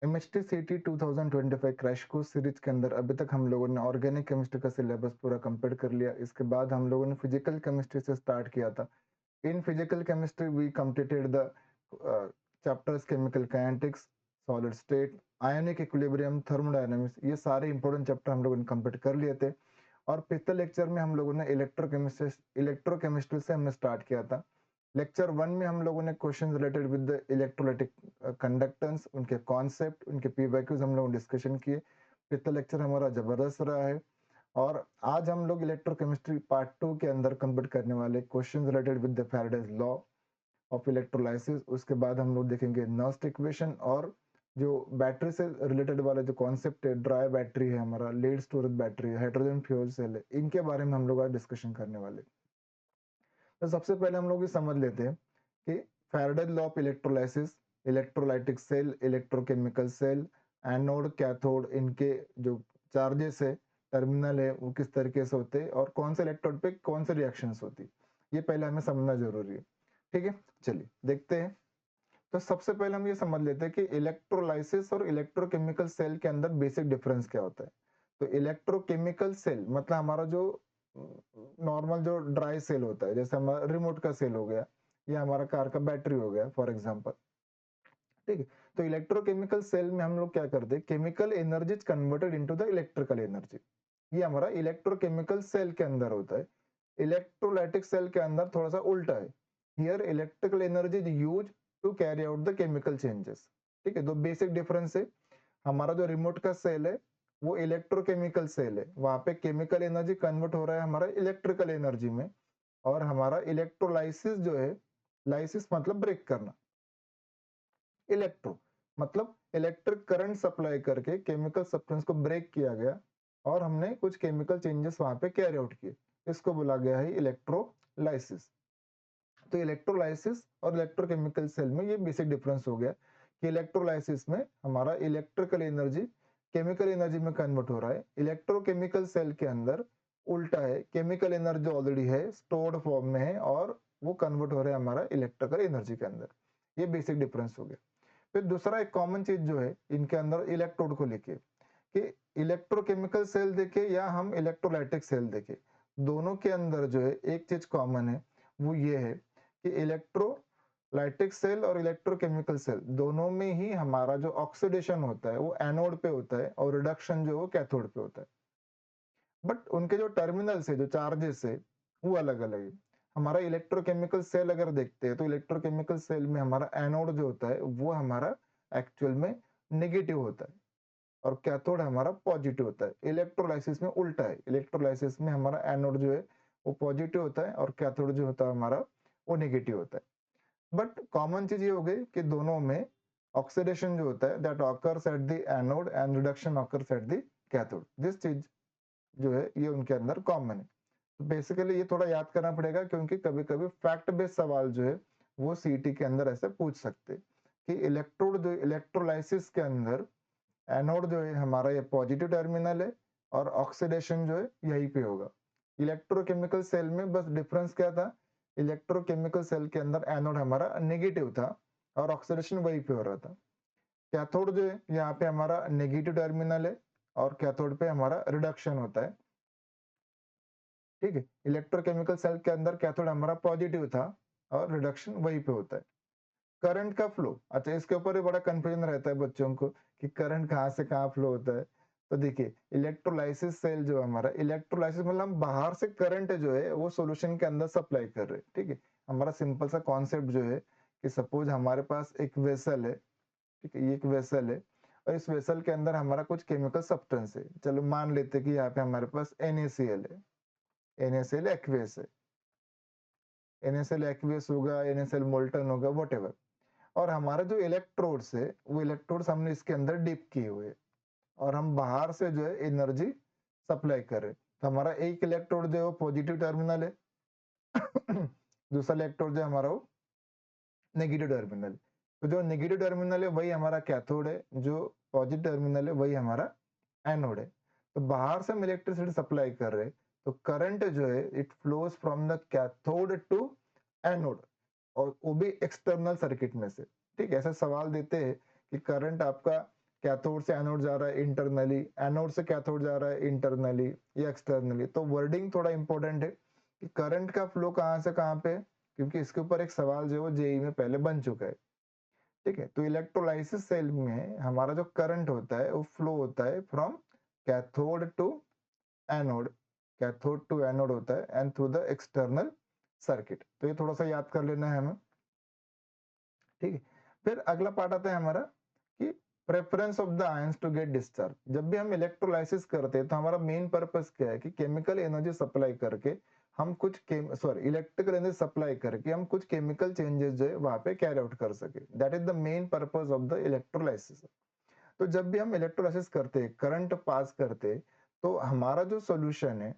MHT सीटी 2025 crash course series के अंदर अभी तक हम लोगों ने ऑर्गेनिक केमिस्ट्री का सिलेबस पूरा कंप्लीट कर लिया। इसके बाद हम लोगों ने फिजिकल केमिस्ट्री से स्टार्ट किया था। In physical chemistry we completed the chapters chemical kinetics, solid state, ionic equilibrium, thermodynamics. ये सारे इंपॉर्टेंट चैप्टर हम लोगों ने कंप्लीट कर लिए थे। और पिछले लेक्चर में हम लोगों ने इलेक्ट्रोकेमिस्ट्री से हमने स्टार्ट किया था। लेक्चर 1 में हम लोगों ने question related with the electrolytic conductance, उनके कॉन्सेप्ट, उनके पीवाईक्यूज हम लोग डिस्कशन किए। पिछला लेक्चर हमारा जबरदस्त रहा है। और आज हम लोग इलेक्ट्रोकेमिस्ट्री पार्ट 2 के अंदर कंप्लीट करने वाले question related with the Faraday's law of electrolysis. उसके बाद हम लोग देखेंगे नर्स्ट इक्वेशन और जो बैटरी से रिलेटेड वाला जो कॉन्सेप्ट है, ड्राई बैटरी है हमारा, लीड स्टोरेज बैटरी है, हाइड्रोजन फ्यूल सेल है, इनके बारे में हम लोग आज डिस्कशन करने वाले। तो सबसे पहले हम लोग ये समझ लेते हैं कि Faraday law of electrolysis, electrolytic cell, electrochemical cell, anode cathode, इनके जो चार्जेस है, टर्मिनल है, वो किस तरीके से होते हैं और कौन से इलेक्ट्रोड पे कौन से रिएक्शंस होती, ये पहले हमें समझना जरूरी है। ठीक है, चलिए देखते हैं। तो सबसे पहले हम ये समझ लेते हैं कि इलेक्ट्रोलाइसिस और इलेक्ट्रोकेमिकल सेल के अंदर बेसिक डिफरेंस क्या होता है। तो इलेक्ट्रोकेमिकल सेल मतलब हमारा जो नॉर्मल जो ड्राई सेल होता है, जैसे हमारा रिमोट का सेल हो गया या हमारा कार का बैटरी हो गया फॉर एग्जांपल। ठीक है, तो इलेक्ट्रोकेमिकल सेल में हम लोग क्या करते हैं, chemical energy is converted into the electrical energy. ये हमारा इलेक्ट्रोकेमिकल सेल के अंदर होता है। इलेक्ट्रोलाइटिक सेल के अंदर थोड़ा सा उल्टा है। Here electrical energy is use to carry out the chemical changes. ठीक है, तो बेसिक डिफरेंस है। हमारा जो रिमोट का सेल है वो इलेक्ट्रोकेमिकल सेल है, वहां पे केमिकल एनर्जी कन्वर्ट हो रहा है हमारा इलेक्ट्रिकल एनर्जी में। और हमारा इलेक्ट्रोलाइसिस जो है, लाइसिस मतलब ब्रेक करना, इलेक्ट्रो मतलब इलेक्ट्रिक करंट सप्लाई करके केमिकल सब्सटेंस को ब्रेक किया गया और हमने कुछ केमिकल चेंजेस वहां पे कैरी आउट किए। इसको बोला गया है इलेक्ट्रोलाइसिस। तो इलेक्ट्रोलाइसिस और इलेक्ट्रोकेमिकल सेल में ये बेसिक डिफरेंस हो गया कि इलेक्ट्रोलाइसिस में हमारा इलेक्ट्रिकल एनर्जी केमिकल एनर्जी में कन्वर्ट हो रहा है। इलेक्ट्रोकेमिकल सेल के अंदर उल्टा है, केमिकल एनर्जी ऑलरेडी है, स्टोर्ड फॉर्म में है और वो कन्वर्ट हो रहा है हमारा इलेक्ट्रिकल एनर्जी के अंदर। ये बेसिक डिफरेंस हो गया। फिर दूसरा एक कॉमन चीज जो है इनके अंदर इलेक्ट्रोड को लेके, कि इलेक्ट्रोकेमिकल सेल देखे या हम इलेक्ट्रोलाइटिक सेल देखे, दोनों के अंदर जो है एक चीज कॉमन है, वो ये है कि इलेक्ट्रोलाइटिक सेल और इलेक्ट्रोकेमिकल सेल दोनों में ही हमारा जो ऑक्सीडेशन होता है वो एनोड पे होता है और रिडक्शन जो है वो कैथोड पे होता है। बट उनके जो टर्मिनल्स है, जो चार्जेस है, वो अलग अलग है। हमारा इलेक्ट्रोकेमिकल सेल अगर देखते हैं तो इलेक्ट्रोकेमिकल सेल में हमारा एनोड जो होता है वो हमारा एक्चुअल में नेगेटिव होता है और कैथोड हमारा पॉजिटिव होता है। इलेक्ट्रोलाइसिस में उल्टा है, इलेक्ट्रोलाइसिस में हमारा एनोड जो है वो पॉजिटिव होता है और कैथोड जो होता है हमारा वो नेगेटिव होता है। बट कॉमन चीज ये हो गई कि दोनों में ऑक्सीडेशन जो होता है that occurs eight the anode and reduction occurs at the cathode. This चीज जो है ये उनके अंदर कॉमन है। तो बेसिकली ये थोड़ा याद करना पड़ेगा क्योंकि कभी कभी फैक्ट बेस्ड सवाल जो है वो सीटी के अंदर ऐसे पूछ सकते कि इलेक्ट्रोड जो इलेक्ट्रोलाइसिस के अंदर एनोड जो है हमारा ये पॉजिटिव टर्मिनल है और ऑक्सीडेशन जो है यहीं पे होगा। इलेक्ट्रोकेमिकल सेल में बस डिफरेंस क्या था, इलेक्ट्रोकेमिकल सेल के अंदर एनोड हमारा नेगेटिव था और ऑक्सीडेशन वहीं पे हो रहा था। कैथोड जो है यहाँ पे हमारा नेगेटिव टर्मिनल है और कैथोड पे हमारा रिडक्शन होता है। ठीक है, इलेक्ट्रोकेमिकल सेल के अंदर कैथोड हमारा पॉजिटिव था और रिडक्शन वहीं पे होता है। करंट का फ्लो, अच्छा इसके ऊपर भी बड़ा कंफ्यूजन रहता है बच्चों को कि करंट कहाँ से कहाँ फ्लो होता है। तो देखिए इलेक्ट्रोलाइसिस सेल जो हमारा, इलेक्ट्रोलाइसिस मतलब हम बाहर से करंट जो है वो सॉल्यूशन के अंदर सप्लाई कर रहे हैं। ठीक है, हमारा सिंपल सा कॉन्सेप्ट जो है कि सपोज हमारे पास एक वेसल है। ठीक है, ये एक वेसल है और इस वेसल के अंदर हमारा कुछ केमिकल सब्सटेंस है। चलो मान लेते हैं कि यहाँ पे हमारे पास NaCl है, NaCl एक्वेस है, NaCl एक्वेस होगा, NaCl मोल्टन होगा, वट। और हमारे जो इलेक्ट्रोड्स है वो इलेक्ट्रोड्स हमने इसके अंदर डिप किए हुए और हम बाहर से जो है एनर्जी सप्लाई कर रहे। तो हमारा एक इलेक्ट्रोड जो है वो पॉजिटिव टर्मिनल है दूसरा इलेक्ट्रोड जो है हमारा वो नेगेटिव टर्मिनल। तो जो नेगेटिव टर्मिनल है वही हमारा कैथोड है, जो पॉजिटिव टर्मिनल है वही हमारा एनोड है। तो बाहर से हम इलेक्ट्रिसिटी सप्लाई कर रहे, तो करंट जो है it flows from the cathode to anode और वो भी एक्सटर्नल सर्किट में से। ठीक है, ऐसा सवाल देते हैं कि करंट आपका कैथोड से एनोड जा रहा है इंटरनली, एनोड से कैथोड जा रहा है इंटरनली या एक्सटर्नली। तो वर्डिंग थोड़ा इंपॉर्टेंट है कि करंट का फ्लो कहाँ से कहाँ पे, क्योंकि इसके ऊपर एक सवाल जो है वो जेईई में पहले बन चुका है। ठीक है, तो इलेक्ट्रोलाइसिस सेल में हमारा जो करंट होता है वो फ्लो होता है from cathode to anode, cathode to anode होता है and through the external circuit. तो ये थोड़ा सा याद कर लेना है हमें। ठीक है, फिर अगला पार्ट आता है हमारा कि preference of the ions to get discharge. जब भी हम इलेक्ट्रोलाइसिस करते हैं तो हमारा मेन पर्पस क्या है कि केमिकल एनर्जी सप्लाई करके हम कुछ इलेक्ट्रिकल एनर्जी सप्लाई करके हम कुछ केमिकल चेंजेस जो है वहां पे कैरी आउट कर सके। That is the main purpose of the electrolysis. तो जब भी हम इलेक्ट्रोलाइसिस करते हैं, करंट पास करते, तो हमारा जो सोल्यूशन है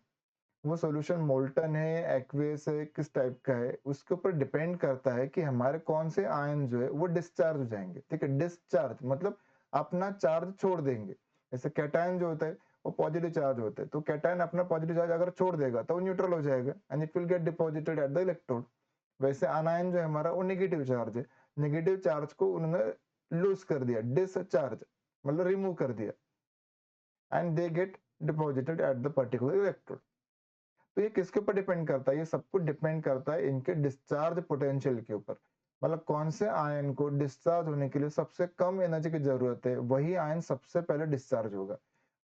वो सॉल्यूशन मोल्टन है, एक्वेस है, किस टाइप का है, उसके ऊपर डिपेंड करता है कि हमारे कौन से आयन जो है वो डिस्चार्ज हो जाएंगे। ठीक है, डिस्चार्ज मतलब अपना चार्ज छोड़ देंगे। जैसे कैटायन जो होता है वो पॉजिटिव चार्ज होता है, तो कैटायन अपना पॉजिटिव चार्ज अगर छोड़ देगा तो वो न्यूट्रल हो जाएगा and it will get deposited at the electrode. वैसे आनायन जो है हमारा वो नेगेटिव चार्ज है, नेगेटिव चार्ज को उन्होंने लूज कर दिया, डिस्चार्ज मतलब रिमूव कर दिया and they get deposited at the particular electrode. तो ये किसके ऊपर डिपेंड करता है, ये सब कुछ डिपेंड करता है इनके डिस्चार्ज पोटेंशियल के ऊपर। मतलब कौन से आयन को डिस्चार्ज होने के लिए सबसे कम एनर्जी की जरूरत है, वही आयन सबसे पहले डिस्चार्ज होगा।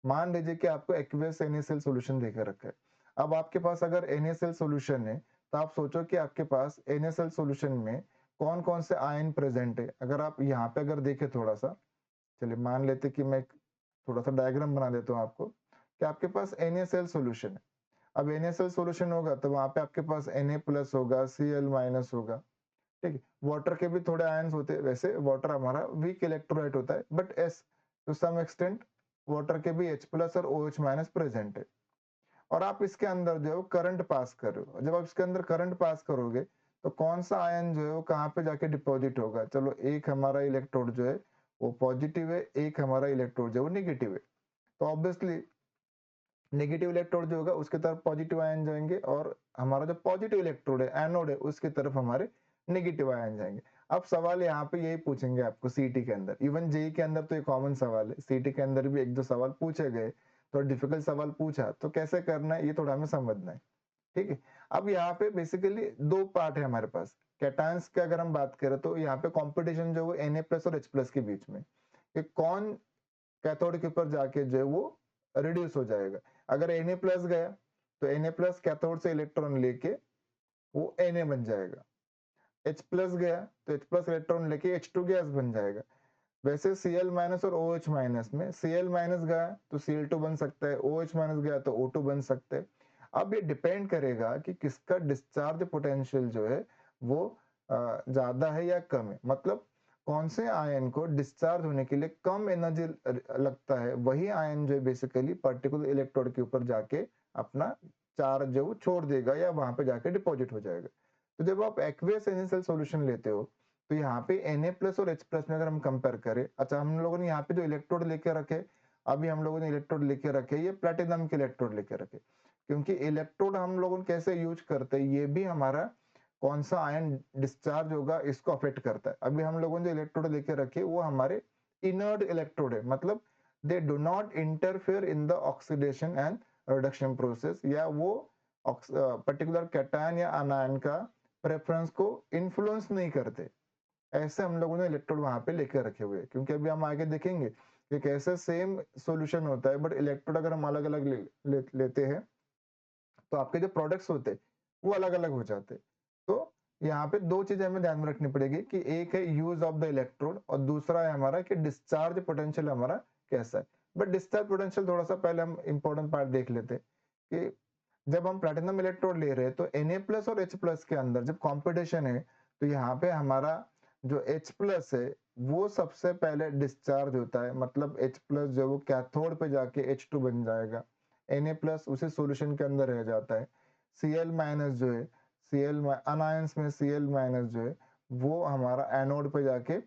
मान लीजिए कि आपको एक्वेस NaCl सॉल्यूशन देकर रखा है। अब आपके पास अगर NaCl सॉल्यूशन है तो आप सोचो कि आपके पास NaCl सॉल्यूशन में कौन कौन से आयन प्रेजेंट है। अगर आप यहाँ पे अगर देखें थोड़ा सा, चलिए मान लेते कि मैं थोड़ा सा डायग्राम बना देता हूँ आपको कि आपके पास NaCl सॉल्यूशन है। अब NaCl सॉल्यूशन होगा तो वहां पे आपके पास Na+ होगा, Cl- होगा। ठीक है, वाटर के भी थोड़े आयंस होते हैं। वैसे वाटर हमारा वीक इलेक्ट्रोलाइट होता है, but as to some extent water के भी H+ और OH- प्रेजेंट है। और आप इसके अंदर जो है वो करंट पास कर रहे हो। जब आप इसके अंदर करंट पास करोगे तो कौन सा आयन जो है वो कहाँ पे जाके डिपॉजिट होगा। चलो, एक हमारा इलेक्ट्रोड जो है वो पॉजिटिव है, एक हमारा इलेक्ट्रोड जो है वो निगेटिव है। तो ऑब्वियसली नेगेटिव इलेक्ट्रोड जो होगा उसके तरफ पॉजिटिव आयन जाएंगे और हमारा जो पॉजिटिव इलेक्ट्रोड है एनोड है उसकी तरफ हमारे नेगेटिव आयन जाएंगे। अब सवाल यहाँ पे यही पूछेंगे आपको सीटी के अंदर, इवन जेई के अंदर तो ये कॉमन सवाल है, सीटी के अंदर भी एक दो सवाल पूछे गए, थोड़ा डिफिकल्ट सवाल पूछा, तो कैसे करना है ये थोड़ा हमें समझना है। ठीक है, अब यहाँ पे बेसिकली दो पार्ट है हमारे पास। कैटायंस की अगर हम बात करें तो यहाँ पे कॉम्पिटिशन जो है Na+ और H+ के बीच में, कि कौन कैथोड के ऊपर जाके जो है वो रिड्यूस हो जाएगा। अगर Na+ गया तो Na+ कैथोड से इलेक्ट्रॉन लेके वो Na बन जाएगा। H+ गया तो H+ इलेक्ट्रॉन लेके H2 गैस बन जाएगा। वैसे Cl- और OH- में Cl- गया तो Cl2 बन सकता है, OH- गया तो O2 बन सकता है। अब ये डिपेंड करेगा कि किसका डिस्चार्ज पोटेंशियल जो है वो ज्यादा है या कम है। मतलब कौन से आयन को डिस्चार्ज होने के लिए कम एनर्जी लगता है, वही आयन जो है बेसिकली पर्टिकुलर इलेक्ट्रोड के ऊपर जाके अपना चार्ज जो छोड़ देगा या वहां पे जाके डिपॉजिट हो जाएगा। तो जब आप एक्वेस NaCl सॉल्यूशन लेते हो तो यहाँ पे Na+ और H+ में अगर हम कंपेयर करें, अच्छा हम लोगों ने यहाँ पे जो इलेक्ट्रोड लेके रखे, अभी हम लोगों ने इलेक्ट्रोड लेके रखे, ये प्लेटिनम के इलेक्ट्रोड लेके रखे, क्योंकि इलेक्ट्रोड हम लोगों कैसे यूज करते हैं ये भी हमारा कौन सा आयन डिस्चार्ज होगा इसको अफेक्ट करता है। अभी हम लोगों ने जो इलेक्ट्रोड लेके रखे वो हमारे इनर्ट इलेक्ट्रोड है, मतलब they do not interfere in the oxidation and reduction process, या वो पर्टिकुलर कैटायन या अनायन का प्रेफरेंस को इन्फ्लुएंस नहीं करते। ऐसे हम लोगों ने इलेक्ट्रोड वहां पे लेकर रखे हुए हैं, क्योंकि अभी हम आगे देखेंगे कि कैसे सेम सॉल्यूशन होता है बट इलेक्ट्रोड अगर हम अलग अलग लेते हैं तो आपके जो प्रोडक्ट्स होते हैं वो अलग अलग हो जाते हैं। तो यहाँ पे दो चीजें हमें ध्यान में रखनी पड़ेगी कि एक है यूज ऑफ द इलेक्ट्रोड और दूसरा है हमारा कि डिस्चार्ज पोटेंशियल हमारा कैसा है। बट डिस्चार्ज पोटेंशियल थोड़ा सा पहले हम इंपॉर्टेंट पार्ट देख लेते हैं कि जब हम प्लैटिनम इलेक्ट्रोड ले रहे हैं तो Na+ और H+ के अंदर जब कंपटीशन है तो यहाँ पे हमारा जो H+ है वो सबसे पहले डिस्चार्ज होता है। मतलब H+ जो वो कैथोड पे जाके H2 बन जाएगा, Na+ उसी सॉल्यूशन के अंदर रह जाता है। Cl- जो है Cl अनायंस में Cl- जो है वो हमारा एनोड पे जाके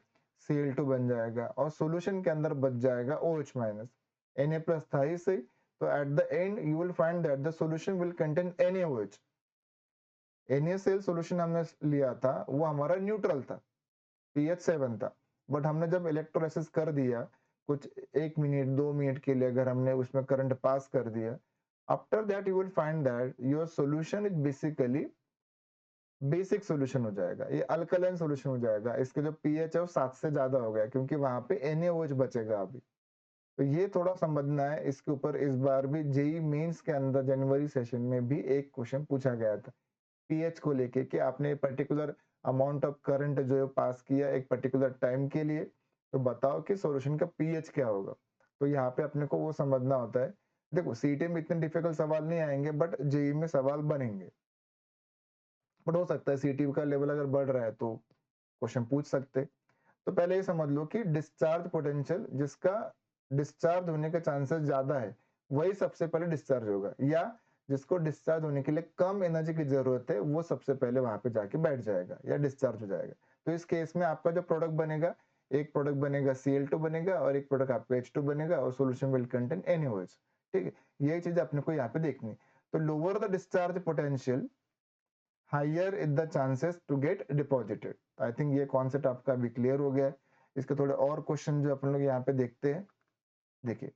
Cl2 बन जाएगा और सॉल्यूशन के अंदर बच जाएगा OH-। Na+ था ही सही, तो at the end you will find that the solution will contain NaOH। NaCl solution हमने लिया था वो हमारा न्यूट्रल था, pH 7 था, बट हमने जब इलेक्ट्रोलाइसिस कर दिया कुछ 1 मिनट 2 मिनट के लिए अगर हमने उसमें करंट पास कर दिया, after that you will find that your solution is basically basic solution हो जाएगा, ये अल्कलाइन सॉल्यूशन हो जाएगा। इसके जो पीएच है वो 7 से ज्यादा हो गया, क्योंकि वहां पे NaOH बचेगा अभी। तो ये थोड़ा समझना है। इसके ऊपर इस बार भी जेई मेंस के अंदर जनवरी सेशन में भी एक क्वेश्चन पूछा गया था पीएच को लेके, कि आपने पर्टिकुलर अमाउंट ऑफ करंट जो है पास किया एक पर्टिकुलर टाइम के लिए, तो बताओ कि सॉल्यूशन का पीएच क्या होगा। तो यहाँ पे अपने को वो समझना होता है। देखो सीटी में इतने डिफिकल्ट सवाल नहीं आएंगे, बट जेई में सवाल बनेंगे। बट हो सकता है सीटी का लेवल अगर बढ़ रहा है तो क्वेश्चन पूछ सकते। तो पहले ये समझ लो कि डिस्चार्ज पोटेंशियल जिसका डिस्चार्ज होने के चांसेस ज्यादा है वही सबसे पहले डिस्चार्ज होगा, या जिसको डिस्चार्ज होने के लिए कम एनर्जी की जरूरत है वो सबसे पहले वहां पे जाके बैठ जाएगा या डिस्चार्ज हो जाएगा। तो इस केस में आपका जो प्रोडक्ट बनेगा, एक प्रोडक्ट बनेगा Cl2 बनेगा और एक प्रोडक्ट आपका H2 बनेगा और सॉल्यूशन विल कंटेन NaOH। ठीक है, यही चीज अपने को यहाँ पे देखनी। तो lower the discharge potential higher is the chances to get deposited. I think ये कॉन्सेप्ट आपका भी क्लियर हो गया है। इसके थोड़े और क्वेश्चन जो अपन लोग यहाँ पे देखते हैं। देखिए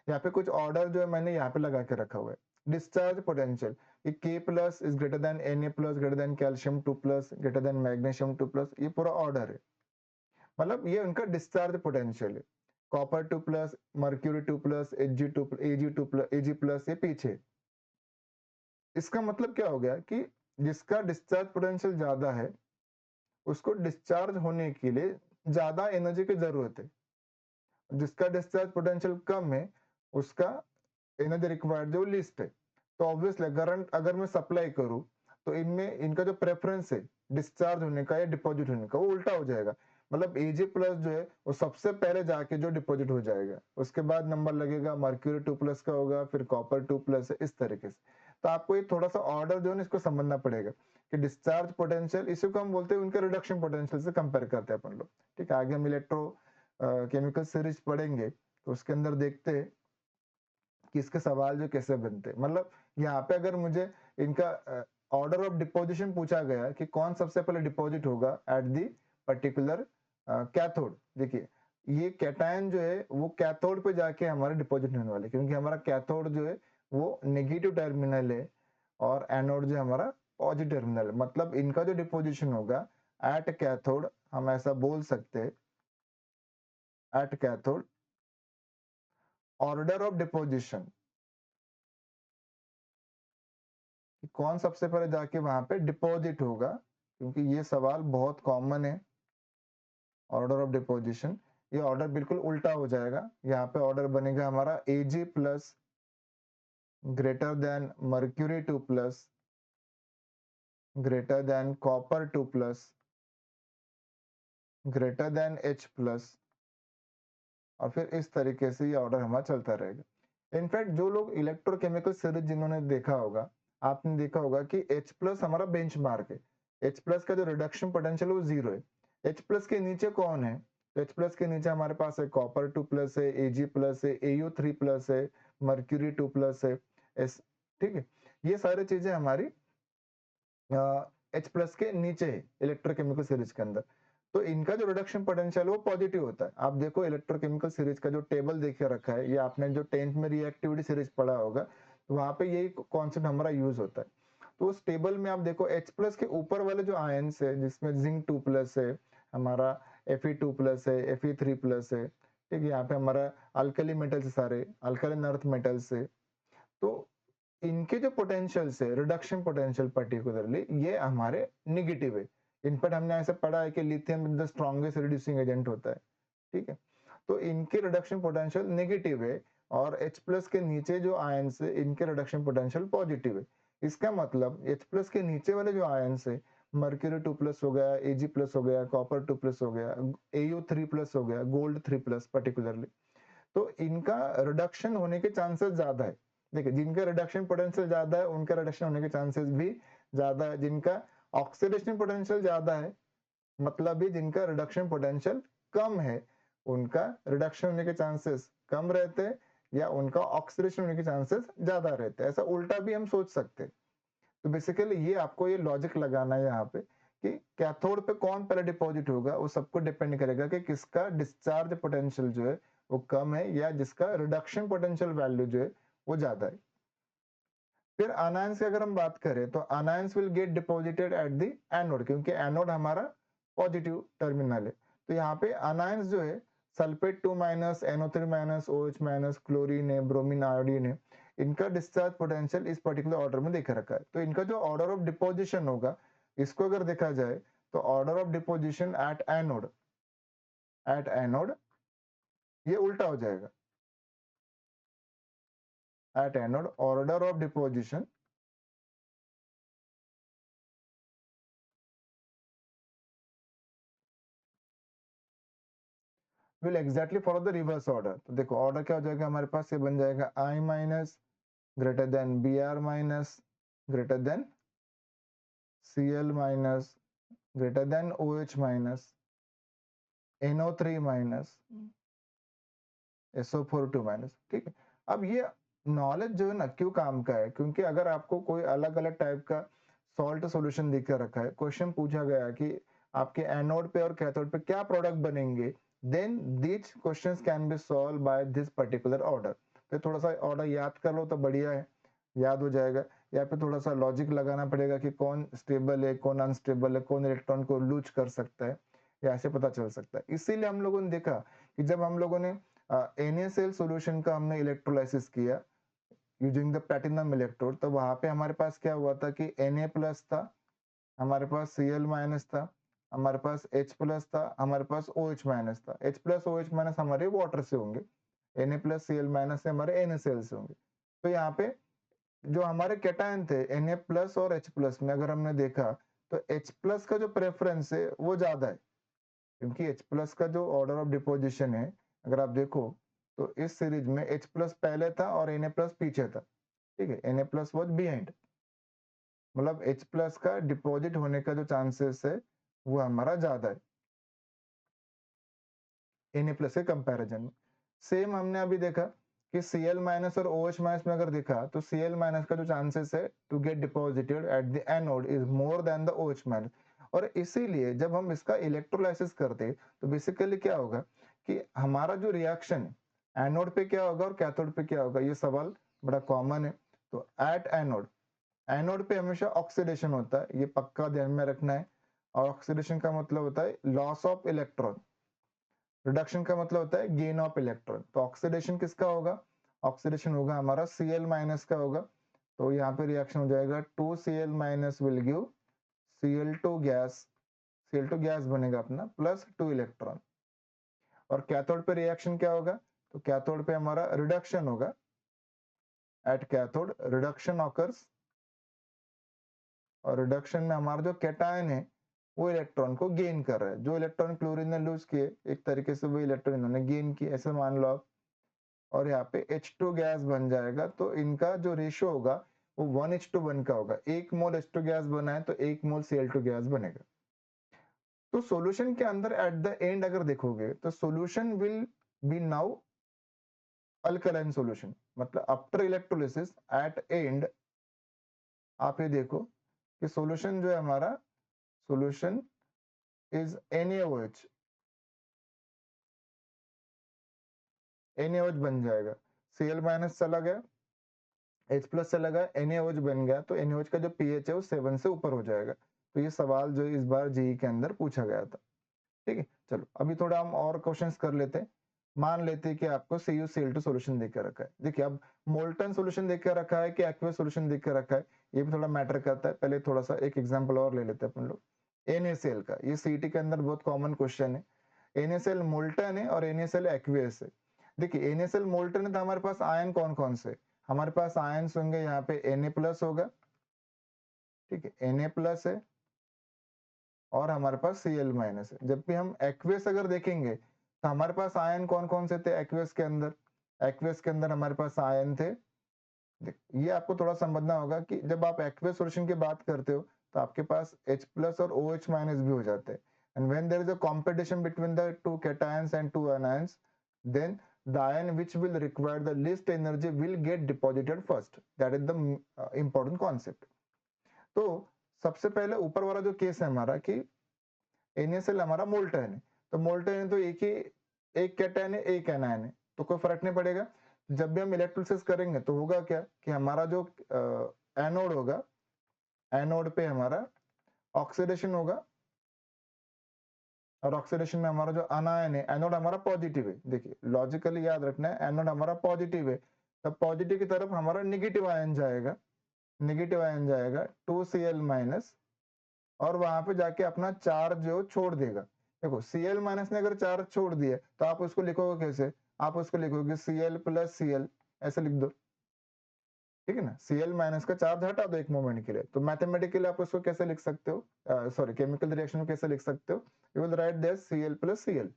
यहाँ पे कुछ ऑर्डर जो है मैंने यहाँ पे लगा के रखा हुआ है। Discharge potential, K plus is greater than Na plus greater than calcium 2 plus greater than magnesium 2 plus, ये पूरा ऑर्डर है। मतलब ये उनका डिस्चार्ज पोटेंशियल है। Copper 2 plus, mercury 2 plus, Ag2 plus, Ag plus, ये पीछे। इसका मतलब क्या हो गया कि जिसका डिस्चार्ज पोटेंशियल ज्यादा है उसको डिस्चार्ज होने के लिए ज्यादा एनर्जी की जरूरत है। जिसका डिस्चार्ज पोटेंशियल कम है उसका एनर्जी रिक्वायर्ड जो लिस्ट है। तो ऑब्वियसली करंट अगर मैं सप्लाई करूं तो इनमें इनका जो प्रेफरेंस है डिस्चार्ज होने का या डिपॉजिट होने का वो उल्टा हो जाएगा। मतलब Ag प्लस जो है वो सबसे पहले जाके जो डिपॉजिट हो जाएगा, उसके बाद नंबर लगेगा मर्क्यूरी 2 प्लस का होगा, फिर कॉपर 2 प्लस है, इस तरीके से। तो आपको ये थोड़ा सा ऑर्डर जो है ना इसको समझना पड़ेगा कि डिस्चार्ज पोटेंशियल इसी को हम बोलते हैं उनके रिडक्शन पोटेंशियल से कंपेयर करते हैं अपन लोग। ठीक है, आगे हम इलेक्ट्रो केमिकल सीरीज पढ़ेंगे तो उसके अंदर देखते हैं कि इसके सवाल जो कैसे बनते हैं। मतलब यहाँ पे अगर मुझे इनका ऑर्डर ऑफ डिपोजिशन पूछा गया कि कौन सबसे पहले डिपॉजिट होगा एट दी पर्टिकुलर कैथोड, देखिए ये कैटायन जो है वो कैथोड पे जाके हमारा डिपॉजिट होने वाले, क्योंकि हमारा कैथोड जो है वो नेगेटिव टर्मिनल है और एनोड जो है हमारा पॉजिटिव टर्मिनल है। मतलब इनका जो डिपोजिशन होगा एट कैथोड, हम ऐसा बोल सकते हैं at cathode order of deposition, कौन सबसे पहले जाके वहां पे डिपॉजिट होगा, क्योंकि ये सवाल बहुत कॉमन है। ऑर्डर ऑफ डिपोजिशन, ये ऑर्डर बिल्कुल उल्टा हो जाएगा। यहाँ पे ऑर्डर बनेगा हमारा Ag plus greater than mercury 2 plus greater than copper 2 plus greater than H plus, और फिर इस तरीके से ये ऑर्डर हमारा चलता रहेगा। इनफैक्ट जो लोग इलेक्ट्रोकेमिकल सीरीज जिन्होंने देखा होगा, आपने देखा होगा कि H प्लस हमारा बेंचमार्क है। H प्लस का जो रिडक्शन पोटेंशियल है वो 0 है। H प्लस के नीचे कौन है? H प्लस के नीचे हमारे पास है कॉपर 2 प्लस है, Ag प्लस है, Au3 प्लस है, मर्क्यूरी 2 प्लस है, एस। ठीक है, ये सारी चीजें हमारी H प्लस के नीचे है इलेक्ट्रोकेमिकल सीरीज के अंदर। तो इनका जो रिडक्शन पोटेंशियल है वो पॉजिटिव होता है। आप देखो इलेक्ट्रोकेमिकल सीरीज का जो टेबल देखे रखा है, ये आपने जो 10th में रिएक्टिविटी सीरीज पढ़ा होगा, तो वहां पे यही कॉन्सेप्ट हमारा यूज होता है। तो उस टेबल में आप देखो H प्लस के ऊपर वाले जो आयंस है जिसमें जिंक 2 प्लस है, हमारा Fe2 प्लस है, Fe3 प्लस है, ठीक है, यहाँ पे हमारा अल्कली मेटल्स सारे अल्कलिन अर्थ मेटल्स है। तो इनके जो पोटेंशियल्स है रिडक्शन पोटेंशियल पर्टिकुलरली ये हमारे निगेटिव है। इनफैक्ट हमने ऐसे पढ़ा है कि lithium the strongest reducing agent होता है। ठीक है, तो इनके रिडक्शन पोटेंशियल नेगेटिव है और H प्लस के नीचे जो आयंस है इनके रिडक्शन पोटेंशियल पॉजिटिव है। इसका मतलब H प्लस के नीचे वाले जो आयंस है, मर्क्यूरी 2 प्लस हो गया, Ag प्लस हो गया, कॉपर 2 प्लस हो गया, Au3 प्लस हो गया, गोल्ड 3 प्लस पर्टिकुलरली, तो इनका रिडक्शन होने के चांसेस ज्यादा है। देखिए जिनका रिडक्शन पोटेंशियल ज्यादा है उनका रिडक्शन होने के चांसेस भी ज्यादा है। जिनका ऑक्सीडेशन पोटेंशियल ज्यादा है, मतलब भी जिनका रिडक्शन पोटेंशियल कम है, उनका रिडक्शन होने के चांसेस कम रहते हैं या उनका ऑक्सीडेशन होने के चांसेस ज्यादा रहते हैं। ऐसा उल्टा भी हम सोच सकते हैं। तो बेसिकली ये आपको ये लॉजिक लगाना है यहाँ पे कि कैथोड पे कौन पहले डिपॉजिट होगा, वो सबको डिपेंड करेगा कि किसका डिस्चार्ज पोटेंशियल जो है वो कम है या जिसका रिडक्शन पोटेंशियल वैल्यू जो है वो ज्यादा है। फिर अनायंस की अगर हम बात करें तो anions will get deposited at the anode, क्योंकि एनोड हमारा पॉजिटिव टर्मिनल है। तो यहाँ पे अनायंस जो है sulphate 2 minus, NO3 minus, OH minus, chlorine है, ब्रोमीन, आयोडीन है, इनका डिस्चार्ज पोटेंशियल इस पर्टिकुलर ऑर्डर में देखा रखा है। तो इनका जो ऑर्डर ऑफ डिपोजिशन होगा, इसको अगर देखा जाए तो order of deposition at anode ये उल्टा हो जाएगा। At anode order of deposition will exactly follow the reverse order. तो देखो ऑर्डर क्या हो जाएगा हमारे पास, ये बन जाएगा I minus greater than Br minus greater than Cl minus greater than OH minus NO3 minus SO4 minus. ठीक है, अब ये नॉलेज जो है ना क्यों काम का है, क्योंकि अगर आपको कोई अलग अलग टाइप का सॉल्ट सॉल्यूशन दिख कर रखा है, क्वेश्चन पूछा गया कि आपके एनोड पे और कैथोड पे क्या प्रोडक्ट बनेंगे, then this questions can be solve by this particular order. तो थोड़ा सा ऑर्डर याद कर लो तो बढ़िया है, याद हो जाएगा। या फिर थोड़ा सा लॉजिक लगाना पड़ेगा कि कौन स्टेबल है, कौन अनस्टेबल है, कौन इलेक्ट्रॉन को लूज कर सकता है, या ऐसे पता चल सकता है। इसीलिए हम लोगों ने देखा कि जब हम लोगों ने NaCl सॉल्यूशन का हमने इलेक्ट्रोलाइसिस किया यूजिंग द प्लैटिनम इलेक्ट्रोड, तो वहां पे हमारे पास क्या हुआ था कि Na प्लस था, हमारे पास Cl माइनस था, हमारे पास H प्लस था, हमारे पास OH माइनस था। H प्लस OH माइनस हमारे वाटर से होंगे, Na प्लस Cl माइनस से हमारे NaCl से होंगे। तो यहाँ पे जो हमारे कैटायन थे Na प्लस और H प्लस में अगर हमने देखा तो H प्लस का जो प्रेफरेंस है वो ज्यादा है, क्योंकि H प्लस का जो ऑर्डर ऑफ डिपोजिशन है अगर आप देखो तो इस सीरीज में H प्लस पहले था और Na प्लस पीछे था। ठीक है, Na प्लस वॉज बिहाइंड, मतलब H प्लस का डिपॉजिट होने का जो चांसेस है वो हमारा ज्यादा है Na प्लस के कंपैरिजन में। सेम हमने अभी देखा कि Cl माइनस और OH माइनस में अगर देखा तो Cl माइनस का जो चांसेस है to get deposited at the anode is more than the OH minus. और इसीलिए जब हम इसका इलेक्ट्रोलाइसिस करते तो बेसिकली क्या होगा कि हमारा जो रिएक्शन एनोड पे क्या होगा और कैथोड पे क्या होगा, ये सवाल बड़ा कॉमन है। तो एट एनोड, एनोड पे हमेशा ऑक्सीडेशन होता है, ये पक्का ध्यान में रखना है। और ऑक्सीडेशन का मतलब होता है लॉस ऑफ इलेक्ट्रॉन, रिडक्शन का मतलब होता है गेन ऑफ इलेक्ट्रॉन। तो ऑक्सीडेशन किसका होगा, ऑक्सीडेशन होगा हमारा Cl माइनस का होगा। तो यहाँ पे रिएक्शन हो जाएगा 2Cl minus will give Cl2 gas, Cl2 gas बनेगा अपना प्लस 2 इलेक्ट्रॉन। और कैथोड पे रिएक्शन क्या होगा, तो कैथोड पे हमारा रिडक्शन होगा। एट कैथोड रिडक्शन ऑकर्स, और रिडक्शन में हमारा जो कैटायन है वो इलेक्ट्रॉन को गेन कर रहा है, जो इलेक्ट्रॉन क्लोरीन ने लूज किए एक तरीके से वो इलेक्ट्रॉन इन्होंने गेन किए, ऐसे मान लो आप। और यहाँ पे H2 गैस बन जाएगा, तो इनका जो रेशियो होगा वो 1:1 का होगा। 1 मोल H2 गैस बना है तो 1 मोल Cl2 गैस बनेगा। तो सॉल्यूशन के अंदर एट द एंड अगर देखोगे तो solution will be now alkaline solution, मतलब आफ्टर इलेक्ट्रोलिसिस एट एंड आप ये देखो कि सॉल्यूशन जो है हमारा, सॉल्यूशन इज NaOH, NaOH बन जाएगा। Cl माइनस चला गया, H प्लस चला गया, NaOH बन गया, तो NaOH का जो pH है वो 7 से ऊपर हो जाएगा। तो ये सवाल जो इस बार जेईई के अंदर पूछा गया था। ठीक है, चलो अभी थोड़ा हम और क्वेश्चंस कर लेते हैं। मान लेते हैं कि आपको CuCl2 सॉल्यूशन देख कर रखा है। देखिए अब मोल्टन सॉल्यूशन देख कर रखा है कि एक्वियस सॉल्यूशन देख कर रखा है, ये भी थोड़ा मैटर करता है। पहले थोड़ा सा एक एग्जांपल और ले लेते हैं अपन लोग NaCl का। ये सीईटी के अंदर बहुत कॉमन क्वेश्चन है। NaCl मोल्टन है और NaCl एक्वियस है। देखिए NaCl मोल्टन है तो हमारे पास आयन कौन कौन से, हमारे पास आयन होंगे यहाँ पे Na प्लस होगा, ठीक है, Na प्लस है, और हमारे पास Cl माइनस है। जब भी हम एक्वियस अगर देखेंगे तो हमारे पास आयन कौन कौन से थे एक्वियस के अंदर, एक्वियस के अंदर हमारे पास आयन थे। ये आपको थोड़ा समझना होगा कि जब आप एक्वियस सॉल्यूशन की बात करते हो तो आपके पास H प्लस और OH माइनस भी हो जाते हैं। And when there is a competition between the two cations and two anions, then the ion which will require the least energy will get deposited first. That is the important concept. तो सबसे पहले ऊपर वाला जो case है हमारा कि NaCl हमारा मोल्टन है, तो मोल्टन है तो एक ही, एक कैटायन है एक एनायन है। तो कोई फर्क नहीं पड़ेगा। जब भी हम इलेक्ट्रोलिसिस करेंगे तो होगा क्या कि हमारा जो एनोड होगा, एनोड पे हमारा ऑक्सीडेशन होगा और ऑक्सीडेशन में हमारा जो अनायन है, एनोड हमारा पॉजिटिव है। देखिए लॉजिकली याद रखना है, एनोड हमारा पॉजिटिव है, तब पॉजिटिव की तरफ हमारा नेगेटिव आयन जाएगा, नेगेटिव आयन जाएगा 2Cl माइनस, और वहां पे जाके अपना चार्ज जो छोड़ देगा। देखो Cl माइनस ने अगर चार्ज छोड़ दिया तो आप उसको लिखोगे कैसे? आप उसको लिखोगे Cl प्लस Cl, ऐसे लिख दो, ठीक है ना। Cl माइनस का चार्ज हटा दो एक मोमेंट के लिए, तो मैथमेटिकली आप उसको कैसे लिख सकते हो, सॉरी केमिकल रिएक्शन में कैसे लिख सकते हो? You will write this Cl plus Cl,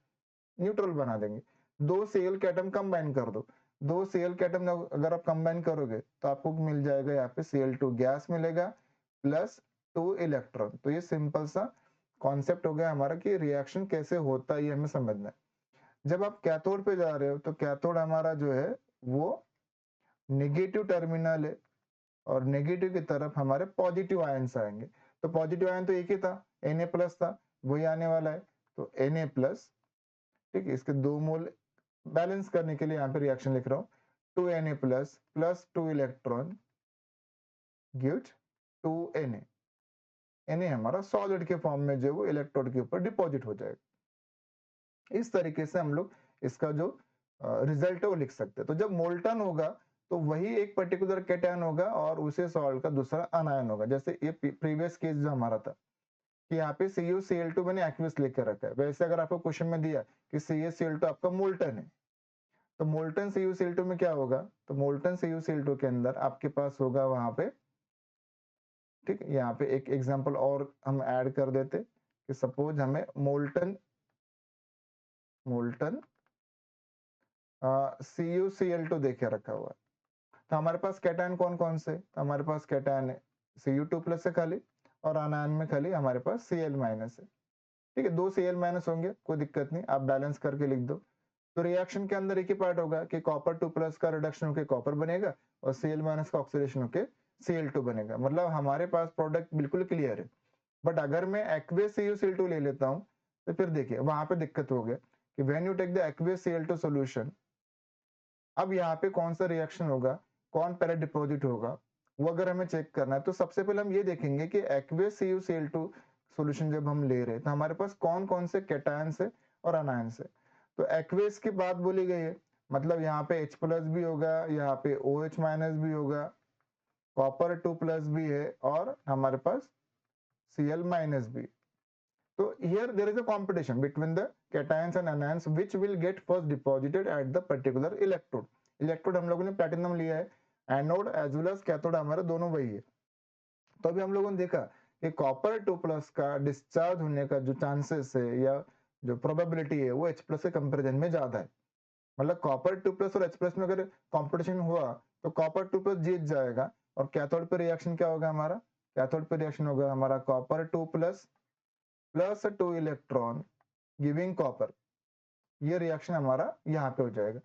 neutral बना देंगे। दो Cl के एटम कंबाइन कर दो, दो Cl के एटम अगर आप कंबाइन करोगे तो आपको मिल जाएगा यहाँ पे Cl2 गैस मिलेगा प्लस 2 इलेक्ट्रॉन। तो ये सिंपल सा कॉन्सेप्ट हो गया हमारा कि रिएक्शन कैसे होता है, ये हमें समझना है। जब आप कैथोड पे जा रहे हो तो कैथोड हमारा जो है वो नेगेटिव टर्मिनल है, और नेगेटिव की तरफ हमारे पॉजिटिव आयंस आएंगे। तो पॉजिटिव आयन तो एक ही था, Na प्लस था, वही आने वाला है, तो Na प्लस, ठीक है। इसके दो मोल बैलेंस करने के लिए यहाँ पे रिएक्शन लिख रहा हूँ, 2Na plus plus 2 electron gives 2Na। Na हमारा सॉलिड के फॉर्म में जो वो इलेक्ट्रोड के ऊपर डिपॉजिट हो जाएगा। इस तरीके से हम लोग इसका जो रिजल्ट है वो लिख सकते हैं। तो जब मोल्टन होगा तो वही एक पर्टिकुलर कैटायन होगा और उसे सॉल्ट का दूसरा अनायन होगा। जैसे ये प्रीवियस केस जो हमारा था कि यहाँ पे CuCl2 मैंने एक्वियस लेकर रखा है, वैसे अगर आपको क्वेश्चन में दिया कि CaCl2 आपका मोल्टन है, तो मोल्टन CuCl2 में क्या होगा? तो मोल्टन CuCl2 के अंदर आपके पास होगा वहां पे, ठीक है। यहाँ पे एक एग्जांपल और हम ऐड कर देते कि सपोज हमें मोल्टन मोल्टन CuCl2 देखे रखा हुआ है, तो हमारे पास कैटायन कौन कौन से? तो हमारे पास कैटायन है Cu2 प्लस है खाली, और अनायन में खाली हमारे पास Cl माइनस है, ठीक है। दो Cl माइनस होंगे, कोई दिक्कत नहीं, आप बैलेंस करके लिख दो। तो रिएक्शन के अंदर एक ही पार्ट होगा कि कॉपर 2 प्लस का रिडक्शन होकर कॉपर बनेगा और Cl माइनस का ऑक्सीडेशन होकर Cl2 बनेगा। मतलब हमारे पास प्रोडक्ट बिल्कुल क्लियर है। बट अगर मैं एक्वेस CuCl2 ले लेता हूं तो फिर देखिए वहां पे दिक्कत हो गया कि when you take the aqueous Cl2 solution, अब यहाँ पे कौन सा रिएक्शन होगा, कौन पहले डिपॉजिट होगा, वो अगर हमें चेक करना है तो सबसे पहले हम ये देखेंगे कि एक्वेस CuCl2 सॉल्यूशन जब हम ले रहे हैं तो हमारे पास कौन कौन से कैटायंस है और अनायंस है। तो एक्वेस की बात बोली गई है, मतलब यहाँ पे H प्लस भी होगा, यहाँ पे OH माइनस भी होगा, कॉपर 2 प्लस भी है, और हमारे पास Cl माइनस भी। So here there is a competition between the cations and anions which will get first deposited at the particular electrode. Electrode हम लोगों ने प्लैटिनम लिया है, anode as well as cathode हमारा दोनों वही है। तो अभी हम लोगों ने देखा कि कॉपर 2 प्लस का डिस्चार्ज होने का जो चांसेस है या जो प्रोबेबिलिटी है वो H प्लस के कंपेरिजन में ज्यादा है। मतलब कॉपर 2 प्लस और H प्लस में अगर कंपटीशन हुआ तो कॉपर 2 प्लस जीत जाएगा, और कैथोड पे रिएक्शन क्या होगा हमारा? कैथोड पे रिएक्शन होगा हमारा copper 2 plus plus 2 electron giving copper. ये रिएक्शन हमारा यहाँ पे हो जाएगा,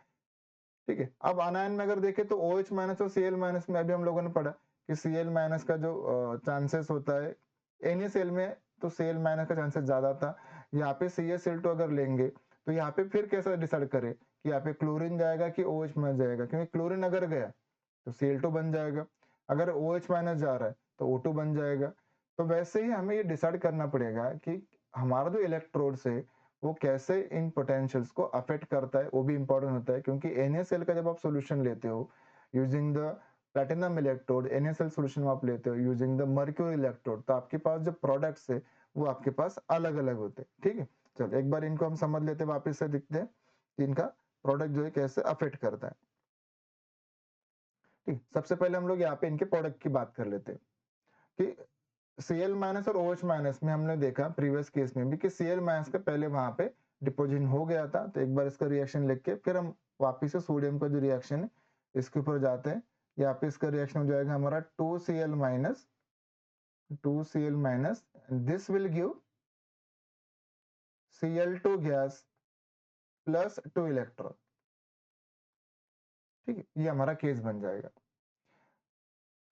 ठीक है। अब अनायन में अगर देखें तो OH माइनस और Cl माइनस में अभी हम लोगों ने पढ़ा कि Cl माइनस का जो चांसेस होता है NaCl में, तो Cl माइनस का चांसेस ज्यादा था। यहाँ पे CaCl2 अगर लेंगे तो यहाँ पे फिर कैसा डिसाइड करें कि यहाँ पे क्लोरीन जाएगा कि OH माइनस जाएगा, क्योंकि क्लोरीन अगर गया तो Cl2 बन जाएगा, अगर OH माइनस जा रहा है तो O2 बन जाएगा। तो वैसे ही हमें ये डिसाइड करना पड़ेगा कि हमारा जो इलेक्ट्रोड्स है वो कैसे इन पोटेंशियल्स को अफेक्ट करता है, वो भी इंपॉर्टेंट होता है। क्योंकि NaCl का जब आप सॉल्यूशन लेते हो using the platinum electrode, NaCl solution आप लेते हो यूजिंग द मर्क्यूरी इलेक्ट्रोड, तो आपके पास जो प्रोडक्ट्स है वो आपके पास अलग अलग होते हैं, ठीक है। चलो एक बार इनको हम समझ लेते हैं, वापस से दिखते हैं कि इनका प्रोडक्ट जो है कैसे अफेक्ट करता है, ठीक। सबसे पहले हम लोग यहाँ पे इनके प्रोडक्ट की बात कर लेते हैं कि Cl माइनस और OH माइनस में हमने देखा प्रीवियस केस में भी कि Cl माइनस का पहले वहां पे डिपोजिशन हो गया था। तो एक बार इसका रिएक्शन लिख के फिर हम वापिस से सोडियम का जो रिएक्शन है इसके ऊपर जाते हैं। यहाँ पे इसका रिएक्शन हो जाएगा हमारा 2Cl minus, 2Cl minus, this will give Cl2 gas plus 2 electron, ठीक है। ये हमारा केस बन जाएगा।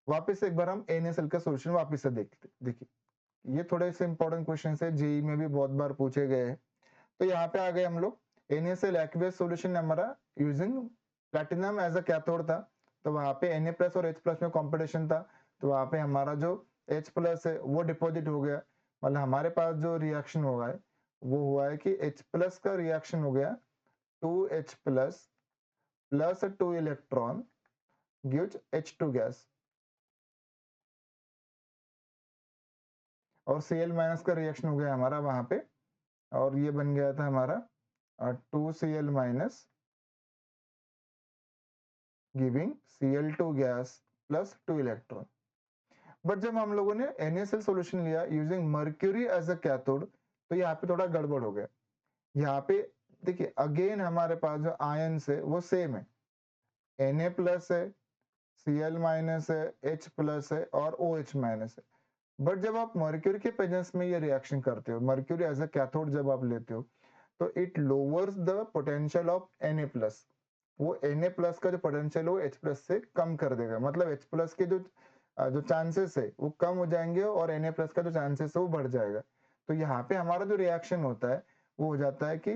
वापिस एक बार हम NaCl का सोल्यूशन वापिस से देखते, देखिए ये थोड़े से इंपॉर्टेंट क्वेश्चन है, जेई में भी बहुत बार पूछे गए हैं। तो यहाँ पे आ गए हम लोग, NaCl aqueous solution हमारा using platinum as a cathode था, तो वहां पे Na+ और H+ में कॉम्पिटिशन था, तो वहां पे हमारा जो H+ है वो डिपॉजिट हो गया। मतलब हमारे पास जो रिएक्शन हुआ है वो हुआ है कि H+ का रिएक्शन हो गया 2H+ plus 2 electron gives H2 gas, और Cl- का रिएक्शन हो गया हमारा वहां पे, और ये बन गया था हमारा 2Cl- giving Cl2 gas plus 2 electron. But जब हम लोगों ने NaCl सॉल्यूशन लिया using mercury as a cathode, तो यहाँ पे थोड़ा गड़बड़ हो गया। यहाँ पे देखिए अगेन हमारे पास जो आयंस है वो सेम है, Na+ है, Cl- है, H+ है और OH- है। बट जब आप मर्क्यूरी के प्रेजेंस में ये रिएक्शन करते हो, मर्क्यूरी एज अ कैथोड जब आप लेते हो, तो it lowers the potential of Na+। वो Na+ का जो पोटेंशियल है वो H+ से कम कर देगा, मतलब H+ के जो चांसेस है वो कम हो जाएंगे और Na+ का जो चांसेस है वो बढ़ जाएगा। तो यहाँ पे हमारा जो रिएक्शन होता है वो हो जाता है कि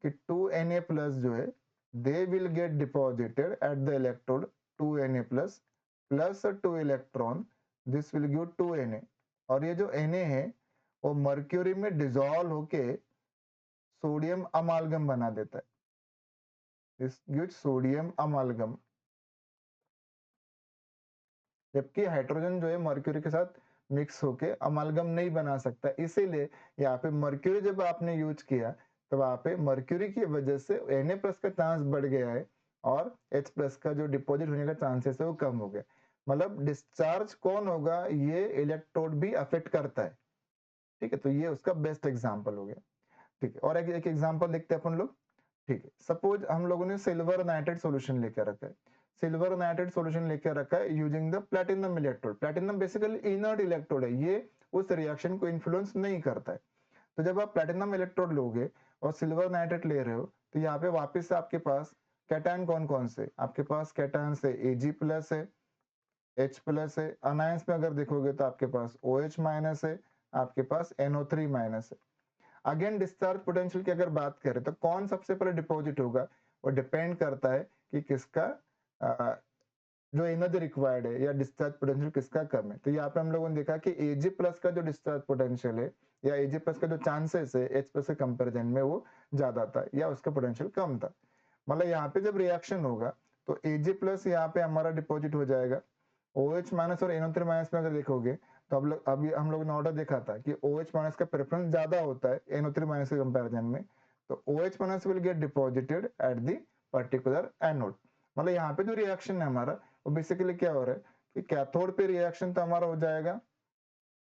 2Na+ जो है they will get deposited at the electrode 2Na+ plus 2 electron, this will give 2Na, और ये जो Na है वो मर्क्यूरी में डिसॉल्व होके सोडियम अमालगम बना देता है, दिस गिव्स सोडियम अमालगम। जबकि हाइड्रोजन जो है मर्क्यूरी के साथ मिक्स होके अमालगम नहीं बना सकता, इसीलिए यहाँ पे मर्क्यूरी जब आपने यूज किया तो वहां पे मर्क्यूरी की वजह से Na+ का चांस बढ़ गया है और H+ का जो डिपॉजिट होने का चांसेस है वो कम हो गया। मतलब डिस्चार्ज कौन होगा ये इलेक्ट्रोड भी अफेक्ट करता है, ठीक है। तो ये उसका बेस्ट एग्जाम्पल हो गया, ठीक है। और एक एग्जाम्पल देखते हैं अपन लोग, ठीक है। सपोज हम लोगों ने सिल्वर नाइट्रेट सॉल्यूशन लेकर रखा है, सिल्वर नाइट्रेट सॉल्यूशन लेकर रखा है using the platinum electrode. Platinum basically inert electrode है, ये उस रिएक्शन को इन्फ्लुएंस नहीं करता है। तो जब आप प्लैटिनम इलेक्ट्रोड लोगे और सिल्वर नाइट्रेट ले रहे हो, तो यहाँ पे वापस से आपके पास कैटायन कौन कौन से, आपके पास कैटायन से Ag+ है, H+ है, अनायंस में अगर देखोगे तो आपके पास OH- है, आपके पास NO3- है। अगेन डिस्चार्ज पोटेंशियल की अगर बात करें तो कौन सबसे पहले डिपॉजिट होगा, वो डिपेंड करता है कि किसका जो एनर्जी रिक्वायर्ड है या डिस्चार्ज पोटेंशियल किसका कम है। तो यहाँ पे हम लोगों ने देखा कि Ag+ का जो डिस्चार्ज पोटेंशियल है या Ag+ का जो चांसेस है H+ के कंपेरिजन में वो ज्यादा था या उसका पोटेंशियल कम था। मतलब यहाँ पे जब रिएक्शन होगा तो Ag+ यहाँ पे हमारा डिपॉजिट हो जाएगा, OH- और NO3- में अगर देखोगे तो अभी हम लोग ने ऑर्डर देखा था कि OH- का प्रेफरेंस ज्यादा होता है NO3- के कंपैरिजन में, तो OH- will get deposited at the particular anode. मतलब यहाँ पे जो रिएक्शन है हमारा वो बेसिकली क्या हो रहा है कि कैथोड पे रिएक्शन तो हमारा हो जाएगा,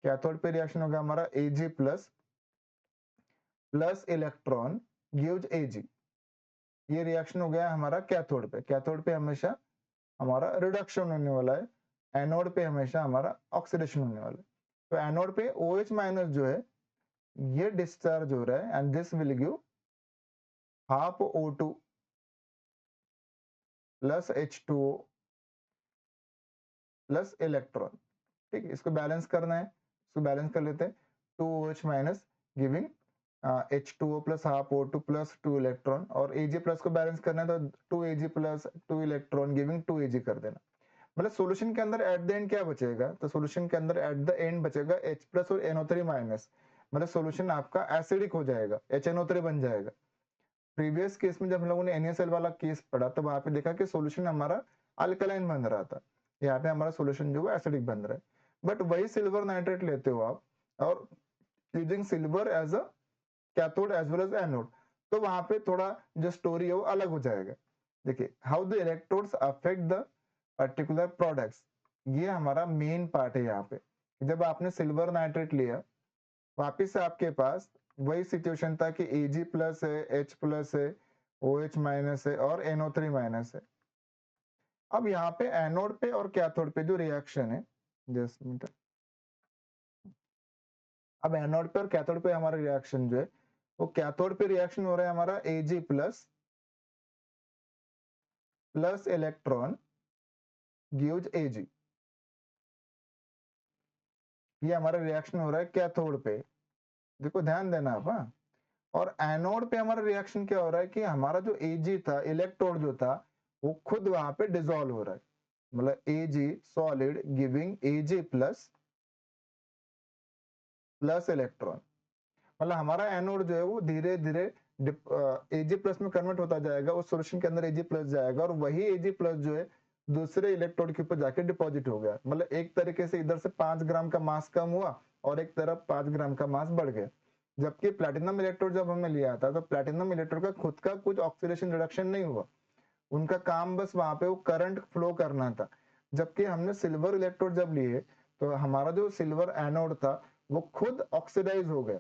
कैथोड पे रिएक्शन होगा हमारा Ag+ plus electron gives Ag। ये रिएक्शन हो गया हमारा कैथोड पे। कैथोड पे हमेशा हमारा रिडक्शन होने वाला है, एनोड पे हमेशा हमारा ऑक्सीडेशन होने वाला है। तो एनोड पे OH- जो है ये डिस्चार्ज हो रहा है and this will give half O2 plus H2O plus electron, ठीक है। इसको बैलेंस करना है, इसको बैलेंस कर लेते हैं, 2OH- giving H2O plus half O2 plus 2 electron, और Ag+ को बैलेंस करना है तो 2Ag plus 2 electron giving 2Ag कर देना। मतलब सॉल्यूशन के अंदर एट द एंड क्या बचेगा, तो सॉल्यूशन के अंदर एट द एंड बचेगा H+ और NO3-। मतलब सॉल्यूशन आपका एसिडिक हो जाएगा, HNO3 बन जाएगा। प्रीवियस केस में जब हम लोगों ने NaCl वाला केस पढ़ा तो वहां पे देखा कि सॉल्यूशन हमारा अल्कलाइन बन रहा था, यहाँ पे हमारा सॉल्यूशन जो है एसिडिक बन रहा है। बट वही सिल्वर नाइट्रेट लेते हो आप और using silver as a cathode as well as anode, तो वहां पे थोड़ा जो स्टोरी है वो अलग हो जाएगा। देखिए how the electrodes affect the particular products, ये हमारा मेन पार्ट है यहाँ पे। जब आपने सिल्वर नाइट्रेट लिया वापिस से आपके पास वही सिचुएशन था कि Ag+ है, H+ है, OH- है और NO3- है। अब यहाँ पे एनोड पे और कैथोड पे जो रिएक्शन है, जस्ट मिनट, अब एनोड पे और कैथोड पे हमारा रिएक्शन जो है वो कैथोड पे रिएक्शन हो रहा है हमारा Ag+ plus electron gives Ag। ये हमारा रिएक्शन हो रहा है कैथोड पे, देखो ध्यान देना आप, हाँ। और एनोड पे हमारा रिएक्शन क्या हो रहा है कि हमारा जो Ag था, इलेक्ट्रोड जो था, वो खुद वहां पे डिसॉल्व हो रहा है, मतलब Ag solid giving Ag plus plus electron, मतलब हमारा एनोड जो है वो धीरे धीरे Ag प्लस में कन्वर्ट होता जाएगा, उस सॉल्यूशन के अंदर Ag प्लस जाएगा और वही Ag प्लस जो है दूसरे इलेक्ट्रोड के ऊपर जाके डिपॉजिट हो गया, मतलब एक तरीके से इधर से 5 ग्राम का मास कम हुआ और एक तरफ 5 ग्राम का मास बढ़ गया। जबकि प्लैटिनम इलेक्ट्रोड जब हमने लिया था तो प्लैटिनम इलेक्ट्रोड का खुद का कुछ ऑक्सीडेशन रिडक्शन नहीं हुआ, उनका काम बस वहां पे वो करंट फ्लो करना था। जबकि हमने सिल्वर इलेक्ट्रोड जब लिए तो हमारा जो सिल्वर एनोड था वो खुद ऑक्सीडाइज हो गया,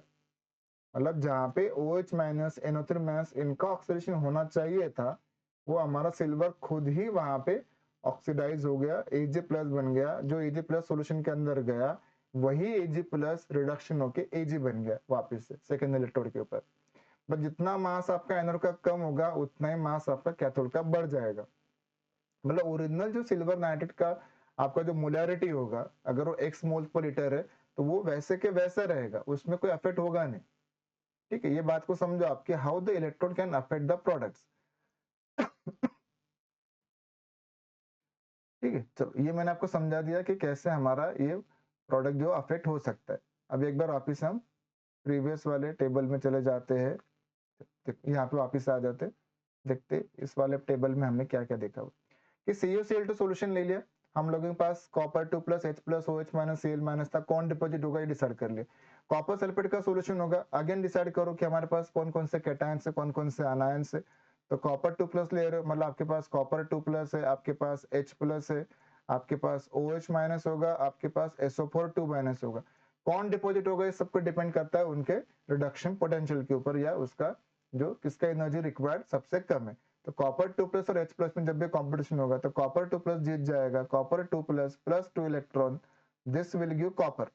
मतलब जहाँ पे OH माइनस NO3 माइनस इनका ऑक्सीडेशन होना चाहिए था, वो हमारा सिल्वर खुद ही वहां पे ऑक्सीडाइज हो गया, Ag प्लस बन गया, जो Ag प्लस सॉल्यूशन के अंदर गया वही Ag प्लस रिडक्शन होके Ag बन गया वापस से सेकेंड इलेक्ट्रोड के ऊपर। बट जितना मास आपका एनोड का कम होगा उतना ही मास आपका कैथोड का बढ़ जाएगा, मतलब ओरिजिनल जो सिल्वर नाइट्रेट का आपका जो मोलैरिटी होगा, अगर वो x मोल पर लीटर है तो वो वैसे के वैसा रहेगा, उसमें कोई अफेक्ट होगा नहीं। ठीक है, ये बात को समझो आपके how the electrode can affect the products. ठीक है, चलो ये मैंने आपको समझा दिया कि कैसे हमारा ये प्रोडक्ट जो अफेक्ट हो सकता है। अब एक बार वापिस हम प्रीवियस वाले टेबल में चले जाते हैं, यहाँ पे वापिस आ जाते, देखते इस वाले टेबल में हमने क्या क्या देखा हुआ कि CuCl2 सॉल्यूशन ले लिया, हम लोगों के पास copper 2 plus H plus OH minus Cl minus था, कौन डिपॉजिट होगा ये डिसाइड कर लिया। कॉपर सल्फेट का सॉल्यूशन होगा, अगेन डिसाइड करो कि हमारे पास कौन कौन से कैटायंस है, कौन कौन से आनायंस है। तो कॉपर 2 प्लस ले रहे हो, मतलब आपके पास कॉपर 2 प्लस है, आपके पास H प्लस है, आपके पास OH माइनस होगा, आपके पास SO4 2 माइनस होगा। कौन डिपॉजिट होगा ये सबको डिपेंड करता है उनके रिडक्शन पोटेंशियल के ऊपर, या उसका जो किसका एनर्जी रिक्वायर्ड सबसे कम है। तो कॉपर 2 प्लस और H प्लस में जब भी कंपटीशन होगा तो कॉपर 2 प्लस जीत जाएगा, copper 2 plus plus 2 electron, this will give copper,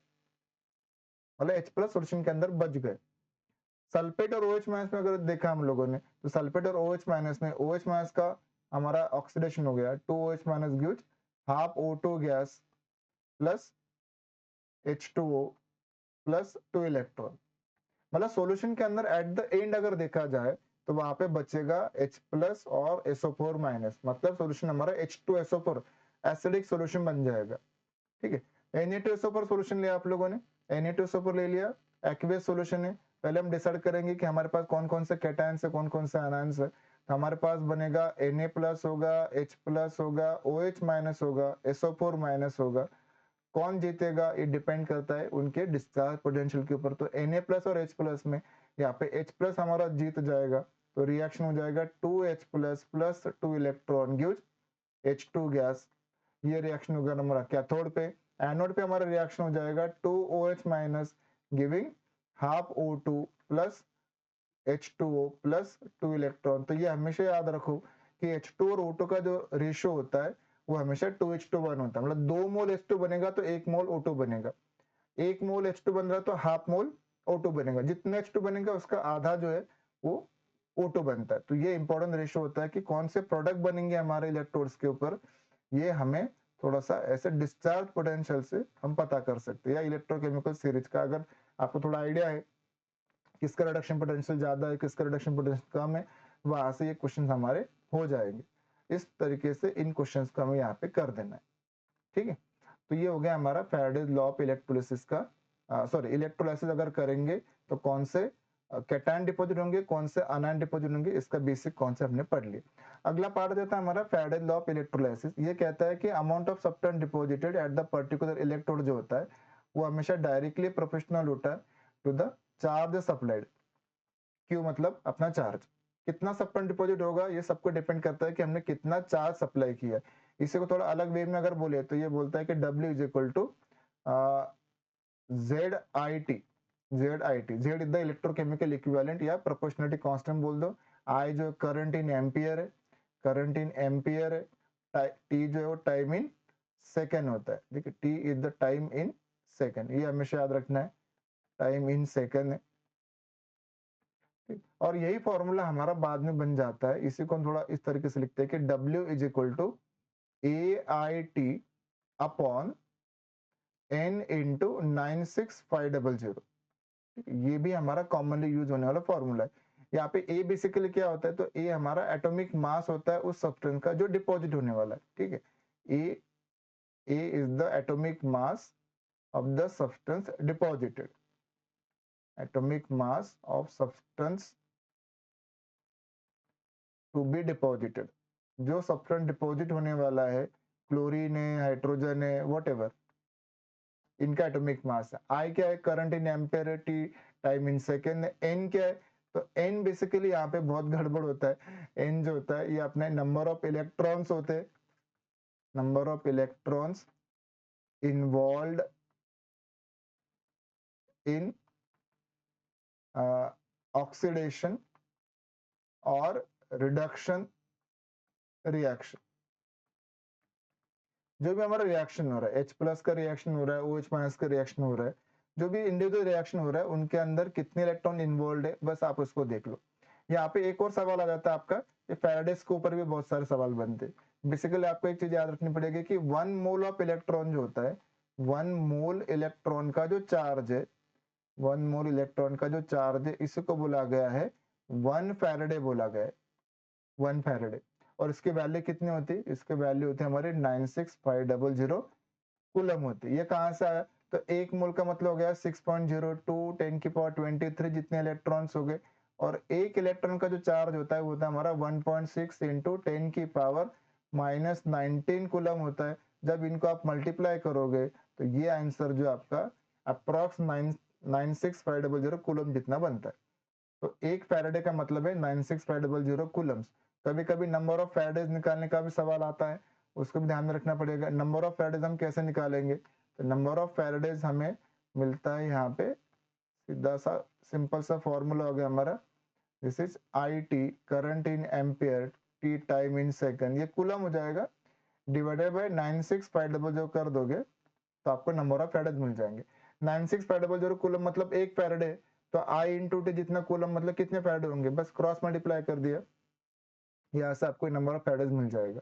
मतलब H प्लस सॉल्यूशन के अंदर बच गए। सल्फेट और OH माइनस में अगर देखा हम लोगों ने तो सल्फेट और OH माइनस में OH माइनस का हमारा ऑक्सीडेशन हो गया, 2OH minus gives half O2 gas plus H2O plus 2 electron, मतलब सॉल्यूशन के अंदर एट द एंड अगर देखा जाए तो वहां पे बचेगा H प्लस और SO4 माइनस, मतलब सॉल्यूशन हमारा H2SO4 एसिडिक सॉल्यूशन बन जाएगा। ठीक है, Na2SO4 सॉल्यूशन लिया आप लोगों ने, Na2SO4 ले लिया, एक्वियस सॉल्यूशन है। पहले हम डिसाइड करेंगे कि हमारे पास कौन कौन से कैटायंस है, कौन कौन से आनायंस है। तो हमारे पास बनेगा Na प्लस होगा, H प्लस होगा, OH माइनस होगा, SO4 माइनस होगा। कौन जीतेगा ये डिपेंड करता है उनके डिस्चार्ज पोटेंशियल के ऊपर। तो Na प्लस और H प्लस में यहाँ पे H प्लस हमारा जीत जाएगा, तो रिएक्शन हो जाएगा 2H plus plus 2 electron gives H2 gas, ये रिएक्शन होगा हमारा कैथोड पे। एनोड पे हमारा रिएक्शन हो जाएगा 2OH minus giving half O2 plus H2O plus 2 electron. तो ये हमेशा याद रखो कि H2 और O2 का जो रेशियो होता है वो हमेशा 2:1 होता है, मतलब 2 मोल H2 बनेगा तो 1 मोल O2 बनेगा, 1 मोल H2 बन रहा है तो हाफ मोल O2 बनेगा, जितना H2 बनेगा उसका आधा जो है वो O2 बनता है। तो ये इंपॉर्टेंट रेशियो होता है कि कौन से प्रोडक्ट बनेंगे हमारे इलेक्ट्रोड्स के ऊपर, ये हमें थोड़ा सा ऐसे डिस्चार्ज पोटेंशियल से हम पता कर सकते हैं, या इलेक्ट्रोकेमिकल सीरीज का अगर आपको थोड़ा आइडिया है किसका रिडक्शन पोटेंशियल ज्यादा है, किसका रिडक्शन पोटेंशियल कम है, वहां से ये क्वेश्चन हमारे हो जाएंगे। इस तरीके से इन क्वेश्चंस को हमें यहाँ पे कर देना है। ठीक है, तो ये हो गया हमारा फैराडेज लॉ ऑफ इलेक्ट्रोलिसिस का, सॉरी इलेक्ट्रोलाइसिस अगर करेंगे तो कौन से कैटायन डिपॉजिट होंगे, कौन से आनायन डिपॉजिट होंगे, इसका बेसिक कॉन्सेप्ट हमने पढ़ लिया। अगला पार्ट देता है हमारा फैराडेज लॉ ऑफ इलेक्ट्रोलाइसिस। ये कहता है कि amount of substance deposited at the particular electrode जो होता है वो हमेशा डायरेक्टली प्रोपोर्शनल होता है to the charge supplied. Q मतलब अपना चार्ज, कितना सब्सटेंस डिपॉजिट होगा ये सबको डिपेंड करता है कि हमने कितना चार्ज सप्लाई किया। इसी को थोड़ा अलग वे में अगर बोले तो ये बोलता है कि W is equal to ZIT, Z is the electrochemical equivalent या प्रोपोर्शनलिटी कांस्टेंट बोल दो, I जो करंट इन एम्पियर है, करंट इन एम्पियर है, T जो है वो टाइम इन सेकेंड होता है। देखिए T is the time in second, ये हमेशा याद रखना है, टाइम इन सेकेंड है। और यही फॉर्मूला हमारा बाद में बन जाता है, इसी को हम थोड़ा इस तरीके से लिखते हैं कि W is equal to AIT upon N into 96500। ये भी हमारा कॉमनली यूज होने वाला फॉर्मूला है। यहाँ पे ए बेसिकली क्या होता है, तो ए हमारा एटॉमिक मास होता है उस सब्सटेंस का जो डिपॉजिट होने वाला है, ठीक है। A A is the atomic mass of the substance deposited, atomic mass of substance to be deposited, जो सब्सटेंस डिपॉजिट होने वाला है, क्लोरीन है, हाइड्रोजन है, व्हाटएवर, इनका एटॉमिक मास है। आई क्या है, current in ampere, T time in second, N क्या है, तो एन बेसिकली यहाँ पे बहुत गड़बड़ होता है। एन जो होता है ये अपने नंबर ऑफ इलेक्ट्रॉन्स होते हैं, number of electrons involve in oxidation और रिडक्शन रिएक्शन। जो भी हमारा रिएक्शन हो रहा है, H प्लस का रिएक्शन हो रहा है, OH माइनस का रिएक्शन हो रहा है, जो भी इंडिविजुअल रिएक्शन हो रहा है उनके अंदर कितने इलेक्ट्रॉन इन्वॉल्व है, बस आप उसको देख लो। यहाँ पे एक और सवाल आ जाता है आपका, ये फैराडेस के ऊपर भी बहुत सारे सवाल बनते हैं। बेसिकली आपको एक चीज याद रखनी पड़ेगी कि 1 मोल ऑफ इलेक्ट्रॉन जो होता है, 1 मोल इलेक्ट्रॉन का जो चार्ज है, 1 मोल इलेक्ट्रॉन का जो चार्ज है, इसको बोला गया है 1 फैराडे बोला गया है, 1 फैराडे। और इसकी वैल्यू कितनी होती है, इसकी वैल्यू होती है हमारे 96500 कूलम होती है। ये कहाँ से आया, तो एक मोल का मतलब हो गया 6.02 10 की पावर 23 जितने इलेक्ट्रॉन्स हो गए, और एक इलेक्ट्रॉन का जो चार्ज होता है वो होता है हमारा 1.6 इंटू 10 की पावर -19 कूलम होता है। जब इनको आप मल्टीप्लाई करोगे तो ये आंसर जो आपका अप्रॉक्स 96500 कूलम जितना बनता है। तो एक फैराडे का मतलब है 96500 कूलम्स। कभी कभी नंबर ऑफ फैराडेज निकालने का भी सवाल आता है, उसको भी ध्यान में रखना पड़ेगा। नंबर ऑफ फैराडेज हम कैसे निकालेंगे, तो नंबर ऑफ फैराडेज हमें मिलता है यहाँ पे सीधा सा सिंपल सा फॉर्मूला हो गया हमारा, this is I T current in ampere, T time in second, ये कूलम हो जाएगा, डिवाइडेड बाय 96500 कर दोगे तो आपको नंबर ऑफ फैराडेज मिल जाएंगे। 96500 कूलम मतलब एक फैराडे, तो आई इंटू टी जितना कूलम मतलब कितने फैराडे होंगे, बस क्रॉस मल्टीप्लाई कर दिया, यहाँ से आपको नंबर ऑफ फैराडेज मिल जाएगा।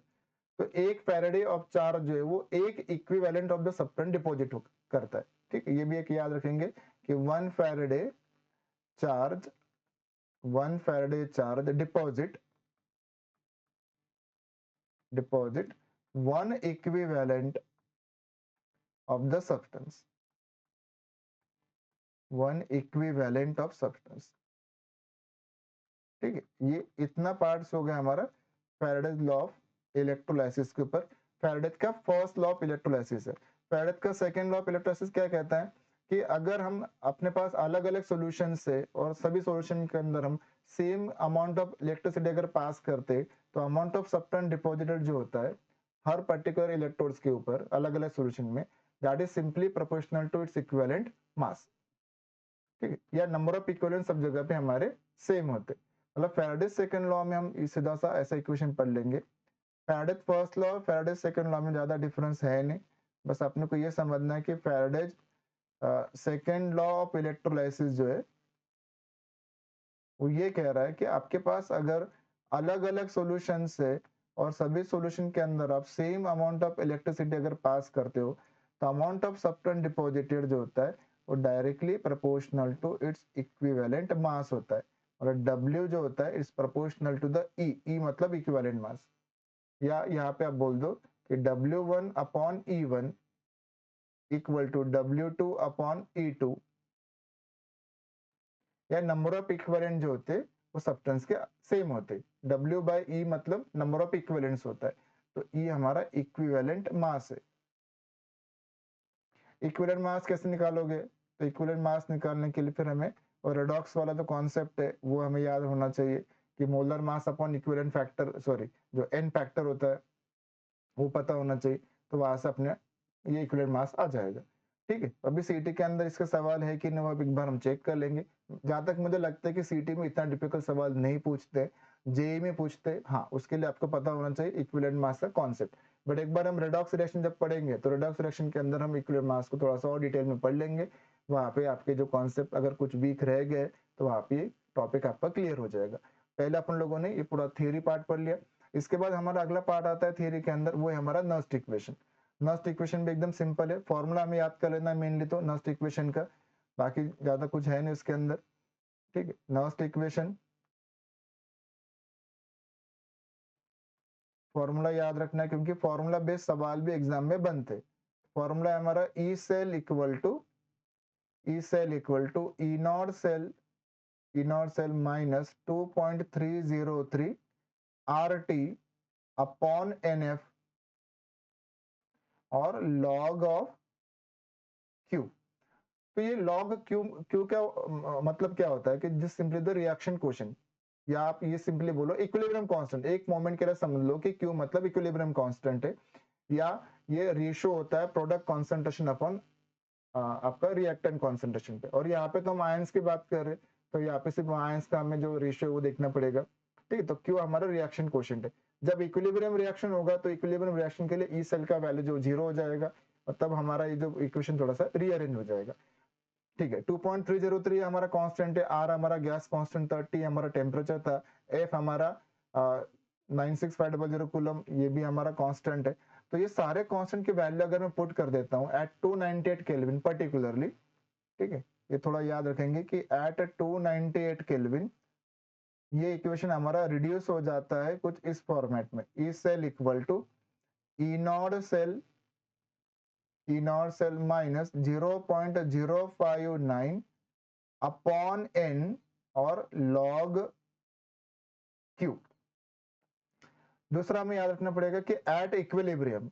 तो एक फैराडे ऑफ चार्ज जो है वो एक equivalent of the substance deposit करता है, ठीक है। ये भी एक याद रखेंगे कि 1 Faraday charge, 1 Faraday charge deposit 1 equivalent of the substance, 1 equivalent of substance, ठीक है। ये इतना पार्ट्स हो गया हमारा फैराडेज लॉ ऑफ इलेक्ट्रोलाइसिस के ऊपर। फैराडेज का फर्स्ट लॉ ऑफ इलेक्ट्रोलाइसिस है। फैराडेज का सेकंड लॉ ऑफ इलेक्ट्रोलाइसिस क्या कहता है कि अगर हम अपने पास अलग अलग सॉल्यूशन से और सभी सॉल्यूशन के अंदर हम सेम अमाउंट ऑफ इलेक्ट्रिसिटी अगर पास करते, तो अमाउंट ऑफ सब्सटेंस डिपॉजिटेड जो होता है हर पर्टिकुलर इलेक्ट्रोड्स के ऊपर अलग अलग सॉल्यूशन में, that is simply proportional to its equivalent mass, ठीक है। या नंबर ऑफ इक्विवेलेंट सब जगह पे हमारे सेम होते, मतलब फैराडेज सेकंड लॉ में हम सीधा सा ऐसा इक्वेशन पढ़ लेंगे। Faraday's first law, Faraday's second law में ज्यादा डिफरेंस है नहीं, बस अपने को ये समझना है कि Faraday's second law of electrolysis जो है वो ये कह रहा है कि आपके पास अगर अलग अलग सॉल्यूशन से और सभी सॉल्यूशन के अंदर आप सेम अमाउंट ऑफ इलेक्ट्रिसिटी अगर पास करते हो, तो अमाउंट ऑफ सब्सटेंस डिपॉजिटेड जो होता है वो directly proportional to its equivalent mass होता है, और W जो होता है is proportional to the E मतलब इक्विवेलेंट मास। या यहाँ पे आप बोल दो कि W1 upon E1 equal to W2 upon E2, या नंबर ऑफ इक्विवेलेंट जो होते वो सब्सटेंस के सेम होते। W बाय E मतलब नंबर ऑफ इक्विवेलेंट्स होता है, तो E हमारा इक्विवेलेंट मास है। इक्विवेलेंट मास कैसे निकालोगे, तो इक्विवेलेंट मास निकालने के लिए फिर हमें और रेडॉक्स वाला जो कॉन्सेप्ट है वो हमें याद होना चाहिए कि molar mass upon equivalent factor, sorry जो n फैक्टर होता है वो पता होना चाहिए, तो वहां से अपने ये इक्विवेलेंट मास आ जाएगा, ठीक है। अभी सीटी के अंदर इसका सवाल है कि नहीं वो एक बार हम चेक कर लेंगे। जहां तक मुझे लगता है कि सीटी में इतना डिफिकल्ट सवाल नहीं पूछते, जेई में पूछते, हाँ उसके लिए आपको पता होना चाहिए इक्विवेलेंट मास का कॉन्सेप्ट। बट एक बार हम रेडॉक्स रिएक्शन जब पढ़ेंगे तो रेडॉक्स रिएक्शन के अंदर हम इक्विवेलेंट मास को थोड़ा सा और डिटेल में पढ़ लेंगे, वहां पे आपके जो कॉन्सेप्ट अगर कुछ वीक रह गए तो वहां पे टॉपिक आपका क्लियर हो जाएगा। पहले अपन लोगों ने ये पूरा थियरी पार्ट पढ़ लिया, इसके बाद हमारा अगला पार्ट आता है थियरी के अंदर, वो है हमारा नस्ट इक्वेशन। नस्ट इक्वेशन भी एकदम सिंपल है, फॉर्मूला हमें याद कर लेना है मेनली तो नस्ट इक्वेशन का। बाकी ज्यादा कुछ है नहीं उसके अंदर। ठीक है, नेक्स्ट इक्वेशन, फॉर्मूला याद रखना है क्योंकि फॉर्मूला बेस्ड सवाल भी एग्जाम में बनते। फॉर्मूला है हमारा E naught cell minus 2.303 RT upon NF और log ऑफ Q। तो ये log Q Q क्या मतलब क्या होता है कि जिस सिंपली द रिएक्शन क्वेश्चन, या आप ये सिंपली बोलो इक्विलिब्रियम कांस्टेंट। एक मोमेंट के लिए समझ लो कि Q मतलब इक्विलिब्रियम कांस्टेंट है, या ये रेशियो होता है प्रोडक्ट कॉन्सेंट्रेशन अपॉन आपका रिएक्टेंट कॉन्सेंट्रेशन पे। और यहाँ पे तो हम आयंस की बात कर रहे हैं, तो यहाँ पे सिर्फ आयंस का हमें जो रेशियो वो देखना पड़ेगा। ठीक है, तो Q हमारा रिएक्शन क्वोशिएंट है। जब इक्विलिब्रियम रिएक्शन होगा तो इक्विलिब्रियम रिएक्शन के लिए ई सेल का वैल्यू जो 0 हो जाएगा, और तब हमारा ये जो इक्वेशन थोड़ा सा रीअरेंज हो जाएगा। ठीक है, 2.303 हमारा कांस्टेंट है, आर हमारा गैस कांस्टेंट था, टी हमारा टेम्परेचर था, एफ हमारा 96500 कूलम, ये भी हमारा कांस्टेंट है। तो ये सारे कांस्टेंट की वैल्यू अगर मैं पुट कर देता हूँ एट 298 केल्विन पर्टिकुलरली, ठीक है, ये थोड़ा याद रखेंगे कि एट 298 केल्विन ये इक्वेशन हमारा रिड्यूस हो जाता है कुछ इस फॉर्मेट में, E cell equal to E naught cell minus 0.059 upon n और log Q। दूसरा हमें याद रखना पड़ेगा कि एट इक्विलिब्रियम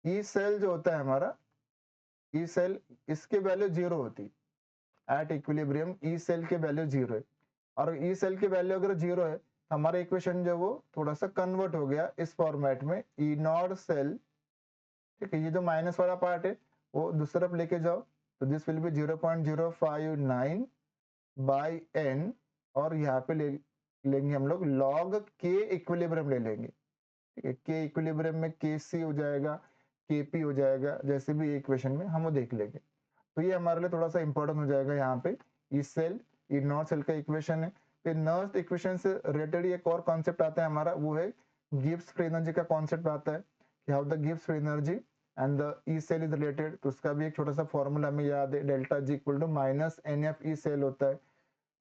ई सेल जो होता है हमारा, ई सेल इसके वैल्यू 0 होती, एट इक्विलिब्रियम ई सेल के वैल्यू 0 है, और ई सेल की वैल्यू अगर 0 है, हमारा इक्वेशन जो वो थोड़ा सा कन्वर्ट हो गया इस फॉर्मेट में, ई नॉट सेल। ठीक है, ये जो माइनस वाला पार्ट है वो दूसरी तरफ लेके जाओ, तो this will B 0.059 by n, और यहाँ पे लेंगे हम लोग log k इक्विलिब्रियम ले लेंगे। ठीक है, k इक्विलिब्रियम में kc हो जाएगा, kp हो जाएगा, जैसे भी इक्वेशन में हम वो देख लेंगे। तो ये हमारे लिए थोड़ा सा इंपॉर्टेंट हो जाएगा यहाँ पे। E cell E naught cell का इक्वेशन है। फिर नर्स्ट इक्वेशन से रिलेटेड एक और कॉन्सेप्ट आता है हमारा, वो है गिब्स फ्री एनर्जी का कॉन्सेप्ट आता है कि how the Gibbs free energy and the E cell is related. तो उसका भी एक छोटा सा फॉर्मूला हमें याद है, delta G equal to minus NF E cell होता है,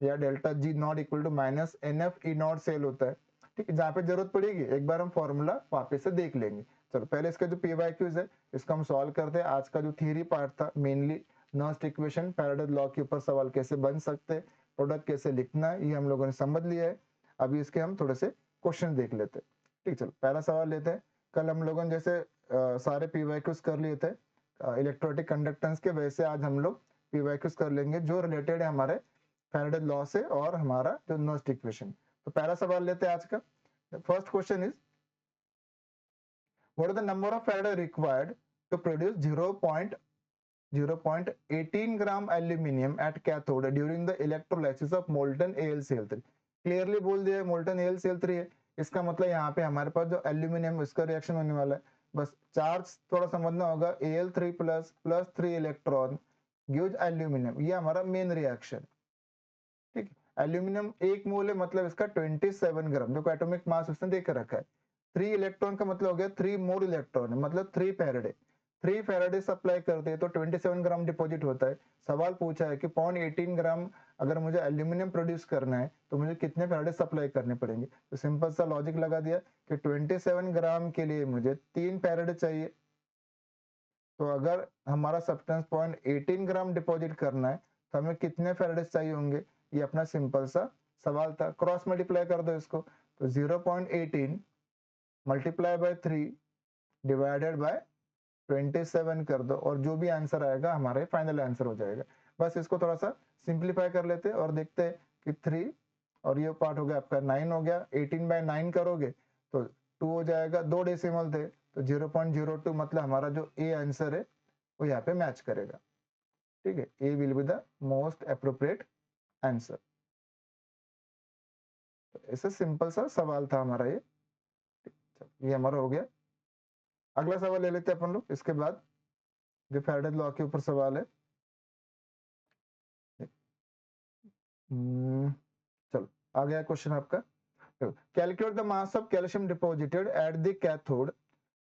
या delta G naught equal to minus NF E naught cell होता है। ठीक है, जहाँ पे जरूरत पड़ेगी एक बार हम फॉर्मूला वापस से देख लेंगे। चलो पहले इसका जो PYQs है इसको हम सॉल्व करते हैं। आज का जो थियरी पार्ट था mainly Nernst equation, Faraday law के ऊपर सवाल कैसे बन सकते हैं, प्रोडक्ट कैसे लिखना है, ये हम लोगों ने समझ लिया है। अभी इसके हम थोड़े से क्वेश्चन देख लेते हैं। ठीक, चलो पहला सवाल लेते हैं। कल हम लोगों ने जैसे सारे PYQs कर लिए थे इलेक्ट्रोलिटिक कंडक्टेंस के, वैसे आज हम लोग PYQs कर लेंगे जो रिलेटेड है हमारे फैराडे लॉ से और हमारा जो नर्स्ट इक्वेशन। तो पहला सवाल लेते हैं आज का। First question is what is the number of Faraday required to produce 0.18 gram aluminium at cathode during the electrolysis of molten AlCl3। Clearly बोल दिया है मोल्टन AlCl3 है, इसका मतलब यहाँ पे हमारे पास जो एल्यूमिनियम इसका रिएक्शन होने वाला है, बस चार्ज थोड़ा समझना होगा, Al3 plus 3 electron gives aluminium, ये हमारा मेन रिएक्शन। ठीक है, एल्यूमिनियम एक मोल है, मतलब इसका 27 ग्राम, जो एटॉमिक मास उसने देकर रखा है। 3 इलेक्ट्रॉन का मतलब हो गया 3 मोर इलेक्ट्रॉन है, मतलब 3 फैराडे। 3 फैराडे सप्लाई करते हैं तो 27 ग्राम डिपॉजिट होता है। सवाल पूछा है कि 0.18 ग्राम अगर मुझे एल्यूमिनियम प्रोड्यूस करना है तो मुझे कितने फैराडे सप्लाई करने पड़ेंगे। तो सिंपल सा लॉजिक लगा दिया कि 27 ग्राम के लिए मुझे 3 फैराडे चाहिए। तो अगर हमारा सब्सटेंस 0.18 ग्राम डिपॉजिट करना है तो हमें कितने फैराडेज चाहिए होंगे, ये अपना सिंपल सा सवाल था। क्रॉस मल्टीप्लाई कर दो इसको, तो 0.18 मल्टीप्लाई बाय 3 डिवाइडेड बाय 27 कर दो, और जो भी आंसर आएगा हमारे फाइनल आंसर हो जाएगा। बस इसको थोड़ा सा सिंप्लीफाई कर लेते और देखते हैं कि 3 और ये पार्ट हो गया आपका 9 हो गया, 18 बाय 9 करोगे तो 2 हो जाएगा, 2 डेसिमल थे तो 0.02, मतलब हमारा जो ए आंसर है वो यहाँ पे मैच करेगा। ठीक है, A will be the most appropriate answer. ऐसा सिंपल सा सवाल था हमारा ये हमारा हो गया। अगला सवाल ले लेते हैं अपन लोग इसके बाद, जो फैराडे लॉ के ऊपर सवाल है। चलो आ गया क्वेश्चन आपका। Calculate the mass of calcium deposited at the cathode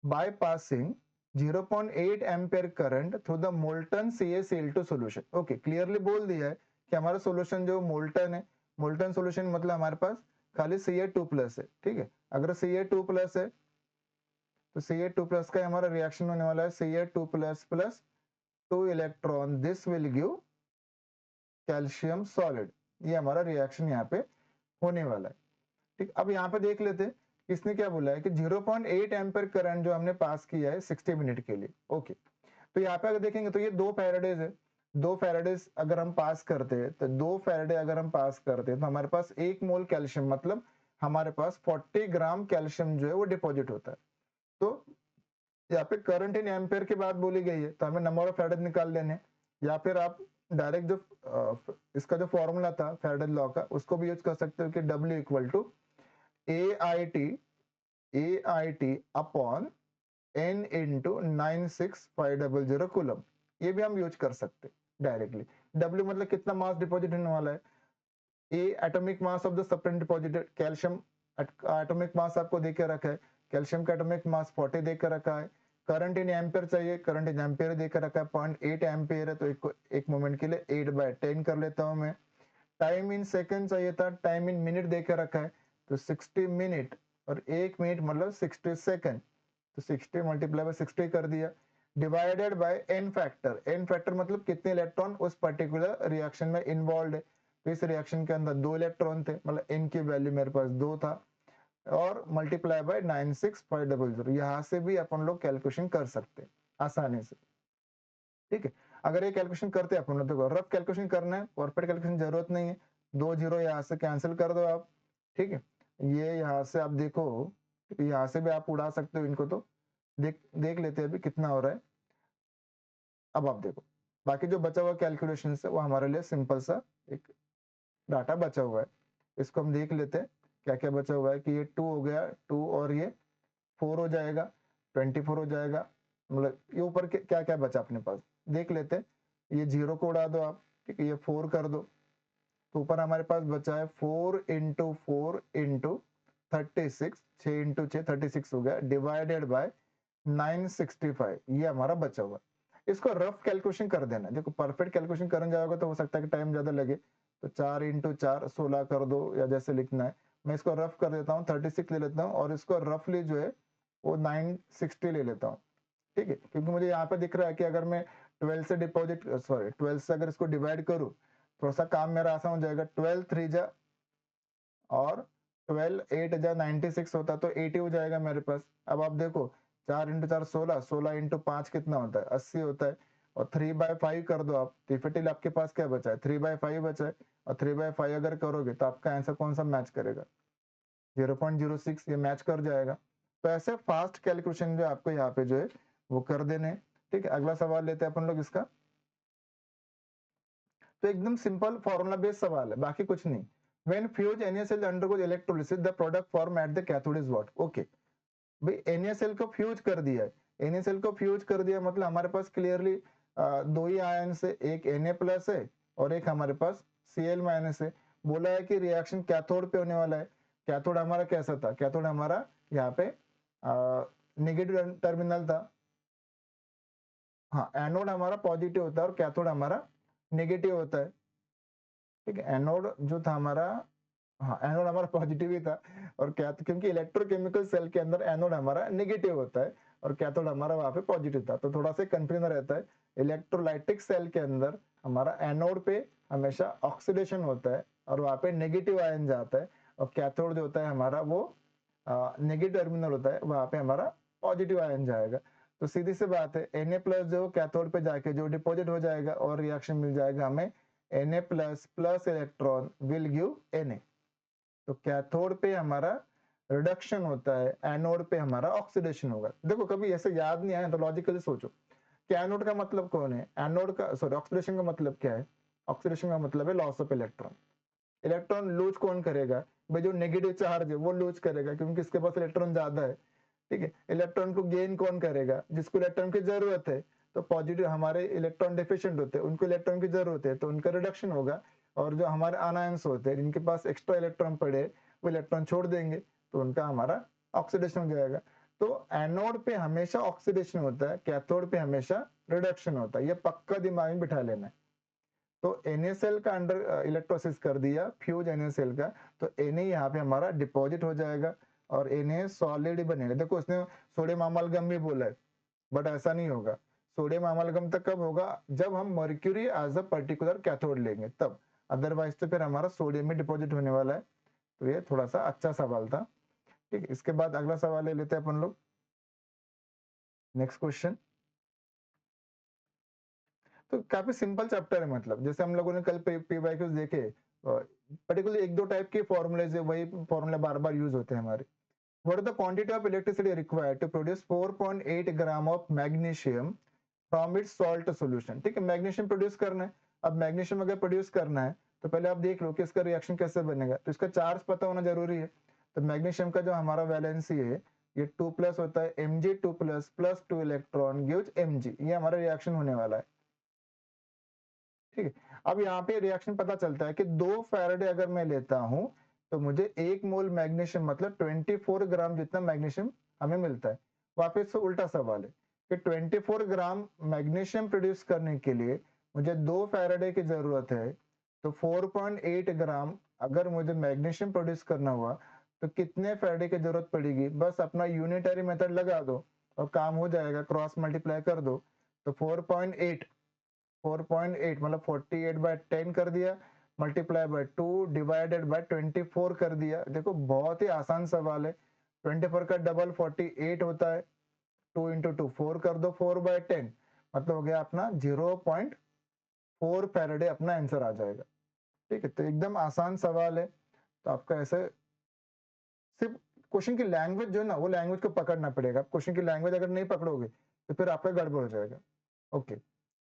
by passing 0.8 ampere current through the molten CaCl2 solution. Okay, clearly बोल दिया है कि हमारा सॉल्यूशन जो मोल्टन है, मोल्टन सॉल्यूशन मतलब हमारे पास खाली Ca2+ है। ठीक है, अगर Ca2+ है तो Ca2+ का हमारा रिएक्शन होने वाला है Ca2+ plus 2 electron, this will give calcium solid. ये हमारा रिएक्शन यहाँ पे होने वाला है। ठीक, अब यहाँ पे देख लेते हैं इसने क्या बोला है कि 0.8 एम्पीयर करंट जो हमने पास किया है 60 मिनट के लिए। ओके, तो यहाँ पे अगर देखेंगे तो ये 2 फैराडेज है। 2 फैराडेज अगर हम पास करते हैं तो 2 फैराडे अगर हम पास करते हैं तो हमारे पास 1 मोल कैल्शियम, मतलब हमारे पास 40 ग्राम कैल्शियम जो है वो डिपॉजिट होता है। तो यहाँ पे करंट इन एम्पेयर की बात बोली गई है तो हमें नंबर ऑफ फैराडेज निकाल लेने, या फिर आप डायरेक्ट जो इसका जो फॉर्मूला था फैराडे लॉ का उसको भी यूज कर सकते हो कि W equal to AIT upon N into 96500 coulomb. ये भी हम यूज कर सकते डायरेक्टली। W मतलब कितना मास डिपॉजिट होने वाला है, A atomic mass of the substance deposited, calcium atomic mass आपको देके रखा है, कैल्शियम का एटॉमिक मास 40 देकर रखा है। करंट इन एम्पेयर चाहिए, करंट इन एम्पेयर देकर रखा है 0.8 एम्पेयर है, तो एक मोमेंट के लिए 8/10 कर लेता हूं मैं। टाइम इन सेकंड चाहिए था, टाइम इन मिनट देकर रखा है, तो 60 मिनट और 1 मिनट मतलब 60 सेकंड, तो 60 मल्टीप्लाई बाय 60 कर दिया, divided by n factor. n factor मतलब कितने इलेक्ट्रॉन उस पर्टिकुलर रिएक्शन में इन्वॉल्व है। तो इस रिएक्शन के अंदर 2 इलेक्ट्रॉन थे, मतलब n की वैल्यू मेरे पास 2 था, और मल्टीप्लाई बाय 96500। यहाँ से भी अपन लोग कैलकुलेशन कर सकते हैं आसानी से। ठीक है, अगर ये कैलकुलेशन करते हैं अपन लोग, देखो रफ कैलकुलेशन करना है, परफेक्ट कैलकुलेशन जरूरत नहीं है। 2 जीरो यहाँ से कैंसिल कर दो आप। ठीक है, ये यहाँ से आप देखो, यहाँ से भी आप उड़ा सकते हो इनको, तो देख लेते हैं अभी कितना हो रहा है। अब आप देखो बाकी जो बचा हुआ कैलकुलेशन है वो हमारे लिए सिंपल सा एक डाटा बचा हुआ है, इसको हम देख लेते हैं क्या क्या बचा हुआ है। कि ये 2 हो गया, 2 और ये 4 हो जाएगा, 24 हो जाएगा, मतलब ये ऊपर के क्या क्या बचा अपने पास देख लेते हैं। ये 0 को उड़ा दो आप, ठीक है, ये 4 कर दो, तो ऊपर हमारे पास बचा है 4 इंटू 4 इंटू 36, 6 इंटू 6 36 हो गया, डिवाइडेड बाय 965, ये हमारा बचा हुआ। इसको रफ कैलकुलेशन कर देना, देखो परफेक्ट कैलकुलेशन करने जाओगे तो हो सकता है कि टाइम ज्यादा लगे, तो 4 इंटू 4 16 कर दो, या जैसे लिखना है। मैं इसको रफ कर देता हूँ, 36 ले लेता हूँ, और इसको रफली जो है वो 960 ले लेता हूँ। ठीक है, क्योंकि मुझे यहाँ पे दिख रहा है कि अगर मैं 12 से डिपॉजिट, सॉरी 12 से अगर इसको डिवाइड करूँ, थोड़ा सा काम मेरा आसान हो जाएगा। 12 3 जा और 12 8 जा 96 होता तो 80 हो जाएगा मेरे पास। अब आप देखो 4 इंटू 4 16, 16 इंटू 5 कितना होता है, 80 होता है, और 3/5 कर दो आप, डिफिकल्टी आपके पास क्या बचा है, 3/5 बचा है, और 3/5 अगर करोगे तो आपका आंसर कौन सा मैच करेगा, 0.06, ये मैच कर जाएगा। तो ऐसे फास्ट कैलकुलेशन जो आपको यहाँ पे जो है वो कर देने। ठीक है, अगला सवाल लेते हैं अपन लोग इसका। तो एकदम सिंपल फॉर्मूला बेस्ड सवाल है, बाकी कुछ नहीं। When fused NaCl undergoes electrolysis, the product formed at the cathode is what? Okay, भाई NaCl को फ्यूज कर दिया है, NaCl को फ्यूज कर दिया मतलब हमारे पास क्लियरली 2 ही आयन से, एक Na+ है और एक हमारे पास Cl- है। बोला है कि रिएक्शन कैथोड पे होने वाला है। कैथोड हमारा कैसा था, कैथोड हमारा यहाँ पे नेगेटिव टर्मिनल था। हाँ, एनोड हमारा पॉजिटिव होता है और कैथोड हमारा नेगेटिव होता है। ठीक है, एनोड जो था हमारा, हाँ एनोड हमारा पॉजिटिव ही था, और क्योंकि इलेक्ट्रोकेमिकल सेल के अंदर एनोड हमारा नेगेटिव होता है और कैथोड हमारा वहां पे पॉजिटिव था, तो थोड़ा सा कंफ्यूजन रहता है। इलेक्ट्रोलाइटिक सेल के अंदर हमारा एनोड पे हमेशा ऑक्सीडेशन होता है और वहां पे नेगेटिव आयन जाता है, और कैथोड जो होता है हमारा वो नेगेटिव टर्मिनल होता है, वहां पे हमारा पॉजिटिव आयन जाएगा। तो सीधी सी बात है, Na+ जो कैथोड पे जाके जो डिपॉजिट हो जाएगा और रिएक्शन मिल जाएगा हमें, Na+ plus electron will give Na। तो कैथोड पे हमारा रिडक्शन होता है, एनोड पे हमारा ऑक्सीडेशन होगा। देखो कभी ऐसे याद नहीं आया तो लॉजिकली सोचो कि एनोड का मतलब कौन है, एनोड का सॉरी ऑक्सीडेशन का मतलब क्या है, ऑक्सीडेशन का मतलब है loss of electron. Electron lose कौन करेगा, भाई जो नेगेटिव चार्ज है वो लूज करेगा क्योंकि इसके पास इलेक्ट्रॉन ज्यादा है। ठीक है, इलेक्ट्रॉन को गेन कौन करेगा, जिसको इलेक्ट्रॉन की जरूरत है। तो पॉजिटिव हमारे इलेक्ट्रॉन डिफिशिएंट होते हैं, उनको इलेक्ट्रॉन की जरूरत है तो उनका रिडक्शन होगा, और जो हमारे अनायंस होते हैं जिनके पास एक्स्ट्रा इलेक्ट्रॉन पड़े वो इलेक्ट्रॉन छोड़ देंगे तो उनका हमारा ऑक्सीडेशन हो जाएगा। तो एनोड पे हमेशा ऑक्सीडेशन होता है, कैथोड पे हमेशा रिडक्शन होता है, ये पक्का दिमाग में बिठा लेना है। तो NaCl का अंडर इलेक्ट्रोसिस कर दिया फ्यूज NaCl का, तो Na यहाँ पे हमारा डिपॉजिट हो जाएगा और Na सॉलिड ही बनेगा। देखो उसने सोडियम अमालगम भी बोला है, बट ऐसा नहीं होगा। सोडियम अमालगम तक कब होगा, जब हम mercury as a particular cathode लेंगे तब, अदरवाइज तो फिर हमारा सोडियम ही डिपॉजिट होने वाला है। तो ये थोड़ा सा अच्छा सवाल था। ठीक, इसके बाद अगला सवाल ले लेते हैं अपन लोग। Next question. तो काफी सिंपल चैप्टर है, मतलब जैसे हम लोगों ने कल पीवाईक्यूज देखे, पर्टिकुलर एक दो टाइप के फॉर्मूले, वही फॉर्मूला बार बार यूज होते हैं हमारे। What is the quantity of electricity required to produce 4.8 gram of magnesium from its salt solution. ठीक है, मैग्नीशियम प्रोड्यूस करना है। अब मैग्नीशियम अगर प्रोड्यूस करना है तो पहले आप देख लो कि इसका रिएक्शन कैसे बनेगा, तो इसका चार्ज पता होना जरूरी है। तो मैग्नीशियम का जो हमारा वैलेंसी है ये 2+ होता है, Mg2+ plus 2 electron gives Mg, ये हमारा रिएक्शन होने वाला है। ठीक है, अब यहाँ पे रिएक्शन पता चलता है कि 2 फैराडे अगर मैं लेता हूं तो मुझे 1 मोल मैग्नीशियम मतलब 24 ग्राम जितना मैग्नीशियम हमें मिलता है। वापस से उल्टा सवाल है कि 24 ग्राम मैग्नीशियम प्रोड्यूस करने के लिए मुझे 2 फैराडे की जरूरत है, तो 4.8 ग्राम अगर मुझे मैग्नीशियम प्रोड्यूस करना हुआ तो कितने फैराडे की जरूरत पड़ेगी। बस अपना यूनिटरी मेथड लगा दो और काम हो जाएगा, क्रॉस मल्टीप्लाई कर दो। तो 4.8 मतलब 48/10 कर दिया, मल्टीप्लाई बाय 2 डिवाइडेड बाय 24 कर दिया। देखो बहुत ही आसान सवाल है। 24 का डबल 48 होता है, 2 इंटू 2 4 कर दो, 4/10 मतलब हो गया अपना 0.4 फैराडे, अपना आंसर आ जाएगा। ठीक है, तो एकदम आसान सवाल है। तो आपका ऐसे सिर्फ क्वेश्चन की लैंग्वेज जो है ना, वो लैंग्वेज को पकड़ना पड़ेगा। आप क्वेश्चन की लैंग्वेज अगर नहीं पकड़ोगे तो फिर आपका गड़बड़ हो जाएगा। ओके,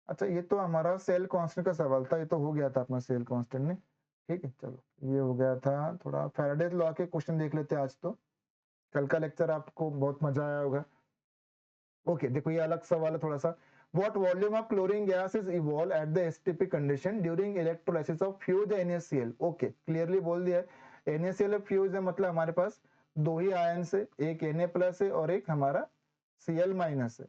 अच्छा ये तो हमारा सेल कांस्टेंट का सवाल था, ये तो हो गया था अपना सेल कांस्टेंट ने। ठीक है, चलो ये हो गया था। थोड़ा फैराडे लॉ के क्वेश्चन देख लेते हैं आज। तो कल का लेक्चर आपको बहुत मजा आया होगा। ओके, देखो ये अलग सवाल है थोड़ा सा। What volume of chlorine gas is evolved at the STP condition during electrolysis of fused NaCl? Okay, clearly बोल दिया है। NaCl फ्यूज है मतलब हमारे पास दो ही आयन है, एक Na+ है और एक हमारा Cl- है।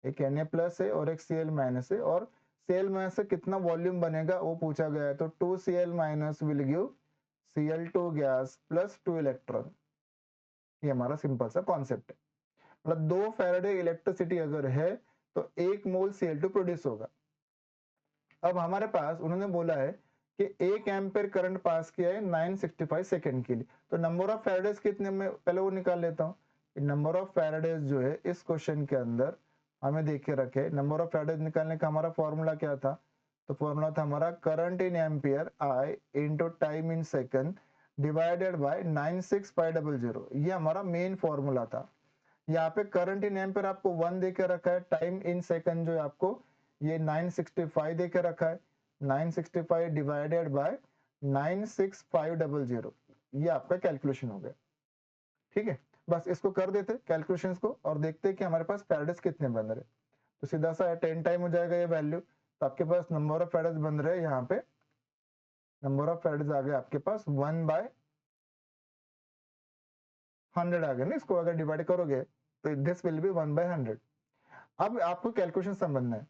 एक Na+ है और एक Cl- है, और Cl- से कितना वॉल्यूम बनेगा वो पूछा गया है। तो 2Cl- will give Cl2 gas plus 2 electron. ये हमारा सिंपल सा कॉन्सेप्ट है। मतलब 2 फैराडे इलेक्ट्रिसिटी अगर है तो 1 मोल Cl2 प्रोड्यूस होगा। अब हमारे पास उन्होंने बोला है कि 1 एम्पेयर करंट पास किया है 965 सेकंड के लिए। तो नंबर ऑफ फैराडेज कितने, में पहले वो निकाल लेता हूँ। नंबर ऑफ फैराडेज जो है इस क्वेश्चन के अंदर हमें देख के रखे। नंबर ऑफ फैराडेज निकालने का हमारा फॉर्मूला क्या था, तो फॉर्मूला था हमारा current in ampere I into time in second divided by 96500। ये हमारा मेन फॉर्मूला था। यहाँ पे करंट इन एम्पियर आपको 1 देके रखा है, टाइम इन सेकंड जो है आपको ये 965 देके रखा है। 965 डिवाइडेड बाय 96500, ये आपका कैलकुलेशन हो गया। ठीक है, बस इसको कर देते कैलकुलेशंस को और देखते हैं कि हमारे पास फैराडेज कितने बन रहे। तो सीधा सा 10 टाइम हो जाएगा ये वैल्यू। तो आपके पास नंबर ऑफ फैराडेज बन रहे हैं, यहाँ पे नंबर ऑफ फैराडेज आ गया आपके पास 1/100 आ गया ना। इसको अगर डिवाइड करोगे तो दिस विल बी 1/100। अब आपको कैलकुलेशन समझना है।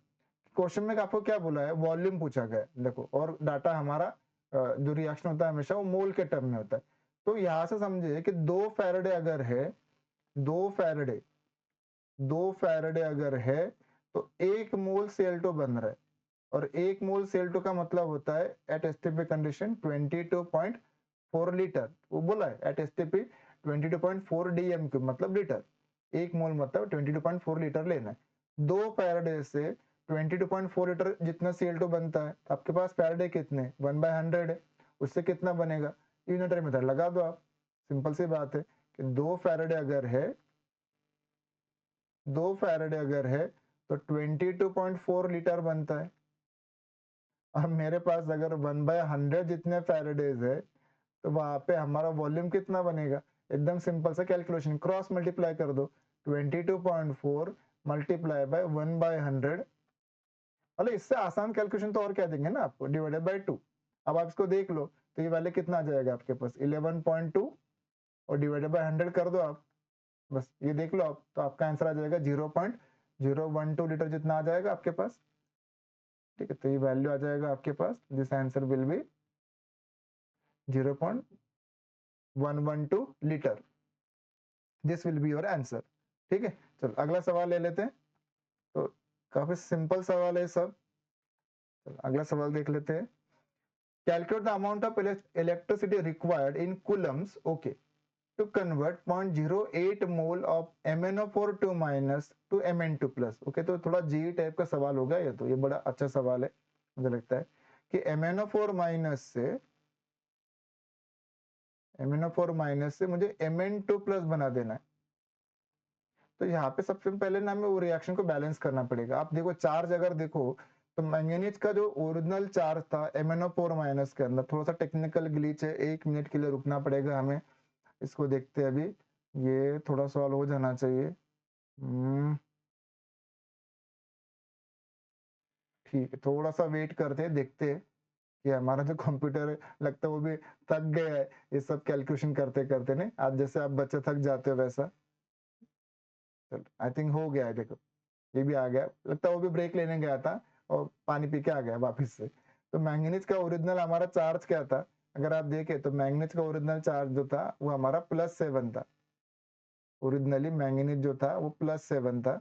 क्वेश्चन में आपको क्या बोला है, वॉल्यूम पूछा गया है, देखो, और डाटा हमारा जो रिएक्शन होता है हमेशा वो मोल के टर्म में होता है। तो यहां से समझिए कि 2 फैराडे अगर है, 2 फैराडे 2 फैराडे अगर है तो 1 मोल Cl2 बन रहा है, और 1 मोल Cl2 का मतलब होता है एट एसटीपी कंडीशन 22.4 लीटर। वो बोला है एट एसटीपी 22.4 dm³ मतलब लीटर। 1 मोल मतलब 22.4 लीटर लेना है। 2 फैराडे से 22.4 लीटर जितना Cl2 बनता है, आपके पास फैराडे कितने 1/100 है, उससे कितना बनेगा यूनिटरी मेथड लगा दो आप। सिंपल सी बात है कि 2 फैराडे अगर है 2 फैराडे अगर है तो 22.4 लीटर बनता है। अब मेरे पास अगर 1/100 जितने फैराडेज है तो वहां पे हमारा वॉल्यूम कितना बनेगा। एकदम सिंपल सा कैलकुलेशन, क्रॉस मल्टीप्लाई कर दो, 22.4 मल्टीप्लाई बाय 1/100। मतलब इससे आसान कैलकुलेशन तो और क्या देंगे ना आपको, डिवाइडेड बाय 2। अब आप इसको देख लो तो ये वैल्यू कितना आ जाएगा आपके पास 11.2, और डिवाइडेड बाय 100 कर दो आप बस ये देख लो आप, तो आपका आंसर आ जाएगा 0.012 लीटर जितना आ जाएगा आपके पास। ठीक है, तो ये वैल्यू आ जाएगा आपके पास, this answer will be 0.112 litre, this will be your answer. ठीक है, चलो अगला सवाल ले लेते हैं। तो काफी सिंपल सवाल है सब। चलो अगला सवाल देख लेते हैं। Calculate the amount of electricity required in Coulomb's, okay, to convert 0.08 mole of MnO4 to minus to Mn2 plus। Okay, तो थोड़ा जी टाइप का सवाल होगा ये, तो ये बड़ा अच्छा सवाल है मुझे लगता है कि MnO4 माइनस से मुझे Mn2 प्लस बना देना है। तो यहाँ पे सबसे पहले ना हमें वो रिएक्शन को बैलेंस करना पड़ेगा। आप देखो चार्ज अगर देखो तो मैंगनीज का जो ओरिजिनल चार्ज था MnO4 माइनस के अंदर, थोड़ा सा टेक्निकल ग्लिच है, 1 मिनट के लिए रुकना पड़ेगा हमें, इसको देखते हैं अभी, ये थोड़ा सॉल्व हो जाना चाहिए। ठीक है, थोड़ा सा वेट करते हैं, देखते हैं कि हमारा जो कंप्यूटर है लगता है वो भी थक गया है ये सब कैलकुलेशन करते करते। नहीं, आज जैसे आप बच्चे थक जाते हो वैसा। चलो आई थिंक हो गया है, देखो ये भी आ गया, लगता है वो भी ब्रेक लेने गया था और पानी पी के आ गया वापिस से। तो मैंगनीज का ओरिजिनल हमारा चार्ज क्या था, अगर आप देखें तो मैंगनीज का ओरिजिनल चार्ज जो था वो हमारा +7 था। ओरिजिनली मैंगनीज जो था वो +7 था,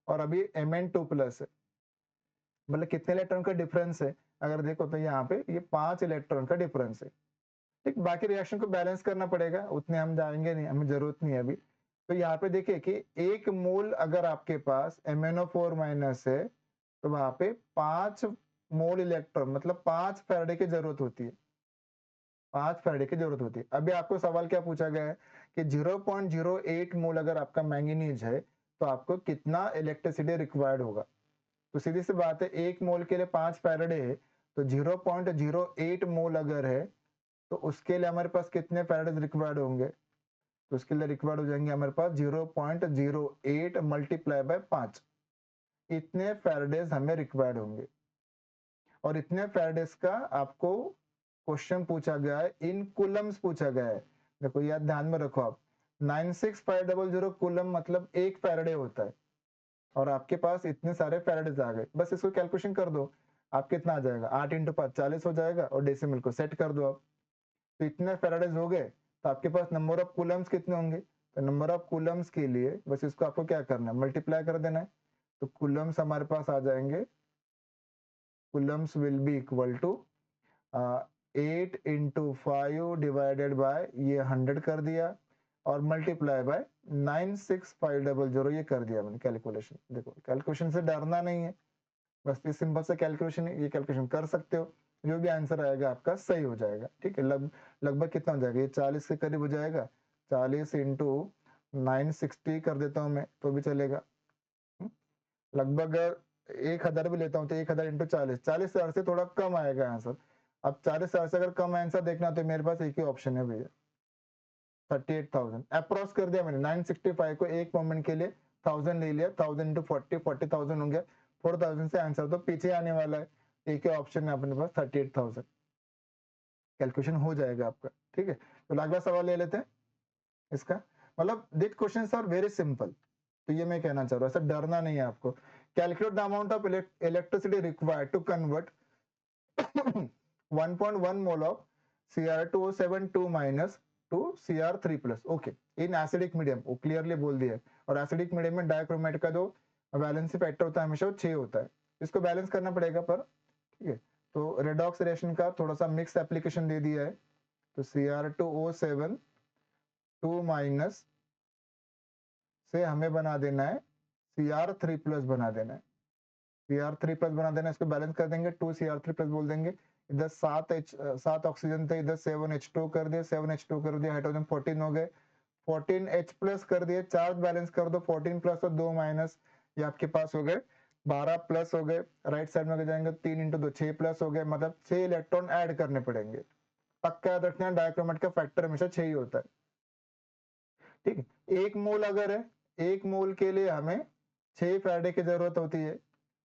और अभी Mn2 प्लस है, मतलब कितने इलेक्ट्रॉन का डिफरेंस है, अगर देखो तो यहाँ पे ये 5 इलेक्ट्रॉन का डिफरेंस है। ठीक, बाकी रिएक्शन को बैलेंस करना पड़ेगा, उतने हम जाएंगे नहीं, हमें जरूरत नहीं है अभी। तो यहाँ पे देखिए कि 1 मोल अगर आपके पास MnO4 माइनस है तो वहां पे 5 मोल इलेक्ट्रॉन मतलब 5 फैराडे की जरूरत होती है, 5 फैराडे की जरूरत होती है। अभी आपको सवाल क्या पूछा गया है कि 0.08 मोल अगर आपका मैंगनीज है तो आपको कितना इलेक्ट्रिसिटी रिक्वायर्ड होगा। तो सीधी सी बात है, 1 मोल के लिए 5 फैराडे है, तो 0.08 मोल अगर है तो उसके लिए हमारे पास कितने फैराडे रिक्वायर्ड होंगे, तो उसके लिए रिक्वायर्ड हो जाएंगे हमारे पास 0.08 मल्टीप्लाई बाय 5, इतने फैराडेज हमें रिक्वायर्ड होंगे। और इतने फैराडेज का आपको क्वेश्चन पूछा गया है, इन कूलम्स पूछा गया है। देखो याद ध्यान में रखो आप, 96500 कूलम मतलब 1 फैराडे होता है, और आपके पास इतने सारे फैराडेज आ गए, बस इसको कैलकुलेशन कर दो, आप कितना आ जाएगा, 8 × 5 40 हो जाएगा, और डेसिमल को सेट कर दो आप। तो इतने फैराडेज हो गए, तो आपके पास नंबर ऑफ कूलम्स कितने होंगे, तो नंबर ऑफ कूलम्स के लिए बस इसको आपको क्या करना है, मल्टीप्लाई कर देना है। तो कूलम्स हमारे पास आ जाएंगे, coulombs will be equal to 8 × 5 divided by ये 100 कर दिया, और मल्टीप्लाई बाय 96500 ये कर दिया मैंने कैलकुलेशन। देखो कैलकुलेशन से डरना नहीं है, बस ये सिंपल सा कैलकुलेशन है, ये कैलकुलेशन कर सकते हो, जो भी आंसर आएगा आपका सही हो जाएगा। ठीक है, लगभग कितना हो जाएगा, ये 40 के करीब हो जाएगा, 40 × 960 कर देता हूँ मैं तो भी चलेगा। लगभग 1000 भी लेता हूँ तो 1000 × 40, 40,000 से थोड़ा कम आएगा आंसर। अब 40,000 से अगर कम आंसर देखना तो मेरे पास एक ही ऑप्शन है भैया, 38,000 अप्रॉक्स कर दिया मैंने। 965 को एक मोमेंट के लिए 1000 ले लिया, 1000 × 40, 40,000 हो गया, 4000 से आंसर तो पीछे आने वाला है, एक ही ऑप्शन है अपने पास 38,000, कैलकुलेशन हो जाएगा आपका। ठीक है, तो अगला सवाल ले लेते हैं इसका। मतलब this questions are very simple, तो ये मैं कहना चाह रहा हूँ, ऐसा डरना नहीं है आपको। Calculate the amount of electricity required to convert 1.1 mole of Cr2O7 minus to Cr3 plus, okay, in acidic medium, वो क्लियरली बोल दिया है। और एसिडिक मीडियम में डाइक्रोमेट का जो वैलेंसी फैक्टर होता है हमेशा वो 6 होता है, इसको बैलेंस करना पड़ेगा पर। ठीक है, तो रेडॉक्स रिएक्शन का थोड़ा सा मिक्स एप्लीकेशन दे दिया है, तो Cr2O7 2 माइनस से हमें बना देना है Cr3 प्लस बना देना है, Cr3 प्लस बना देना है, इसको बैलेंस कर देंगे, 2 Cr3 प्लस बोल देंगे। इधर 7 ऑक्सीजन थे, इधर 7H2 कर दिया, 7H2 कर दिया, हाइड्रोजन 14 हो गए, 14H प्लस कर दिए, चार्ज बैलेंस कर दो, 14 प्लस और 2 माइनस, ये आपके पास हो गए 12 प्लस हो गए। राइट साइड में जाएंगे 3 × 2 6 प्लस हो गए, मतलब 6 इलेक्ट्रॉन ऐड करने पड़ेंगे। पक्का याद रखना, डायक्रोमेट का फैक्टर हमेशा 6 ही होता है। ठीक है, 1 मोल अगर है, 1 मोल के लिए हमें 6 फैराडे की जरूरत होती है,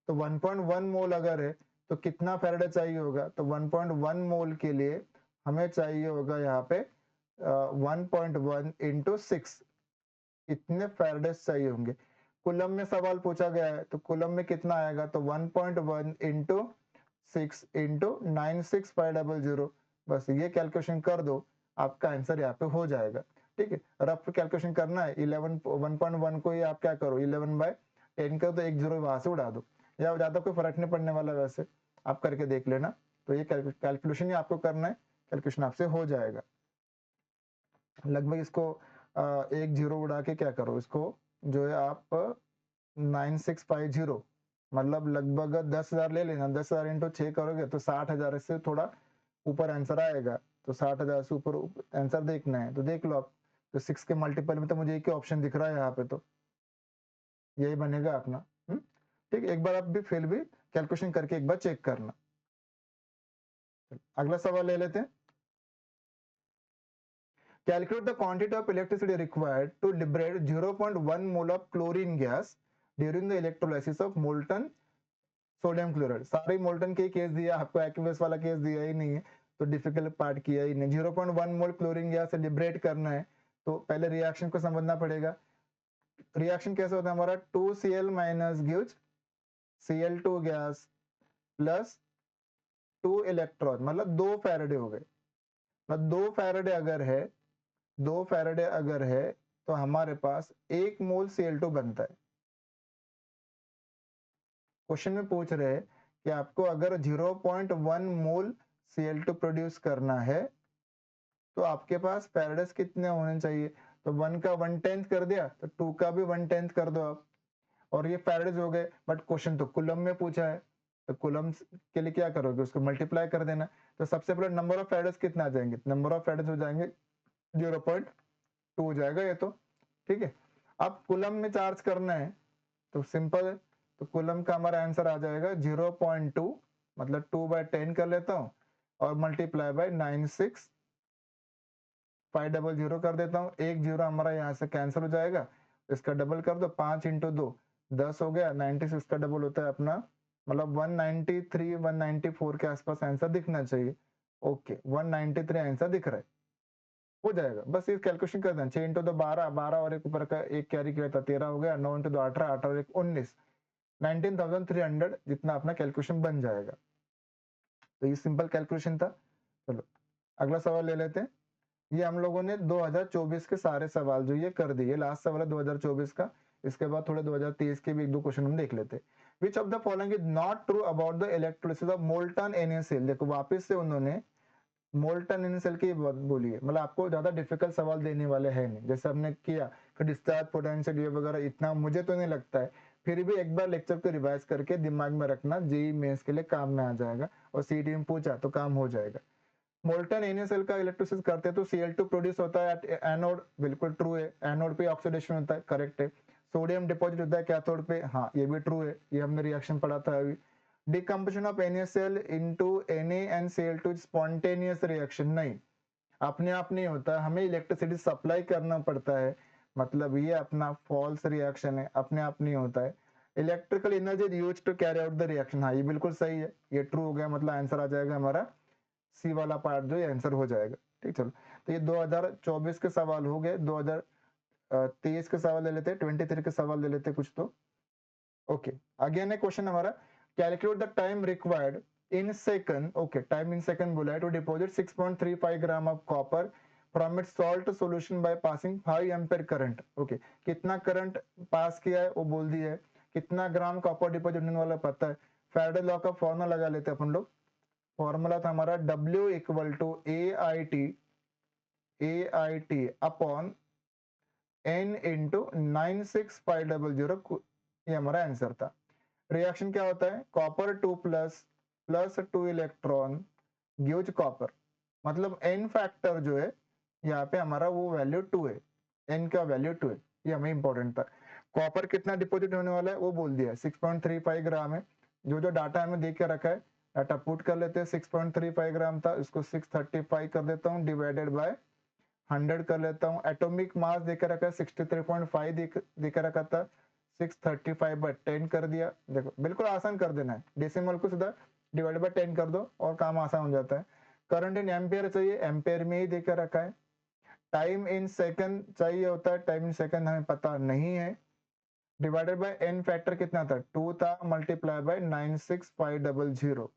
तो 1.1 मोल अगर है तो कितना फैराडे चाहिए होगा, तो 1.1 मोल के लिए हमें चाहिए होगा यहाँ पे 1.1 इंटू 6 इतने फैराडेज चाहिए होंगे। कूलम में सवाल पूछा गया है तो कूलम में कितना आएगा, तो 1.1 इंटू 6 इंटू 96500, बस ये कैलकुलेशन कर दो, आपका आंसर यहाँ पे हो जाएगा। ठीक है, रफ कैलकुलेशन करना है 11 1.1 को, ये आप क्या करो 11/10 कर दो, एक जीरो वहां से उड़ा दो, या ज्यादा कोई फर्क नहीं पड़ने वाला, वैसे आप करके देख लेना। तो ये कैलकुलेशन ही आपको करना है, कैलकुलेशन आपसे हो जाएगा। लगभग इसको एक जीरो उड़ा के क्या करो, इसको जो है आप 9650 मतलब लगभग 10,000 ले लेना, 10,000 इंटू 6 करोगे तो 60,000 से थोड़ा ऊपर आंसर आएगा। तो 60,000 से ऊपर आंसर देखना है तो देख लो आप। तो 6 के मल्टीपल में तो मुझे एक ही ऑप्शन दिख रहा है यहाँ पे, तो यही बनेगा अपना। ठीक है, एक बार आप भी फिर भी कैलकुलेशन करके एक बार चेक करना। अगला सवाल ले लेते हैं। Calculate the quantity of electricity required to liberate 0.1 mole of chlorine gas during the electrolysis of molten sodium chloride. सारे मोल्टन के केस दिया आपको, एक्वियस वाला केस दिया ही नहीं है, तो डिफिकल्ट पार्ट किया ही नहीं। 0.1 मोल क्लोरीन गैस से लिबरेट करना है तो पहले रिएक्शन को समझना पड़ेगा। रिएक्शन कैसे होता है हमारा, 2Cl minus gives Cl2 gas plus 2 electron, मतलब 2 फैराडे हो गए। मतलब 2 फैराडे अगर है तो हमारे पास 1 मोल Cl2 बनता है। क्वेश्चन में पूछ रहे हैं कि आपको अगर 0.1 मोल Cl2 प्रोड्यूस करना है तो आपके पास फैराडेज कितने होने चाहिए, तो 1 का 1/10 कर दिया तो 2 का भी 1/10 कर दो आप, और ये फैराडेज हो गए। बट क्वेश्चन तो कूलम में पूछा है, तो कूलम के लिए क्या करोगे, उसको मल्टीप्लाई कर देना। तो सबसे पहले नंबर ऑफ फैराडेज कितना आ जाएंगे, नंबर ऑफ फैराडेज हो जाएंगे 0.2 हो जाएगा ये तो। ठीक है, अब कूलम में चार्ज करना है तो सिंपल है, तो कूलम का हमारा आंसर आ जाएगा 0.2, मतलब 2/10 कर लेता हूँ और मल्टीप्लाई बाय 96,500 कर देता हूँ। एक जीरो हमारा यहाँ से कैंसिल हो जाएगा, इसका डबल कर दो, 5 इंटू 2 10 हो गया, 96 का डबल होता है अपना, मतलब 193 194 के आसपास आंसर दिखना चाहिए। ओके, 193 आंसर दिख रहा है, हो जाएगा। बस ये कैलकुलेशन कर देना, 6 इंटू 2 12, 12 और एक ऊपर का एक कैरी किया था 13 हो गया, 9 इंटू 2 18, 18 और एक 19, 19,300 जितना अपना कैलकुलेशन बन जाएगा। तो ये सिंपल कैलकुलेशन था। चलो अगला सवाल ले लेते हैं। ये हम लोगों ने 2024 के सारे सवाल जो ये कर दिए, लास्ट सवाल है 2024 का, इसके बाद थोड़े 2023 के भी एक दो क्वेश्चन हम देख लेते हैं। विच of the following is not true about the electrolysis of molten NaCl। देखो वापस से उन्होंने मोल्टन NaCl की बात बोली है, मतलब आपको ज्यादा डिफिकल्ट सवाल देने वाले हैं नहीं, जैसे हमने किया फिर डिस्चार्ज पोटेंशियल ये वगैरह, इतना मुझे तो नहीं लगता है। फिर भी एक बार लेक्चर को रिवाइज करके दिमाग में रखना, जेई मेंस के लिए काम में आ जाएगा, और सीटी में पूछा तो काम हो जाएगा। मोल्टन NaCl का इलेक्ट्रोलिसिस करते हैं तो Cl2 प्रोड्यूस होता है एट एनोड, बिल्कुल ट्रू है। एनोड पे ऑक्सीडेशन होता है, करेक्ट है। सोडियम डिपॉजिट होता है कैथोड पे, हाँ ये भी ट्रू है, ये हमने रिएक्शन पढ़ा था अभी। Decomposition of NaCl into Na and Cl2 spontaneous reaction, नहीं अपने आप नहीं होता, हमें इलेक्ट्रिसिटी सप्लाई करना पड़ता है, मतलब ये अपना फॉल्स रिएक्शन है, अपने आप नहीं होता है। Electrical energy use to carry out the reaction, हाँ ये बिल्कुल सही है, ये ट्रू हो गया, मतलब आंसर आ जाएगा हमारा सी वाला पार्ट जो आंसर हो जाएगा। ठीक, चलो तो ये 2024 के सवाल हो गए। 2023 के सवाल ले लेते हैं, 23 के सवाल ले लेते हैं कुछ तो। ओके, अगेन है क्वेश्चन हमारा, calculate the time required in second, okay time in second बोला है, to deposit 6.35 gram of copper from its salt solution by passing 5 ampere current. Okay, कितना करंट पास किया है वो बोल दिया है, कितना ग्राम कॉपर डिपॉजिट होने वाला पता है। फैराडे लॉ का फॉर्मूला लगा लेते हैं अपन लोग। फॉर्मूला था हमारा W equal to AIT upon N into 96,500, ये हमारा आंसर था। रिएक्शन क्या होता है, copper 2 plus 2 electron gives copper, मतलब N फैक्टर जो है यहाँ पे हमारा वो वैल्यू 2 है, N का वैल्यू 2 है, ये हमें इंपॉर्टेंट था। कॉपर कितना डिपॉजिट होने वाला है वो बोल दिया, 6.35 ग्राम है। जो जो डाटा हमें देख के रखा है डाटा पुट कर लेते हैं। 6.35 ग्राम था, इसको 635 कर देता हूँ, डिवाइडेड बाय 100 कर लेता हूँ। एटॉमिक मास देकर रखा है 63.5 देकर रखा था, 635/10 कर दिया। देखो बिल्कुल आसान कर देना है, डेसिमल को सीधा डिवाइड बाय 10 कर दो और काम आसान हो जाता है। करंट इन एम्पेयर चाहिए, एम्पेयर में ही देकर रखा है। टाइम इन सेकंड चाहिए होता है, टाइम इन सेकंड हमें पता नहीं है। डिवाइडेड बाय n फैक्टर कितना था, 2 था, मल्टीप्लाई बाय 96500,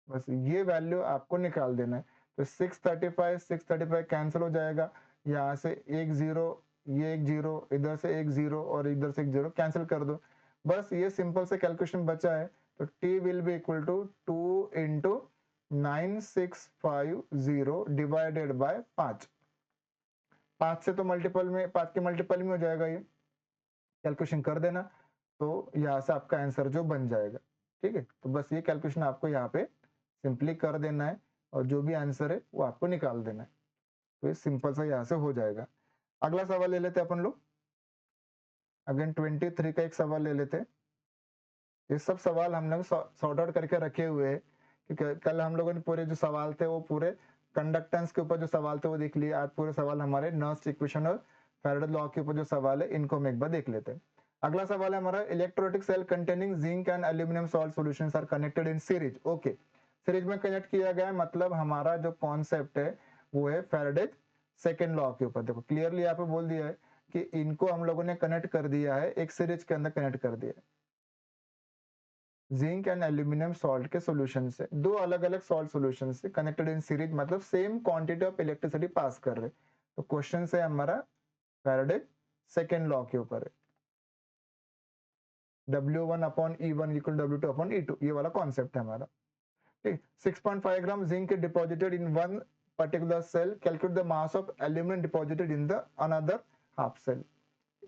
बस ये वैल्यू आपको निकाल देना है। तो 635 कैंसिल हो जाएगा, यहाँ से एक जीरो, ये एक जीरो, इधर से एक जीरो और इधर से एक जीरो कैंसिल कर दो, बस ये सिंपल से कैलकुलेशन बचा है। तो t will be equal to 2 into 9650 divided by 5, 5 से तो मल्टीपल में, 5 के मल्टीपल में हो जाएगा, ये कैलकुलेशन कर देना, तो यहाँ से आपका आंसर जो बन जाएगा। ठीक है, तो बस ये कैलकुलेशन आपको यहाँ पे सिंपली कर देना है और जो भी आंसर है वो आपको निकाल देना है। तो ये सिंपल सा यहाँ से हो जाएगा। अगला सवाल ले लेते हैं अपन लोग। अगेन 23 का एक सवाल ले लेते हैं। ये सब सवाल हम लोग सॉर्ट आउट करके रखे हुए हैं, क्योंकि कल हम लोगों ने पूरे जो सवाल थे वो पूरे कंडक्टेंस के ऊपर जो सवाल थे वो देख लिए। आज पूरे सवाल हमारे नर्स इक्वेशन और फैराडे लॉ के ऊपर जो सवाल है इनको हम एक बार देख लेते हैं। अगला सवाल है हमारा, electrolytic cell containing zinc and aluminium salt solutions are connected in series. Okay, series में कनेक्ट किया गया है, मतलब हमारा जो कॉन्सेप्ट है वो है फैराडे सेकेंड लॉ के ऊपर। देखो क्लियरली यहाँ पे बोल दिया है कि इनको हम लोगों ने कनेक्ट कर दिया है, एक सीरीज के अंदर कनेक्ट कर दिया है। जिंक एंड एल्यूमिनियम सॉल्ट के सॉल्यूशन से, दो अलग अलग सॉल्ट सॉल्यूशन से कनेक्टेड इन सीरीज, मतलब same quantity of electricity pass कर रहे। तो क्वेश्चन से हमारा फैराडे सेकेंड लॉ के ऊपर है, W1 upon E1 equal W2 upon E2, ये वाला कॉन्सेप्ट है हमारा। ठीक, 6.5 gram zinc deposited in one particular cell, calculate the mass of aluminium deposited in the another half cell.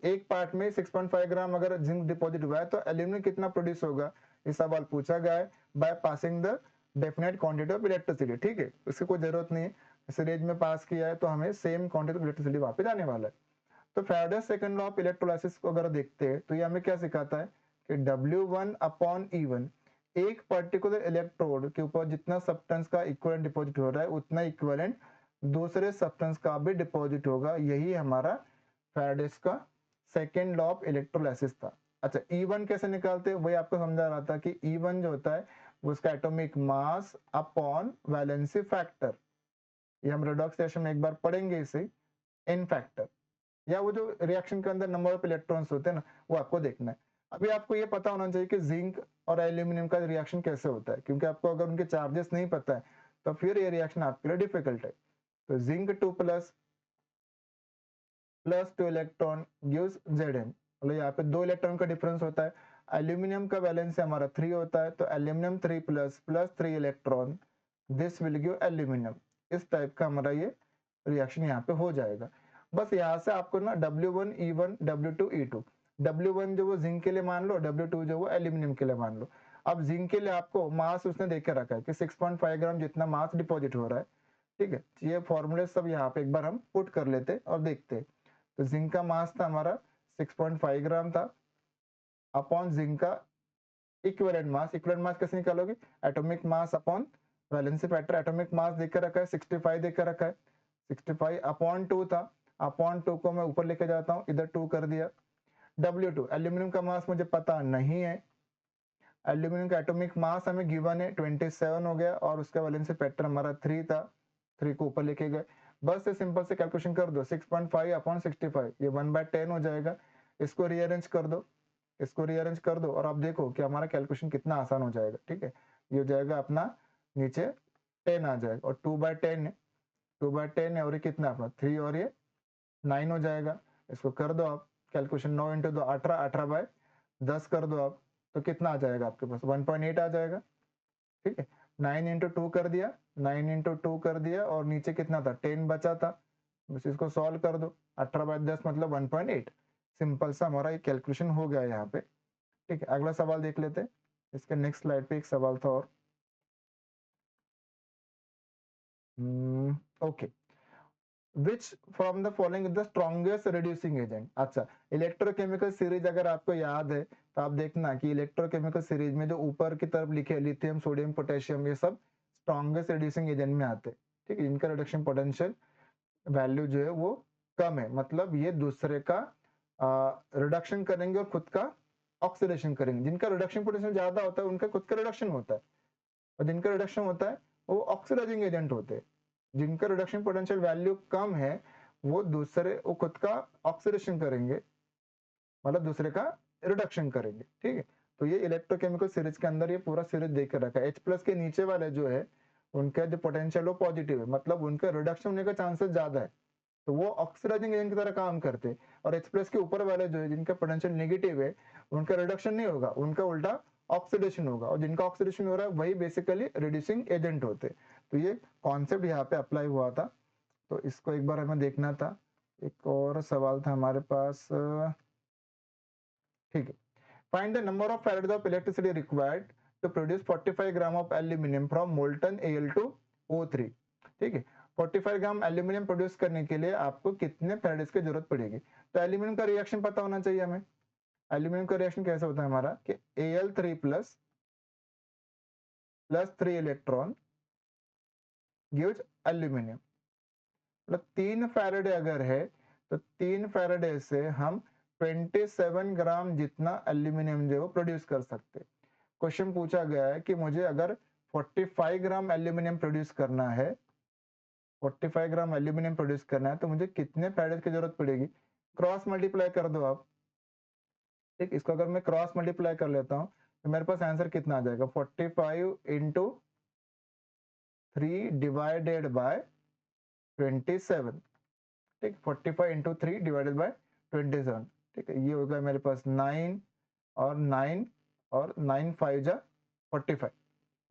एक पार्ट में 6.5 ग्राम अगर जिंक डिपॉजिट हुआ है तो एल्यूमिनियम कितना प्रोड्यूस होगा, ये सवाल पूछा गया है by passing the definite quantity of electricity. ठीक है, इसकी कोई जरूरत नहीं है, सीरीज में पास किया है तो हमें सेम क्वांटिटी ऑफ इलेक्ट्रिसिटी वापस आने वाला है। तो Faraday second law of electrolysis को अगर देखते हैं तो ये हमें क्या सिखाता है कि W1 अपॉन E1, एक पर्टिकुलर इलेक्ट्रोड के ऊपर जितना सब्सटेंस का इक्विवेलेंट डिपॉजिट हो रहा है उतना इक्विवेलेंट दूसरे सब्सटेंस का भी डिपॉजिट होगा। यही हमारा फैराडेस का सेकेंड लॉ ऑफ इलेक्ट्रोलाइसिस था। अच्छा, E1 कैसे निकालते हैं वही आपको समझा रहा था कि E1 जो होता है वो उसका atomic mass upon valency factor, ये हम रेडॉक्स रिएक्शन में एक बार पढ़ेंगे इसे, एन फैक्टर, या वो जो रिएक्शन के अंदर नंबर ऑफ इलेक्ट्रॉन्स होते हैं ना वो आपको देखना है। अभी आपको ये पता होना चाहिए कि जिंक और एल्यूमिनियम का रिएक्शन कैसे होता है, क्योंकि आपको अगर उनके चार्जेस नहीं पता है तो फिर ये रिएक्शन आपके लिए डिफिकल्ट है। तो zinc 2 plus 2 electron gives Zn, मतलब यहाँ पे 2 इलेक्ट्रॉन का डिफरेंस होता है। एल्यूमिनियम का वैलेंस हमारा 3 होता है, तो aluminium 3 plus 3 electron, this will give aluminium. इस टाइप का हमारा ये रिएक्शन यहाँ पे हो जाएगा। बस यहाँ से आपको ना W1 E1 W2 E2, W1 जो वो जिंक के लिए मान लो, W2 जो वो एल्यूमिनियम के लिए मान लो। अब जिंक के लिए आपको मास उसने देख के रखा है कि 6.5 ग्राम जितना मास डिपॉजिट हो रहा है। ठीक है, ये फॉर्मूले सब यहाँ पे एक बार हम पुट कर लेते और देखते। तो जिंक का मास था हमारा 6.5 ग्राम था, अपॉन जिंक का इक्विवेलेंट मास कैसे निकालोगे, atomic mass upon valency factor. Atomic mass देकर रखा है 65 देकर रखा है, 65 अपॉन 2 था, अपॉन 2 को मैं ऊपर लेके जाता हूँ, इधर 2 कर दिया। W2 एल्यूमिनियम का मास मुझे पता नहीं है, एल्यूमिनियम का एटॉमिक मास हमें गिवन है 27 हो गया, और उसका वैलेंसी फैक्टर हमारा 3 था, 3 को ऊपर लेके गए। बस से सिंपल से कैलकुलेशन कर दो, 6.5 अपॉन 65, ये 1/10 हो जाएगा। इसको रीअरेंज कर दो, इसको रीअरेंज कर दो और आप देखो कि हमारा कैलकुलेशन कितना आसान हो जाएगा। ठीक है, ये हो जाएगा अपना नीचे 10 आ जाएगा, और 2/10 है, 2/10 है, और ये कितना अपना 3 और ये 9 हो जाएगा। इसको कर दो आप कैलकुलेशन, 9 इंटू 2 18, 18/10 कर दो आप, तो कितना आ जाएगा आपके पास 1.8 आ जाएगा। ठीक है, 9 इंटू 2 कर दिया, 9 इंटू 2 कर दिया, और नीचे कितना था 10 बचा था, बस इसको सॉल्व कर दो, 18/10 मतलब 1.8। सिंपल सा हमारा ये कैलकुलेशन हो गया यहाँ पे। ठीक है, अगला सवाल देख लेते हैं। इसके नेक्स्ट स्लाइड पे एक सवाल था और okay, which from the following is the strongest reducing agent. अच्छा, इलेक्ट्रोकेमिकल सीरीज अगर आपको याद है तो आप देखना कि इलेक्ट्रोकेमिकल सीरीज में जो ऊपर की तरफ लिखे है लिथियम सोडियम पोटेशियम, ये सब स्ट्रॉन्गेस्ट रिड्यूसिंग एजेंट में आते हैं। ठीक है, इनका रिडक्शन पोटेंशियल वैल्यू जो है वो कम है, मतलब ये दूसरे का रिडक्शन करेंगे और खुद का ऑक्सीडेशन करेंगे। जिनका रिडक्शन पोटेंशियल ज्यादा होता है उनका खुद का रिडक्शन होता है, और जिनका रिडक्शन होता है वो ऑक्सीडाइजिंग एजेंट होते हैं। जिनका रिडक्शन पोटेंशियल वैल्यू कम है वो खुद का ऑक्सीडेशन करेंगे, मतलब दूसरे का रिडक्शन करेंगे, ठीक है। तो ये इलेक्ट्रोकेमिकल सीरीज के अंदर ये पूरा सीरीज देख कर रखा है। H+ के नीचे वाले जो है उनका जो पोटेंशियल वो पॉजिटिव है, मतलब उनका रिडक्शन होने का चांसेस ज्यादा है, तो वो ऑक्सीडाइजिंग एजेंट की तरह काम करते हैं। और H+ के ऊपर वाले जो है जिनका पोटेंशियल नेगेटिव है उनका रिडक्शन नहीं होगा, उनका उल्टा ऑक्सीडेशन होगा, और जिनका ऑक्सीडेशन हो रहा है वही बेसिकली रिड्यूसिंग एजेंट होते हैं। तो ये कॉन्सेप्ट यहाँ पे अप्लाई हुआ था, तो इसको एक बार हमें देखना था। एक और सवाल था हमारे पास, ठीक है। Find the number of farads of electricity required to produce 45 gram of aluminium from molten Al2O3, ठीक है। 45 ग्राम एल्यूमिनियम प्रोड्यूस करने के लिए आपको कितने फैराड्स की जरूरत पड़ेगी? तो एल्यूमिनियम का रिएक्शन पता होना चाहिए हमें। एल्यूमिनियम का रिएक्शन कैसे होता है हमारा कि Al3 plus 3 electron gives aluminium, मतलब 3 फैराडे अगर है तो 3 फैराडे से हम 27 ग्राम जितना एल्यूमिनियम जो है वो प्रोड्यूस कर सकते। क्वेश्चन पूछा गया है कि मुझे अगर 45 ग्राम एल्यूमिनियम प्रोड्यूस करना है, 45 ग्राम एल्यूमिनियम प्रोड्यूस करना है तो मुझे कितने फैराडे की जरूरत पड़ेगी? क्रॉस मल्टीप्लाई कर दो आप, ठीक। इसको अगर मैं क्रॉस मल्टीप्लाई कर लेता हूँ तो मेरे पास आंसर कितना आ जाएगा? 45 इंटू 3 डिवाइडेड बाय 27, ठीक। 45 इंटू 3 डिवाइडेड बाय 27, ठीक है। ये होगा मेरे पास 9 और 9 और 9 5 जा 45,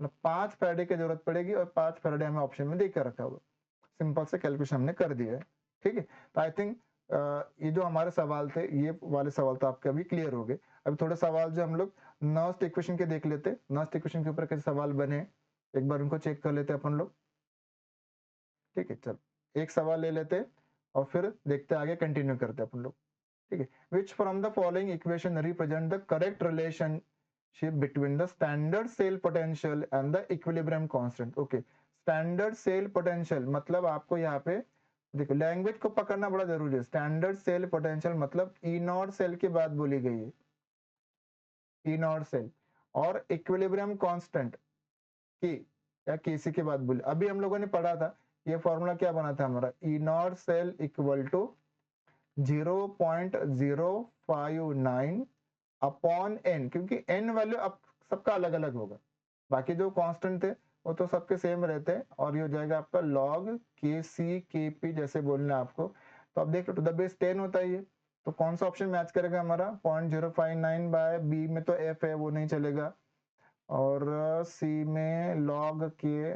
मतलब 5 फैराडे की जरूरत पड़ेगी, और 5 फैराडे हमें ऑप्शन में देकर रखा हुआ। सिंपल से कैलकुलेशन हमने कर दिया है, ठीक है। तो आई थिंक ये जो हमारे सवाल थे ये वाले सवाल तो आपके अभी क्लियर हो गए। अभी थोड़े सवाल जो हम लोग नर्स्ट इक्वेशन के देख लेते, नर्स्ट इक्वेशन के ऊपर कैसे सवाल बने एक बार उनको चेक कर लेते अपन लोग, ठीक है। चल एक सवाल ले लेते और फिर देखते आगे कंटिन्यू करते अपन लोग, ठीक है। Which from the following equation represent the correct relationship between the standard cell potential and the equilibrium constant? Okay, standard cell potential मतलब आपको यहाँ पे देखो लैंग्वेज को पकड़ना बड़ा जरूरी है। स्टैंडर्ड सेल पोटेंशियल मतलब ई नॉट सेल की बात बोली गई है, ई नॉट सेल, और इक्विलिब्रियम कांस्टेंट की या केसी की बात बोली। अभी हम लोगों ने पढ़ा था ये फॉर्मूला क्या बना था हमारा, E naught cell equal to 0.059 upon N, क्योंकि एन वैल्यू अब सबका अलग अलग होगा, बाकी जो कांस्टेंट थे वो तो सबके सेम रहते हैं, और ये हो जाएगा आपका लॉग के सी के पी जैसे बोलना है आपको। तो अब देख लो टू द बेस 10 होता है ये, तो कौन सा ऑप्शन मैच करेगा हमारा? 0.059 बाय बी में तो एफ है वो नहीं चलेगा, और सी में लॉग के,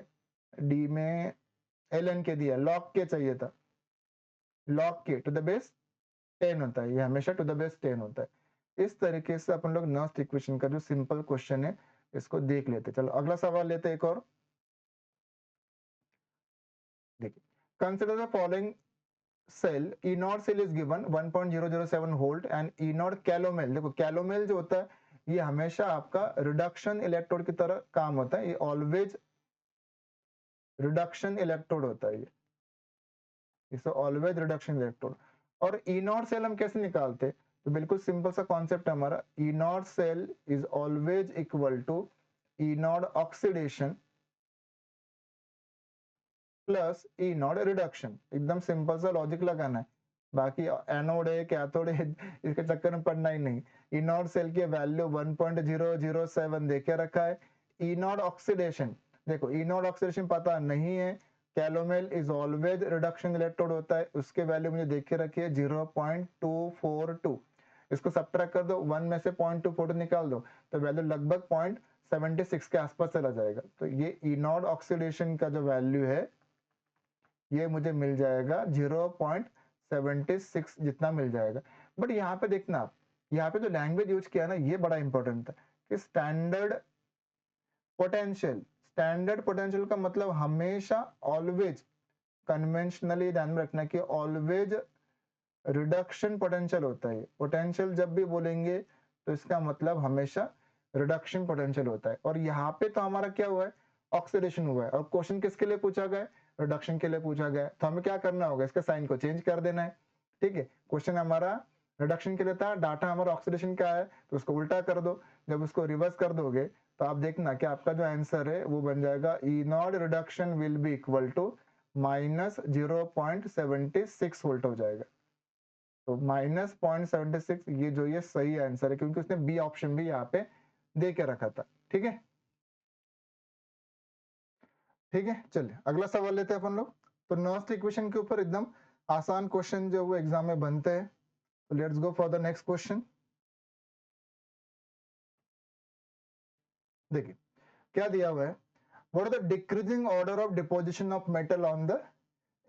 डी में एल एन के दिया, लॉग के चाहिए था, लॉग के टू द बेस 10 होता है, ये हमेशा टू द बेस 10 होता है। इस तरीके से अपन लोग नर्स्ट इक्वेशन का जो सिंपल क्वेश्चन है इसको देख लेते। चलो अगला सवाल लेते एक और, देखिए। Consider the following cell, E naught cell is given 1.007 volt and E naught calomel. देखो कैलोमेल जो होता है ये हमेशा आपका रिडक्शन इलेक्ट्रोड की तरह काम होता है, ये ऑलवेज रिडक्शन इलेक्ट्रोड होता है, ये इसे ऑलवेज रिडक्शन इलेक्ट्रोड। और ई नॉट सेल हम कैसे निकालते? तो बिल्कुल सिंपल सा कॉन्सेप्ट है हमारा, E naught cell is always equal to E naught oxidation plus E naught reduction. एकदम सिंपल सा लॉजिक लगाना है, बाकी एनोड है कैथोड है इसके चक्कर में पड़ना ही नहीं। ई नॉट सेल की वैल्यू 1.007 देके रखा है। ई नॉट ऑक्सीडेशन, देखो ई नॉट ऑक्सीडेशन पता नहीं है, कैलोमेल इज ऑलवेज रिडक्शन इलेक्ट्रोड होता है, उसके वैल्यू मुझे देख के रखिए 0.242। इसको सब्ट्रैक्ट कर दो, 1 में से 0.242 निकाल दो तो वैल्यू लगभग 0.76 के आसपास चला जाएगा। तो ये ई नॉट ऑक्सीडेशन का जो वैल्यू है ये मुझे मिल जाएगा 0.76 जितना मिल जाएगा। बट यहाँ पे देखना आप, यहाँ पे जो लैंग्वेज यूज किया ना ये बड़ा इंपॉर्टेंट था कि स्टैंडर्ड पोटेंशियल। स्टैंडर्ड पोटेंशियल का मतलब हमेशा ऑलवेज, कन्वेंशनली ध्यान में रखना कि ऑलवेज रिडक्शन पोटेंशियल होता है। पोटेंशियल जब भी बोलेंगे तो इसका मतलब हमेशा रिडक्शन पोटेंशियल होता है। और यहाँ पे तो हमारा क्या हुआ है, ऑक्सीडेशन हुआ है, और क्वेश्चन किसके लिए पूछा गया है? रिडक्शन के लिए पूछा गया है। तो हमें क्या करना होगा, इसके साइन को चेंज कर देना है, ठीक है। क्वेश्चन हमारा रिडक्शन के लिए था, डाटा हमारा ऑक्सीडेशन का है तो उसको उल्टा कर दो। जब उसको रिवर्स कर दोगे तो आप देखना कि आपका जो आंसर है वो बन जाएगा E naught reduction will be equal to minus 0.76 volt हो जाएगा। तो माइनस 0.76 ये सही आंसर है, क्योंकि उसने बी ऑप्शन भी यहाँ पे दे के रखा था। ठीक है, ठीक है, चलिए अगला सवाल लेते हैं अपन लोग। तो नॉस्ट इक्वेशन के ऊपर एकदम आसान क्वेश्चन जो वो एग्जाम में बनते हैं। तो let's go for the next question. देखिए क्या दिया हुआ है, what are the decreasing order of deposition of metal on the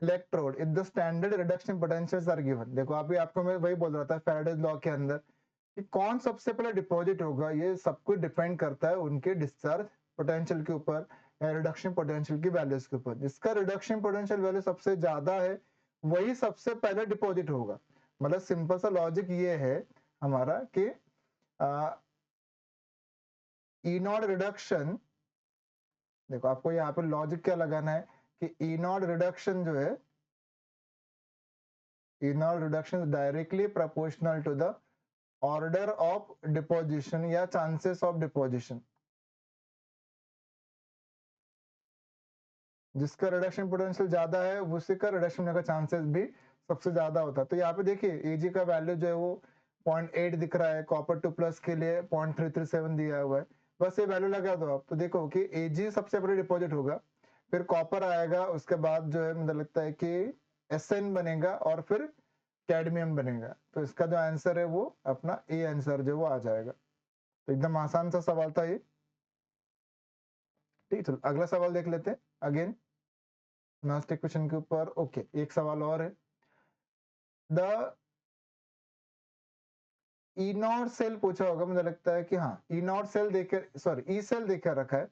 electrode if the standard reduction potentials are given. देखो अभी आपको मैं वही बोल रहा था फैराडेज लॉ के अंदर कि कौन सबसे पहले डिपॉजिट होगा, ये सब कुछ डिपेंड करता है उनके डिस्चार्ज पोटेंशियल के ऊपर या रिडक्शन पोटेंशियल की वैल्यूज के ऊपर। जिसका रिडक्शन पोटेंशियल वैल्यू सबसे ज्यादा है वही सबसे पहले डिपॉजिट होगा। मतलब सिंपल सा लॉजिक ये है हमारा कि ई नॉट रिडक्शन, देखो आपको यहाँ पे लॉजिक क्या लगाना है कि ई नॉट रिडक्शन जो है, E naught reduction directly proportional to the order of deposition या चांसेस ऑफ डिपोजिशन। जिसका रिडक्शन पोटेंशियल ज्यादा है उसी का रिडक्शन होने का चांसेस भी सबसे ज्यादा होता है। तो यहाँ पे देखिए एजी का वैल्यू जो है वो 0.8 दिख रहा है, कॉपर 2 प्लस के लिए 0.337 दिया हुआ है। बस ये वैल्यू लगा दो आप, तो देखो कि एजी सबसे पहले डिपॉजिट होगा, फिर कॉपर आएगा, उसके बाद जो है मुझे लगता है कि एसएन बनेगा और फिर कैडमियम बनेगा। तो इसका जो आंसर है वो अपना ए आंसर जो वो आ जाएगा। तो एकदम आसान सा सवाल था ये। ठीक है, चलो अगला सवाल देख लेते हैं अगेन लास्ट इक्वेशन के ऊपर। ओके, एक सवाल और है। द ई नॉट सेल पूछा होगा, मुझे लगता है कि हाँ ई नॉट सेल देकर, सॉरी ई सेल देकर रखा है,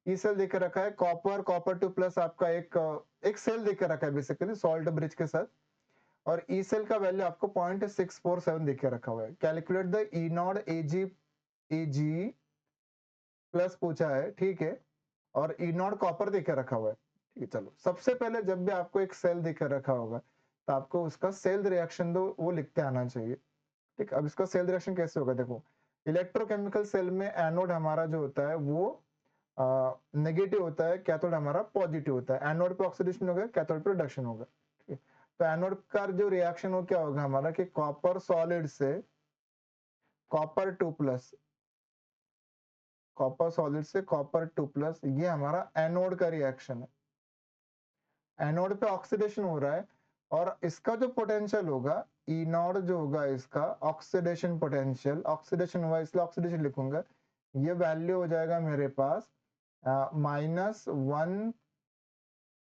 ई सेल देकर रखा है, कॉपर कॉपर 2 प्लस आपका एक सेल देकर रखा है बेसिकली सॉल्ट ब्रिज के साथ, और ई सेल का वैल्यू आपको 0.647 देकर रखा हुआ है। Calculate the E not AG plus पूछा है, ठीक है, और ई नॉट कॉपर देकर रखा हुआ है। ठीक है, चलो सबसे पहले जब भी आपको एक सेल देकर रखा होगा तो आपको उसका सेल रिएक्शन दो वो लिखते आना चाहिए। ठीक, अब इसका सेल रिएक्शन कैसे होगा, देखो इलेक्ट्रोकेमिकल सेल में एनोड हमारा जो होता है वो नेगेटिव होता है, कैथोड हमारा पॉजिटिव होता है। एनोड पे ऑक्सीडेशन होगा, कैथोड पे रिडक्शन होगा। ठीक है, तो एनोड का जो रिएक्शन हो क्या होगा हमारा कि कॉपर सॉलिड से कॉपर 2 प्लस, कॉपर सॉलिड से कॉपर 2 प्लस, ये हमारा एनोड का रिएक्शन है। एनोड पे ऑक्सीडेशन हो रहा है और इसका जो पोटेंशियल होगा ई नॉट जो होगा इसका ऑक्सीडेशन पोटेंशियल, ऑक्सीडेशन हुआ इसलिए ऑक्सीडेशन लिखूंगा, ये वैल्यू हो जाएगा मेरे पास -1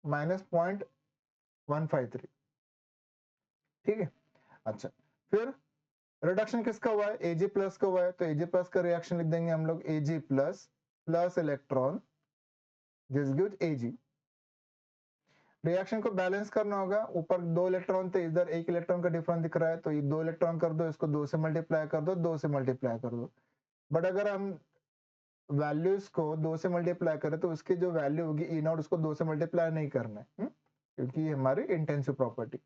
-0.153। ठीक है, अच्छा फिर रिडक्शन किसका हुआ है, एजी प्लस का हुआ है, तो एजी प्लस का रिएक्शन लिख देंगे हम लोग Ag plus plus electron this gives Ag. Reaction को बैलेंस करना होगा, ऊपर 2 इलेक्ट्रॉन थे, इधर 1 इलेक्ट्रॉन का डिफरेंस दिख रहा है, तो ये 2 इलेक्ट्रॉन कर दो, इसको 2 से मल्टीप्लाई कर दो, 2 से मल्टीप्लाई कर दो। बट अगर हम वैल्यूज को 2 से मल्टीप्लाई करें तो उसकी जो वैल्यू होगी ई नॉट उसको 2 से मल्टीप्लाई नहीं करना है, क्योंकि ये हमारी इंटेंसिव प्रॉपर्टी।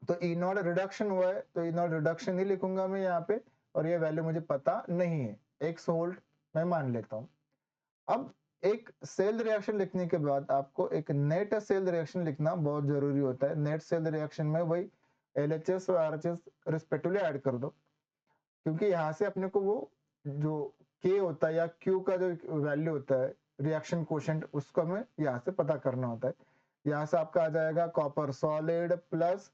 तो ई नॉट रिडक्शन हुआ है तो ई नॉट रिडक्शन ही लिखूंगा मैं यहाँ पे, और ये वैल्यू मुझे पता नहीं है, एक्स वोल्ट मैं मान लेता हूँ। अब एक सेल रिएक्शन लिखने के बाद आपको एक नेट सेल रिएक्शन लिखना बहुत जरूरी होता है। नेट सेल रिएक्शन में वही LHS और RHS रिस्पेक्टिवली ऐड कर दो, क्योंकि यहाँ से अपने को वो जो K होता है या Q का जो वैल्यू होता है रिएक्शन कोशेंट उसको हमें यहाँ से पता करना होता है। यहाँ से आपका आ जाएगा copper solid plus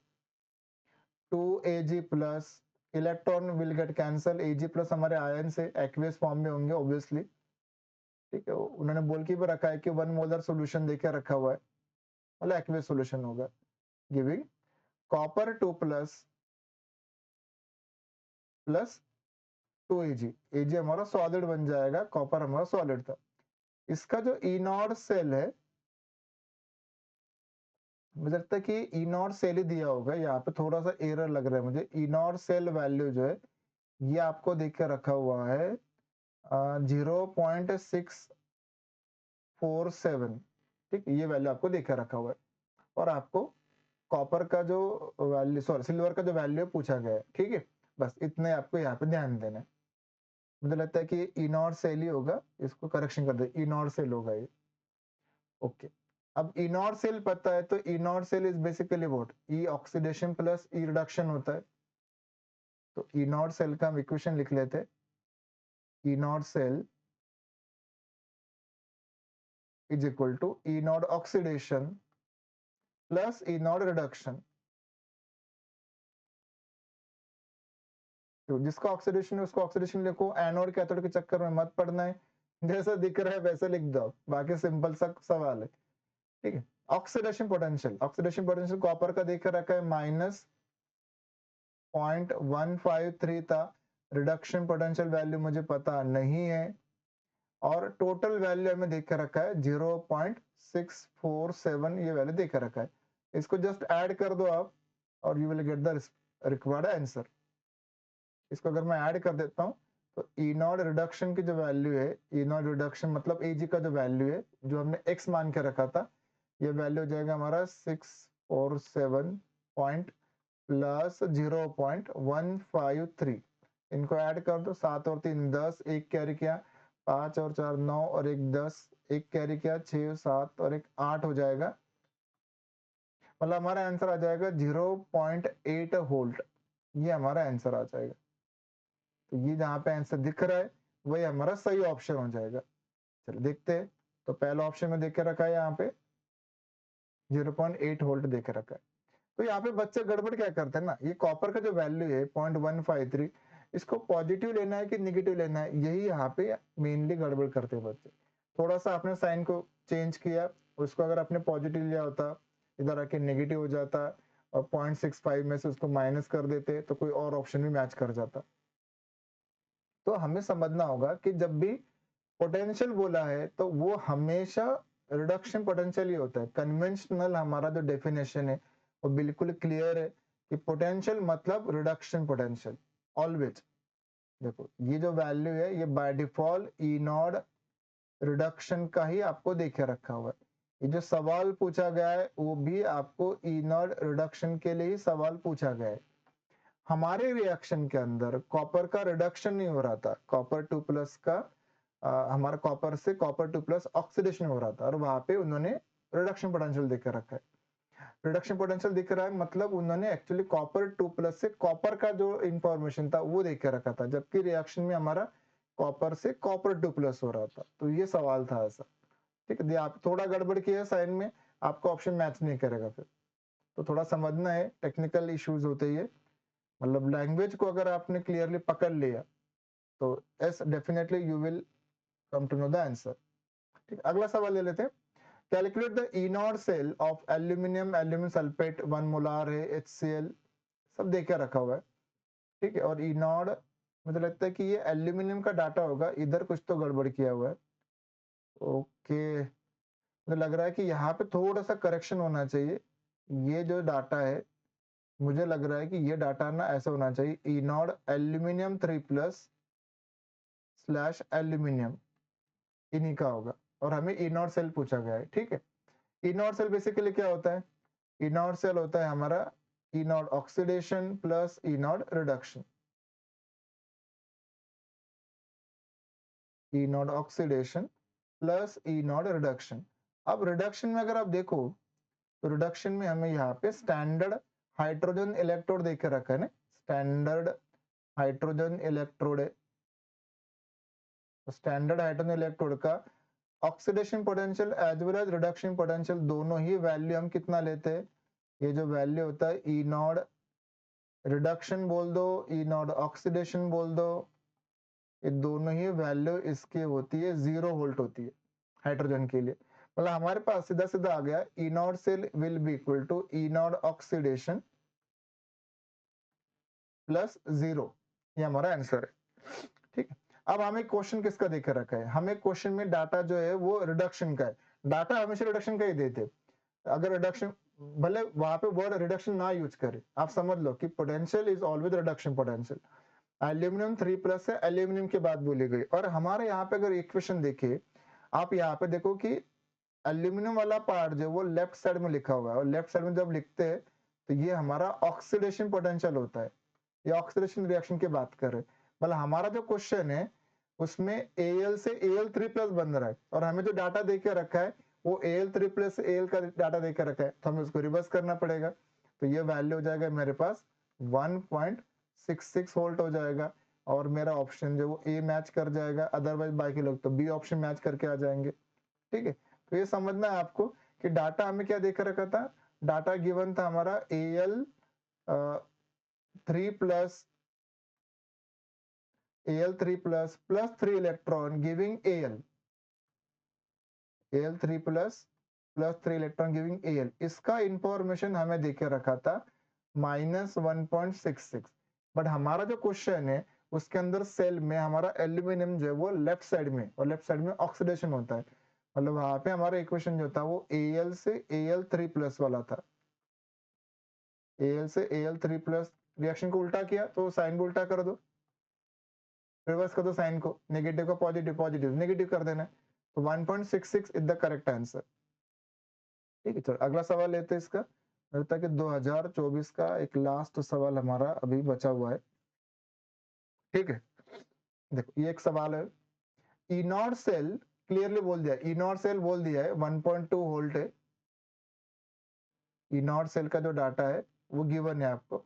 2Ag plus, electron will get cancel, Ag plus हमारे आयन से एक्वियस फॉर्म में होंगे ऑब्वियसली। ठीक है, उन्होंने बोल के भी रखा है कि 1 मोलर सॉल्यूशन देके रखा हुआ है, मतलब एक्वियस सॉल्यूशन होगा, giving copper 2 plus plus 2Ag। Ag हमारा सॉलिड बन जाएगा, कॉपर हमारा सॉलिड था। इसका जो ई नॉट सेल है, मुझे लगता है कि ई नॉट सेल ही दिया होगा, यहाँ पे थोड़ा सा एरर लग रहा है मुझे। ई नॉट सेल वैल्यू जो है ये आपको देख के रखा हुआ है 0.647। ठीक, ये वैल्यू आपको देखे रखा हुआ है, और आपको कॉपर का जो वैल्यू, सॉरी सिल्वर का जो वैल्यू पूछा गया है। ठीक है, बस इतने आपको यहाँ पे ध्यान देना है। मुझे लगता है कि ई नॉट सेल ही होगा, इसको करेक्शन कर दे, ई नॉट सेल होगा ये। ओके, अब ई नॉट सेल पता है तो E naught cell is basically what, E oxidation plus E reduction होता है। तो ई नॉट सेल का हम इक्वेशन लिख लेते, E naught cell is equal to E naught oxidation plus E naught reduction. तो जिसका ऑक्सीडेशन है उसको ऑक्सीडेशन लिखो, एनोड कैथोड के चक्कर में मत पड़ना है, जैसा दिख रहा है वैसे लिख दो, बाकी सिंपल सा सवाल है, ठीक है। ऑक्सीडेशन पोटेंशियल कॉपर का देख रखा है -0.153 था, रिडक्शन पोटेंशियल वैल्यू मुझे पता नहीं है, और टोटल वैल्यू हमें देख रखा है 0.647, ये वैल्यू देख रखा है। इसको जस्ट ऐड कर दो आप और you will get the required answer. इसको अगर मैं ऐड कर देता हूँ तो ई नॉट रिडक्शन की जो वैल्यू है, ई नॉट रिडक्शन मतलब एजी का जो वैल्यू है जो हमने एक्स मान के रखा था, ये वैल्यू हो जाएगा हमारा 647 पॉइंट प्लस 0.153। इनको ऐड कर दो, 7 और 3 10, एक कैरी किया, 5 और 4 9 और 1 10, एक कैरी किया, 6 7 और 1 8 हो जाएगा। मतलब हमारा आंसर आ जाएगा 0.8 वोल्ट, ये हमारा आंसर आ जाएगा। तो ये जहाँ पे आंसर दिख रहा है वही हमारा सही ऑप्शन हो जाएगा। चलो देखते हैं। तो पहला ऑप्शन में देख के रखा है यहाँ पे 0.8 वोल्ट देख के रखा है। तो यहाँ पे बच्चे गड़बड़ क्या करते हैं ना, ये कॉपर का जो वैल्यू है 0.153, इसको पॉजिटिव लेना है कि निगेटिव लेना है, यही यहाँ पे मेनली गड़बड़ करते हैं बच्चे। थोड़ा सा आपने साइन को चेंज किया, उसको अगर आपने पॉजिटिव लिया होता इधर आके नेगेटिव हो जाता, और 0.65 में से उसको माइनस कर देते तो कोई और ऑप्शन भी मैच कर जाता। तो हमें समझना होगा कि जब भी पोटेंशियल बोला है तो वो हमेशा रिडक्शन पोटेंशियल ही होता है। कन्वेंशनल हमारा जो डेफिनेशन है वो बिल्कुल क्लियर है कि पोटेंशियल मतलब रिडक्शन पोटेंशियल ऑलवेज। देखो ये जो वैल्यू है ये by default E naught reduction का ही आपको देखे रखा हुआ है। ये जो सवाल पूछा गया है वो भी आपको ई नॉट रिडक्शन के लिए ही सवाल पूछा गया है। हमारे रिएक्शन के अंदर कॉपर का रिडक्शन नहीं हो रहा था, कॉपर 2 प्लस का हमारा कॉपर से कॉपर 2 प्लस ऑक्सीडेशन हो रहा था, और वहां पे उन्होंने रिडक्शन पोटेंशियल देख रखा है। रिडक्शन पोटेंशियल दिख रहा है मतलब उन्होंने एक्चुअली कॉपर 2 प्लस से कॉपर का जो इंफॉर्मेशन था वो देख के रखा था, जबकि रिएक्शन में हमारा कॉपर से कॉपर 2 प्लस हो रहा था। तो ये सवाल था ऐसा, ठीक है। आप थोड़ा गड़बड़ किया साइन में, आपका ऑप्शन मैच नहीं करेगा फिर। तो थोड़ा समझना है, टेक्निकल इश्यूज होते ही है। मतलब लैंग्वेज को अगर आपने क्लियरली पकड़ लिया तो as definitely you will come to know the answer. ठीक, अगला सवाल ले लेते हैं। Calculate the E naught cell of aluminium sulphate 1 molar है HCl, सब देखे रखा हुआ है, ठीक है। और ई नॉट मुझे लगता है कि ये एल्यूमिनियम का डाटा होगा, इधर कुछ तो गड़बड़ किया हुआ है। ओके, मुझे लग रहा है कि यहाँ पे थोड़ा सा करेक्शन होना चाहिए। ये जो डाटा है मुझे लग रहा है कि ये डाटा ना ऐसा होना चाहिए, E naught aluminium 3 plus slash aluminium, इन्हीं का होगा, और हमें ई नॉट सेल पूछा गया है, ठीक है। ई नॉट सेल बेसिकली क्या होता है, ई नॉट सेल होता है हमारा E naught oxidation plus E naught reduction, E naught oxidation plus E naught reduction. अब रिडक्शन में अगर आप देखो तो रिडक्शन में हमें यहाँ पे स्टैंडर्ड हाइड्रोजन इलेक्ट्रोड देख के रखा है ना, स्टैंडर्ड हाइड्रोजन इलेक्ट्रोड है। स्टैंडर्ड हाइड्रोजन इलेक्ट्रोड का oxidation potential as well as reduction potential दोनों ही वैल्यू हम कितना लेते हैं, ये जो वैल्यू होता है ई नॉट रिडक्शन बोल दो, ई नॉट ऑक्सीडेशन बोल दो, ये दोनों ही वैल्यू इसकी होती है 0 वोल्ट होती है हाइड्रोजन के लिए। मतलब हमारे पास सीधा सीधा आ गया E naught cell will be equal to E naught oxidation plus 0, ये हमारा आंसर है, ठीक है। अब हमें क्वेश्चन किसका देकर रखा है, हमें क्वेश्चन में डाटा जो है वो रिडक्शन का है। डाटा हमेशा रिडक्शन का ही देते, अगर रिडक्शन भले वहां पे वर्ड रिडक्शन ना यूज करे, आप समझ लो कि potential is always reduction potential. Aluminium 3 plus है, एल्यूमिनियम की बात बोली गई, और हमारे यहाँ पे अगर इक्वेशन देखिए, आप यहाँ पे देखो कि एल्यूमिनियम वाला पार्ट जो वो लेफ्ट साइड में लिखा हुआ है, और लेफ्ट साइड में जब लिखते हैं तो ये हमारा ऑक्सीडेशन पोटेंशियल होता है, ये ऑक्सीडेशन रिएक्शन की बात कर रहे हैं। मतलब हमारा जो क्वेश्चन है उसमें Al से Al3 प्लस बन रहा है, और हमें जो डाटा दे के रखा है वो Al3 प्लस Al का डाटा देकर रखा है, तो हमें उसको रिवर्स करना पड़ेगा। तो ये वैल्यू हो जाएगा मेरे पास 1.66 वोल्ट हो जाएगा, और मेरा ऑप्शन जो वो ए मैच कर जाएगा, अदरवाइज बाकी लोग तो बी ऑप्शन मैच करके आ जाएंगे। ठीक है, तो ये समझना है आपको कि डाटा हमें क्या देकर रखा था। डाटा गिवन था हमारा Al3 plus plus 3 electron giving Al3 plus 3 electron giving Al, इसका इंफॉर्मेशन हमें देके रखा था -1.66। बट हमारा जो क्वेश्चन है उसके अंदर सेल में हमारा एल्यूमिनियम जो है वो लेफ्ट साइड में, और लेफ्ट साइड में ऑक्सीडेशन होता है, मतलब वहां पे हमारा इक्वेशन जो था वो Al से Al3 प्लस वाला था। Al से Al3 प्लस, रिएक्शन को उल्टा किया तो साइन को उल्टा कर दो, रिवर्स कर दो साइन को, नेगेटिव का पॉजिटिव, पॉजिटिव नेगेटिव कर देना है। तो 1.66 इज द करेक्ट आंसर। ठीक है, चलो अगला सवाल लेते हैं इसका। लगता है कि 2024 का एक लास्ट सवाल हमारा अभी बचा हुआ है। ठीक है, देखो ये एक सवाल है। ई नॉट सेल क्लियरली बोल दिया, ई नॉट सेल बोल दिया है 1.2 वोल्ट है। ई नॉट सेल का जो डाटा है वो गिवन है आपको।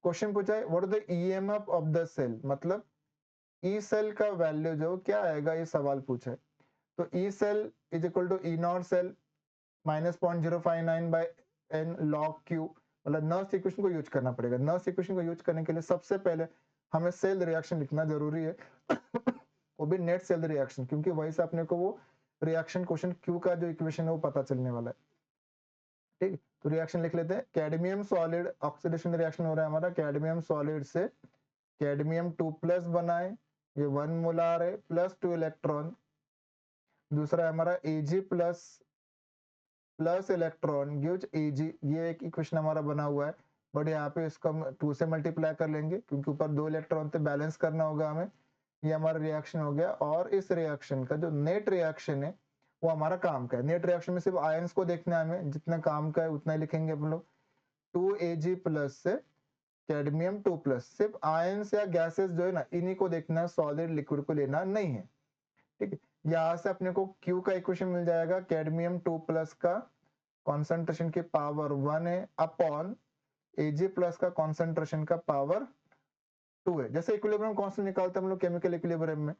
क्वेश्चन पूछा है what is the EMF of the cell, मतलब ई सेल का वैल्यू जो क्या आएगा, ये सवाल पूछा है। तो E cell is equal to E naught cell -0.059 by N log Q, मतलब नर्स इक्वेशन को यूज करना पड़ेगा। नर्स इक्वेशन को यूज करने के लिए सबसे पहले हमें सेल रिएक्शन लिखना जरूरी है वो भी नेट सेल रिएक्शन, क्योंकि वही से अपने को वो रिएक्शन क्वेश्चन क्यू का जो इक्वेशन है वो पता चलने वाला है। ठीक है, तो रिएक्शन लिख लेते हैं। कैडमियम सॉलिड ऑक्सीडेशन रिएक्शन हो रहा है हमारा, कैडमियम सॉलिड से कैडमियम 2 प्लस बनाए, ये 1 मोलार है, प्लस 2 इलेक्ट्रॉन। दूसरा है हमारा Ag plus electron gives Ag, ये एक इक्वेशन हमारा बना हुआ है, बट यहाँ पे इसको हम 2 से मल्टीप्लाई कर लेंगे क्योंकि ऊपर 2 इलेक्ट्रॉन से बैलेंस करना होगा हमें। ये हमारा रिएक्शन हो गया, और इस रिएक्शन का जो नेट रिएक्शन है वो हमारा काम का है। नेट रिएक्शन में सिर्फ आयंस को देखना है हमें, जितना काम का है उतना ही लिखेंगे हम लोग। 2Ag प्लस से कैडमियम 2 प्लस, सिर्फ आयंस या गैसेस जो है ना इन्हीं को देखना है, सॉलिड लिक्विड को लेना नहीं है। ठीक है, यहाँ से अपने को Q का इक्वेशन मिल जाएगा, कैडमियम 2 प्लस का कॉन्सेंट्रेशन की पावर 1 है अपॉन Ag प्लस का कॉन्सेंट्रेशन का पावर 2 है। जैसे इक्विलिब्रियम कांस्टेंट निकालते हैं हम लोग केमिकल इक्विलिब्रियम में,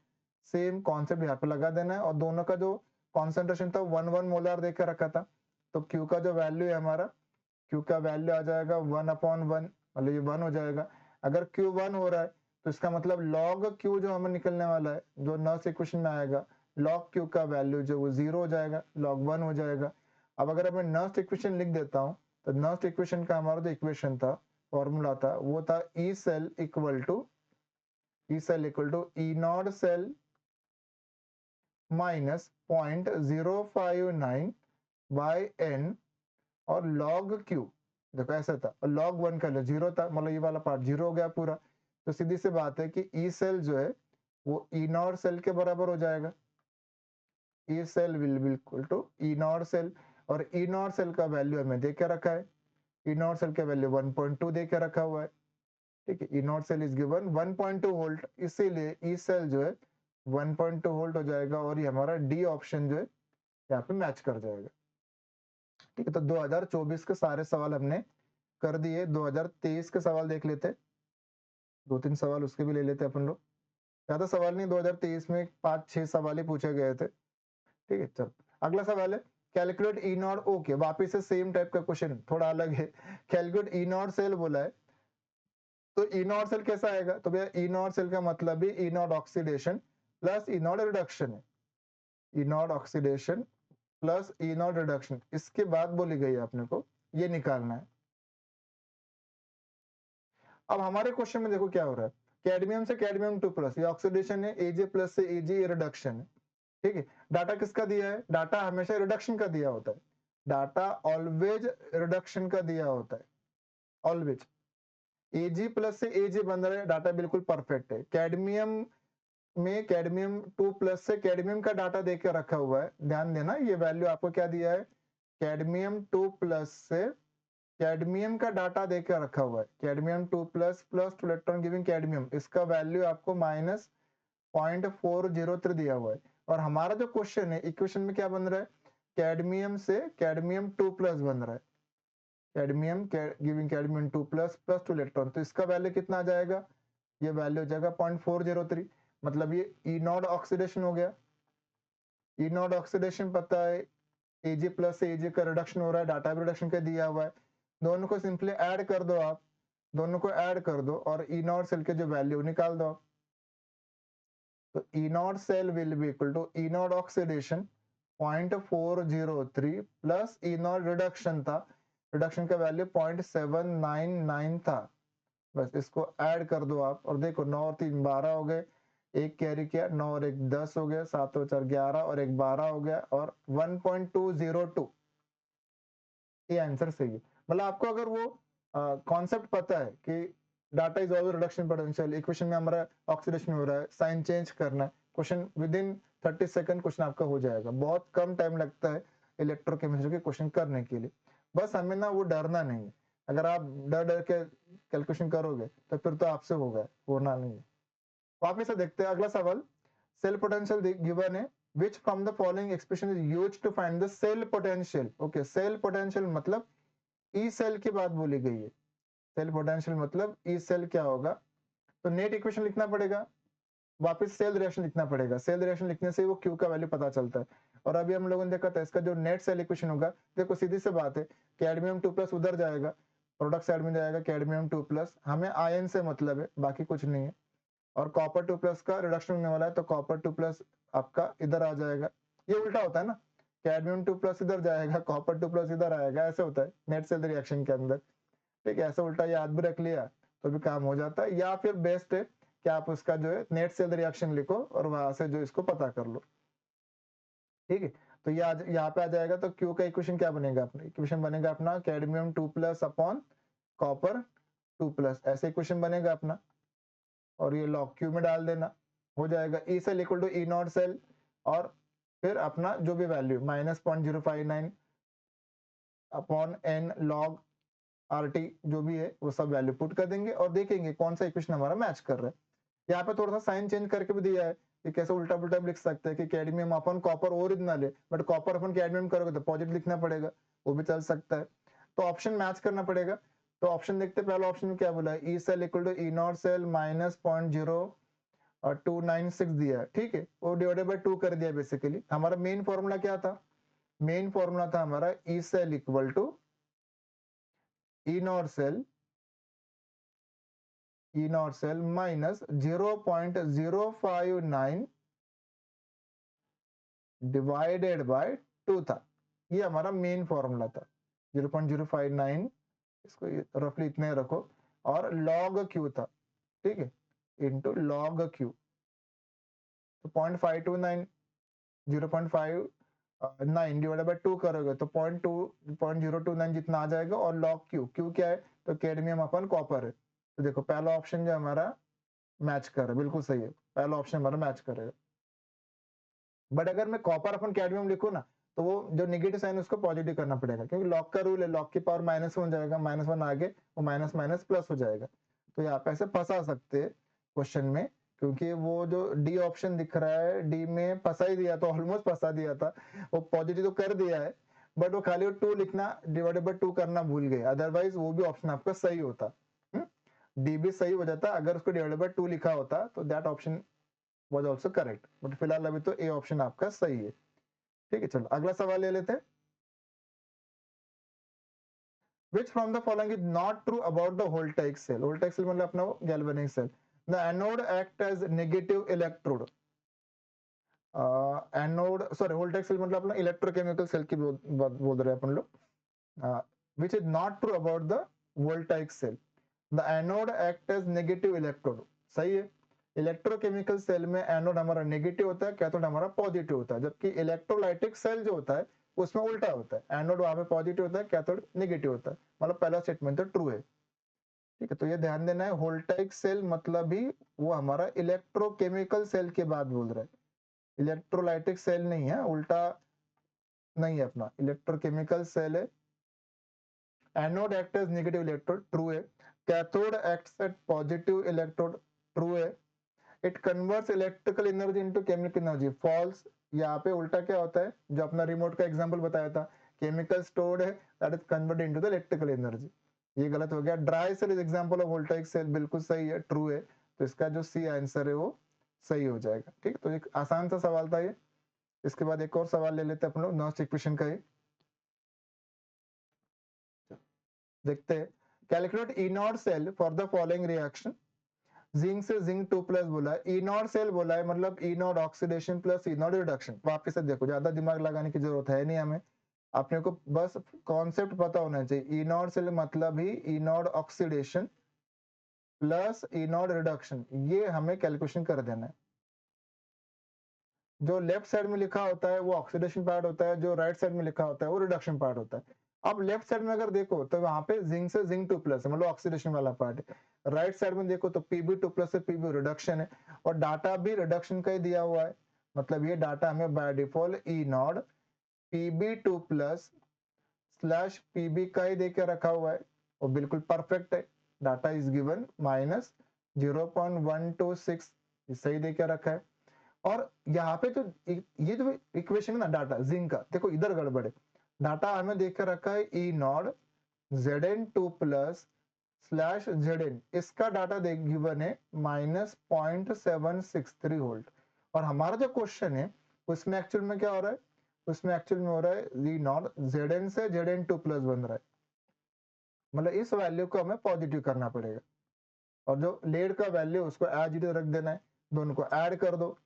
सेम कॉन्सेप्ट यहाँ पे लगा देना है, और दोनों का जो कॉन्सेंट्रेशन था 1 मोलार देकर रखा था। तो Q का जो वैल्यू है हमारा, Q का वैल्यू आ जाएगा 1/1, मतलब ये 1 हो जाएगा। अगर Q 1 हो रहा है तो इसका मतलब log Q जो हमें निकलने वाला है, जो नर्स इक्वेशन में आएगा, log Q का वैल्यू जो वो 0 हो जाएगा, log 1 हो जाएगा। अब अगर मैं नर्स इक्वेशन लिख देता हूँ, तो नर्स इक्वेशन का हमारा जो इक्वेशन था, फॉर्मूला था, वो था E cell equal to E naught cell minus 0.059 by N और log Q। देखो ऐसा था, और log 1 का 0 था, मतलब ये वाला पार्ट 0 हो गया पूरा। तो सीधी सी बात है कि ई सेल जो है वो ई नॉट सेल के बराबर हो जाएगा। E cell will be equal to E naught cell, और ई नॉट सेल का वैल्यू हमें दे के रखा है, ई नॉट सेल का वैल्यू 1.2 दे के रखा हुआ है। ठीक है, E naught cell is given 1.2 volt, इसीलिए ई सेल जो है 1.2 वोल्ट हो जाएगा, और ये हमारा डी ऑप्शन जो है यहाँ पे मैच कर जाएगा। ठीक है, तो 2024 के सारे सवाल हमने कर दिए। 2023 के सवाल देख लेते, 2-3 सवाल उसके भी ले लेते अपन लोग। ज्यादा सवाल नहीं, 2023 में 5-6 सवाल ही पूछे गए थे। ठीक है, चल अगला सवाल है कैलकुलेट ई नॉट। ओके, वापिस से सेम टाइप का क्वेश्चन, थोड़ा अलग है। कैलकुलेट ई नॉट सेल बोला है, तो ई नॉट सेल कैसा आएगा, तो भैया ई नॉट सेल का मतलब भी E naught oxidation plus E naught reduction है। E naught oxidation plus E naught reduction, इसके बाद बोली गई है अपने को ये निकालना है। अब हमारे क्वेश्चन में देखो क्या हो रहा है, कैडमियम से कैडमियम 2 प्लस, ये ऑक्सीडेशन है, Ag प्लस से Ag ये रिडक्शन है। ठीक है, डाटा किसका दिया है, डाटा हमेशा रिडक्शन का दिया होता है, डाटा ऑलवेज रिडक्शन का दिया होता है, ऑलवेज। Ag प्लस से Ag बन रहा है, डाटा बिल्कुल परफेक्ट है। कैडमियम में कैडमियम 2 प्लस से कैडमियम का डाटा देकर रखा हुआ है, ध्यान देना ये वैल्यू आपको क्या दिया है, कैडमियम 2 प्लस से कैडमियम का डाटा देकर रखा हुआ है, cadmium 2 plus 2 electron giving cadmium, इसका वैल्यू आपको -0.403 दिया हुआ है। और हमारा जो क्वेश्चन है, इक्वेशन में क्या बन रहा है, कैडमियम से कैडमियम 2+ बन रहा है, cadmium giving cadmium 2+ plus 2 electron, तो इसका वैल्यू कितना आ जाएगा, ये वैल्यू हो जाएगा 0.403, मतलब ये ई नॉट ऑक्सीडेशन हो गया। ई नॉट ऑक्सीडेशन पता है, एजी प्लस से एजी का रिडक्शन हो रहा है, डाटा भी रिडक्शन का दिया हुआ है, दोनों को सिंपली ऐड कर दो आप, दोनों को ऐड कर दो और ई नॉट सेल के जो वैल्यू निकाल दो आप। तो E naught cell will be equal to E naught oxidation 0.403 plus E naught reduction था, रिडक्शन का वैल्यू 0.799 था, बस इसको ऐड कर दो आप और देखो 9 और 3 12 हो गए, एक कैरी किया, 9 और 1 10 हो गया, 7 और 4 11 और 1 12 हो गया और 1.202, ये आंसर सही है। मतलब आपको अगर वो कॉन्सेप्ट पता है कि data is always reduction potential, equation में हमारा ऑक्सीडेशन हो रहा है, साइन चेंज करना है, question with in 30 second question आपका हो जाएगा, बहुत कम टाइम लगता है इलेक्ट्रोकेमिस्ट्री के क्वेश्चन करने के लिए। बस हमें ना वो डरना नहीं है, अगर आप डर डर के कैलकुलेशन करोगे तो फिर तो आपसे होगा, होना नहीं है। वापिस से देखते हैं अगला सवाल, सेल पोटेंशियल गिवन है, which from the following expression is used to find the cell potential। Okay, cell potential मतलब ई सेल की बात बोली गई है, सेल पोटेंशियल मतलब ई सेल क्या होगा, तो नेट इक्वेशन लिखना पड़ेगा, वापस सेल रिएक्शन लिखना पड़ेगा, सेल रिएक्शन लिखने से वो क्यू का वैल्यू पता चलता है। और अभी हम लोगों ने देखा था इसका जो नेट सेल इक्वेशन होगा, देखो सीधी सी बात है, कैडमियम 2+ उधर जाएगा, प्रोडक्ट साइड में जाएगा कैडमियम 2+, हमें आयन से मतलब है, बाकी कुछ नहीं है, और कॉपर 2+ का रिडक्शन होने वाला है, तो कॉपर 2+ आपका इधर आ जाएगा, ये उल्टा होता है ना, कैडमियम 2+ इधर जाएगा, कॉपर 2+ इधर आएगा, ऐसे होता है नेट सेल रिएक्शन के अंदर, ठीक है, ऐसा उल्टा याद भी रख लिया तो भी काम हो जाता है, या फिर बेस्ट है कि आप उसका जो है नेट सेल रिएक्शन लिखो और वहां से जो इसको पता कर लो, ठीक है। तो ये यहाँ पे आ जाएगा, तो क्यू का इक्वेशन क्या बनेगा अपना, इक्वेशन बनेगा अपना कैडमियम 2+ अपॉन कॉपर 2+, ऐसे इक्वेशन बनेगा अपना, और ये लॉग क्यू में डाल देना, हो जाएगा E cell equal to E naught cell, और फिर अपना जो भी value -0.059 upon N log RT जो भी है वो सब वैल्यू पुट कर देंगे और देखेंगे कौन सा इक्वेशन हमारा मैच कर रहा है। यहाँ पे थोड़ा सा साइन चेंज करके भी दिया है कि कैसे उल्टा पुल्टा भी लिख सकते हैं कि कैडमियम अपन कॉपर ओरिजिनल है, बट कॉपर अपन कैडमियम करोगे तो पॉजिटिव लिखना पड़ेगा, वो भी चल सकता है, तो ऑप्शन मैच करना पड़ेगा। तो ऑप्शन देखते हैं, पहला ऑप्शन में क्या बोला है, E cell equal to E naught cell -0.0296 दिया है, ठीक है, वो डिवाइडेड बाय 2 कर दिया। बेसिकली हमारा मेन फॉर्मूला क्या था, मेन फॉर्मूला था हमारा E cell equal to E naught cell -0.059 divided by 2 था, ये हमारा मेन फॉर्मूला था, 0.059, इसको रफली इतने रखो, और लॉग क्यू था, ठीक है, इनटू लॉग क्यू, तो 0.529 0.59 डिवाइडेड बाय 2 करोगे तो 0.029 जितना आ जाएगा, और लॉग क्यू, क्यू क्या है, तो कैडमियम अपन कॉपर है, तो देखो पहला ऑप्शन जो हमारा मैच कर रहा है, बिल्कुल सही है, पहला ऑप्शन हमारा मैच करेगा। बट अगर मैं कॉपर अपन कैडमियम लिखूं ना, तो वो जो नेगेटिव साइन उसको पॉजिटिव करना पड़ेगा, क्योंकि लॉग का रूल है, लॉग की पावर -1 हो जाएगा, -1 आगे वो माइनस माइनस प्लस हो जाएगा, तो यहाँ पे ऐसे फंसा सकते हैं क्वेश्चन में, क्योंकि वो जो डी ऑप्शन दिख रहा है, डी में फंसा ही दिया, तो ऑलमोस्ट फंसा दिया था, वो पॉजिटिव तो कर दिया है, बट वो खाली वो 2 लिखना डिवाइडेड बाय 2 करना भूल गए, अदरवाइज वो भी ऑप्शन आपका सही होता, डी भी सही हो जाता, अगर उसको डिवाइडेड बाय 2 लिखा होता तो that option was also correct, but फिलहाल अभी तो ए ऑप्शन आपका सही है, ठीक है। चलो अगला सवाल ले लेते हैं, which from the following is not true about the voltaic cell। voltaic cell मतलब अपना वो galvanic cell, the anode act as negative electrode, anode sorry voltaic cell मतलब अपना इलेक्ट्रोकेमिकल सेल की बोल रहे हैं अपन लोग, which is not true about the voltaic cell, the anode act as negative electrode, सही है, इलेक्ट्रोकेमिकल सेल में एनोड हमारा नेगेटिव होता है, कैथोड हमारा पॉजिटिव होता है, जबकि इलेक्ट्रोलाइटिक सेल जो होता है उसमें उल्टा होता है, एनोड वहां पे पॉजिटिव होता है, कैथोड नेगेटिव होता है, मतलब पहला स्टेटमेंट तो ट्रू है, ठीक है। तो ये ध्यान देना है, वोल्टाइक सेल मतलब ही वो हमारा इलेक्ट्रोकेमिकल सेल की बात बोल रहा है, इलेक्ट्रोलाइटिक सेल नहीं है, उल्टा नहीं है अपना, इलेक्ट्रोकेमिकल सेल है। Anode act as negative electrode, true है। Cathode acts at positive electrode, true है। It converts electrical energy into chemical energy, false, यहाँ पे उल्टा क्या होता है, जो अपना रिमोट का एग्जांपल बताया था, केमिकल स्टोर्ड है that is converted into the electrical energy. ये गलत हो गया। Dry cell is example of voltaic cell, बिल्कुल सही है, ट्रू है। तो इसका जो सी आंसर है वो सही हो जाएगा। ठीक, तो एक आसान सा सवाल था ये। इसके बाद एक और सवाल ले लेते हैं अपन लोग नॉस्ट इक्वेशन का ही। देखते हैं, calculate E naught cell for the following reaction. Zinc से जिंक 2+ बोला है, ई नॉट सेल बोला है, मतलब E naught oxidation plus E naught reduction. वापिस से देखो, ज्यादा दिमाग लगाने की जरूरत है नहीं हमें, अपने को बस कॉन्सेप्ट पता होना चाहिए। ई नॉट सेल मतलब ही E naught oxidation plus E naught reduction, ये हमें कैलकुलेशन कर देना है। जो लेफ्ट साइड में लिखा होता है वो ऑक्सीडेशन पार्ट होता है, जो राइट साइड में लिखा होता है वो रिडक्शन पार्ट होता है। अब लेफ्ट साइड में अगर देखो तो वहां पे जिंक से जिंक 2+ है, मतलब ऑक्सीडेशन वाला पार्ट है। राइट साइड में देखो तो Pb2+ से Pb रिडक्शन है, और डाटा भी रिडक्शन का ही दिया हुआ है। मतलब ये डाटा हमें by default E not Pb2+ slash Pb का ही देके रखा हुआ है, और बिल्कुल परफेक्ट है। डाटा इज गिवन -0.126, सही देके रखा है। और यहाँ पे जो ये जो इक्वेशन है ना डाटा जिंक का, देखो इधर गड़बड़ है। डाटा हमें देख कर रखा है E not Zn2+ slash Zn, इसका डाटा देख गिवन है -0.763 वोल्ट। और हमारा जो क्वेश्चन है उसमें एक्चुअल में क्या हो रहा है, उसमें एक्चुअल में हो रहा है ई नॉट Zn से Zn2+ बन रहा है, मतलब इस वैल्यू को हमें पॉजिटिव करना पड़ेगा। और जो लेड का वैल्यू उसको एज इट इज रख देना है, दोनों को ऐड कर दो।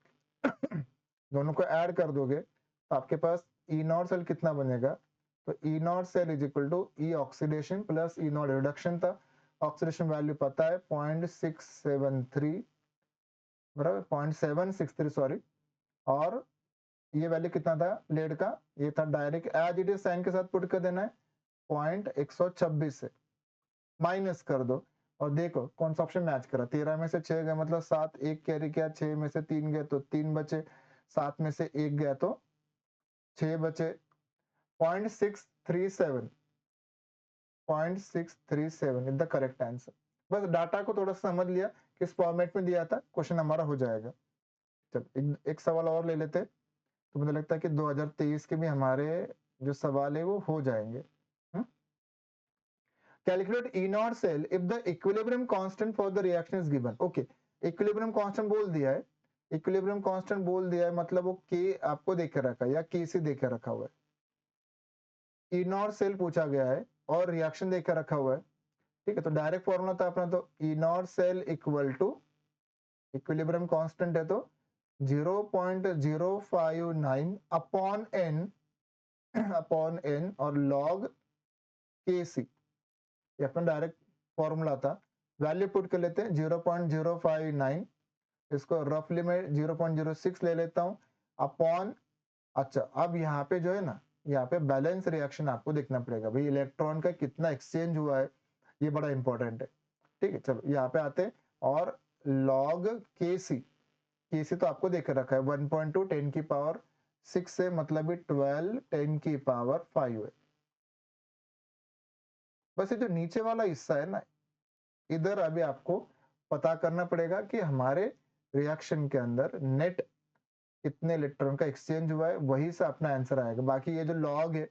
दोनों को ऐड कर दोगे तो आपके पास ई नॉट सेल कितना बनेगा, तो E naught cell is equal to E oxidation plus E naught reduction था। ऑक्सीडेशन वैल्यू पता है 0.673, बराबर 0.763 सॉरी, और ये वैल्यू कितना था लेड का, ये था direct as it is sign के साथ पुट कर देना है 0.126 से माइनस कर दो, और देखो कौन सा ऑप्शन मैच करा। 13 में से 6 गए मतलब 7, एक कैरी किया, 6 में से 3 गए तो 3 बचे, 7 में से 1 गया तो 6 बचे। 0.637 0.637 इज द करेक्ट आंसर। बस डाटा को थोड़ा समझ लिया किस फॉर्मेट में दिया था, क्वेश्चन हमारा हो जाएगा। चल एक सवाल और ले लेते, तो मुझे लगता है कि 2023 के भी हमारे जो सवाल है वो हो जाएंगे। Calculate E naught cell if the equilibrium constant for the reaction is given. Okay, equilibrium constant बोल दिया है, equilibrium constant बोल दिया है, मतलब वो K आपको देख के रखा है या K से देख के रखा हुआ है। E naught cell पूछा गया है और रिएक्शन देख के रखा हुआ है। ठीक है, तो डायरेक्ट फॉर्मूला था अपना, तो E naught cell equal to equilibrium constant है तो 0.059 अपॉन n और log Kc, ये अपना डायरेक्ट फॉर्मूला था। वैल्यू पुट कर लेते हैं 0.059, इसको रफली में 0.06 ले लेता हूं अपॉन। अच्छा, अब यहाँ पे जो है ना, यहाँ पे बैलेंस रिएक्शन आपको देखना पड़ेगा भाई, इलेक्ट्रॉन का कितना एक्सचेंज हुआ है, ये बड़ा इंपॉर्टेंट है। ठीक है, चलो यहाँ पे आते हैं, और log Kc तो आपको देख रखा है 1.2 10 की पावर 6 से, मतलब 12 10 की पावर 5 है। बस ये जो नीचे वाला हिस्सा है ना, इधर अभी आपको पता करना पड़ेगा कि हमारे रिएक्शन के अंदर नेट कितने इलेक्ट्रॉन का एक्सचेंज हुआ है, वही से अपना आंसर आएगा। बाकी ये जो लॉग है,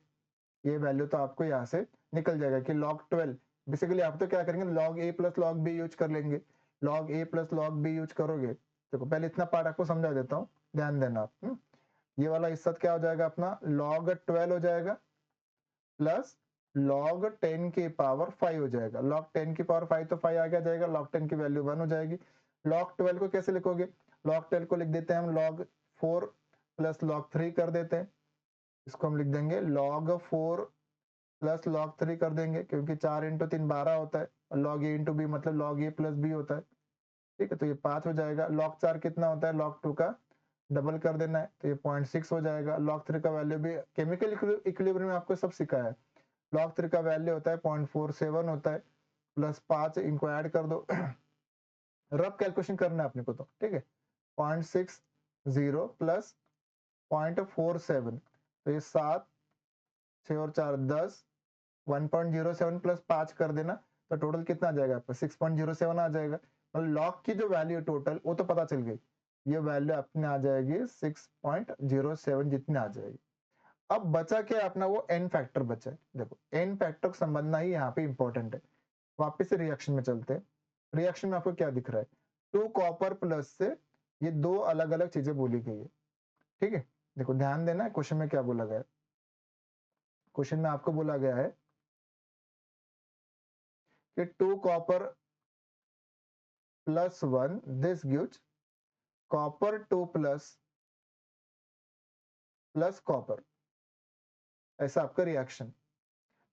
ये वैल्यू तो आपको यहाँ से निकल जाएगा कि log 12, बेसिकली आप तो क्या करेंगे, log a plus log b use कर लेंगे। log a plus log b use करोगे, देखो पहले इतना पार्ट आपको समझा देता हूँ, ध्यान देना आप। ये वाला हिस्सा क्या हो जाएगा अपना, log 12 हो जाएगा प्लस log 10 की पावर 5 हो जाएगा। log 10 की पावर 5 तो 5 आगे जाएगा, log 10 की वैल्यू 1 हो जाएगी। log 12 को कैसे लिखोगे, log 12 को लिख देते हैं हम log 4 प्लस log 3 कर देते हैं, इसको हम लिख देंगे log 4 प्लस log 3 कर देंगे, क्योंकि 4 इंटू 3 12 होता है, और log a इंटू बी मतलब log a प्लस बी होता है। ठीक है, तो ये 5 हो जाएगा। log 4 कितना होता है, log 2 का डबल कर देना है, तो ये 0.6 हो जाएगा। log 3 का वैल्यू भी केमिकल इक्विलिब्रियम में आपको सब सिखाया है। log 3 का वैल्यू होता है 0.47 होता है, प्लस 5 इनको ऐड कर दो। रफ कैलकुलेशन करना है अपने को, तो ठीक है 0.60 प्लस 0.47, तो ये 7 6 और 4 10, 1.07 प्लस 5 कर देना, तो टोटल कितना आ जाएगा आपका 6.07 आ जाएगा। मतलब लॉग की जो वैल्यू टोटल वो तो पता चल गई, ये वैल्यू अपने आ जाएगी 6.07 जितने आ जाएगी। अब बचा क्या अपना, वो एन फैक्टर बचा है। देखो एन फैक्टर को समझना ही यहाँ पे इंपॉर्टेंट है। वापस से रिएक्शन में चलते हैं। रिएक्शन में आपको क्या दिख रहा है, 2 कॉपर प्लस से ये 2 अलग-अलग चीजें बोली गई है, ठीक है? देखो ध्यान देना है क्वेश्चन में क्या बोला गया है। क्वेश्चन में आपको बोला गया है कि 2 copper plus 1 this gives copper 2 plus copper, ऐसा आपका रिएक्शन।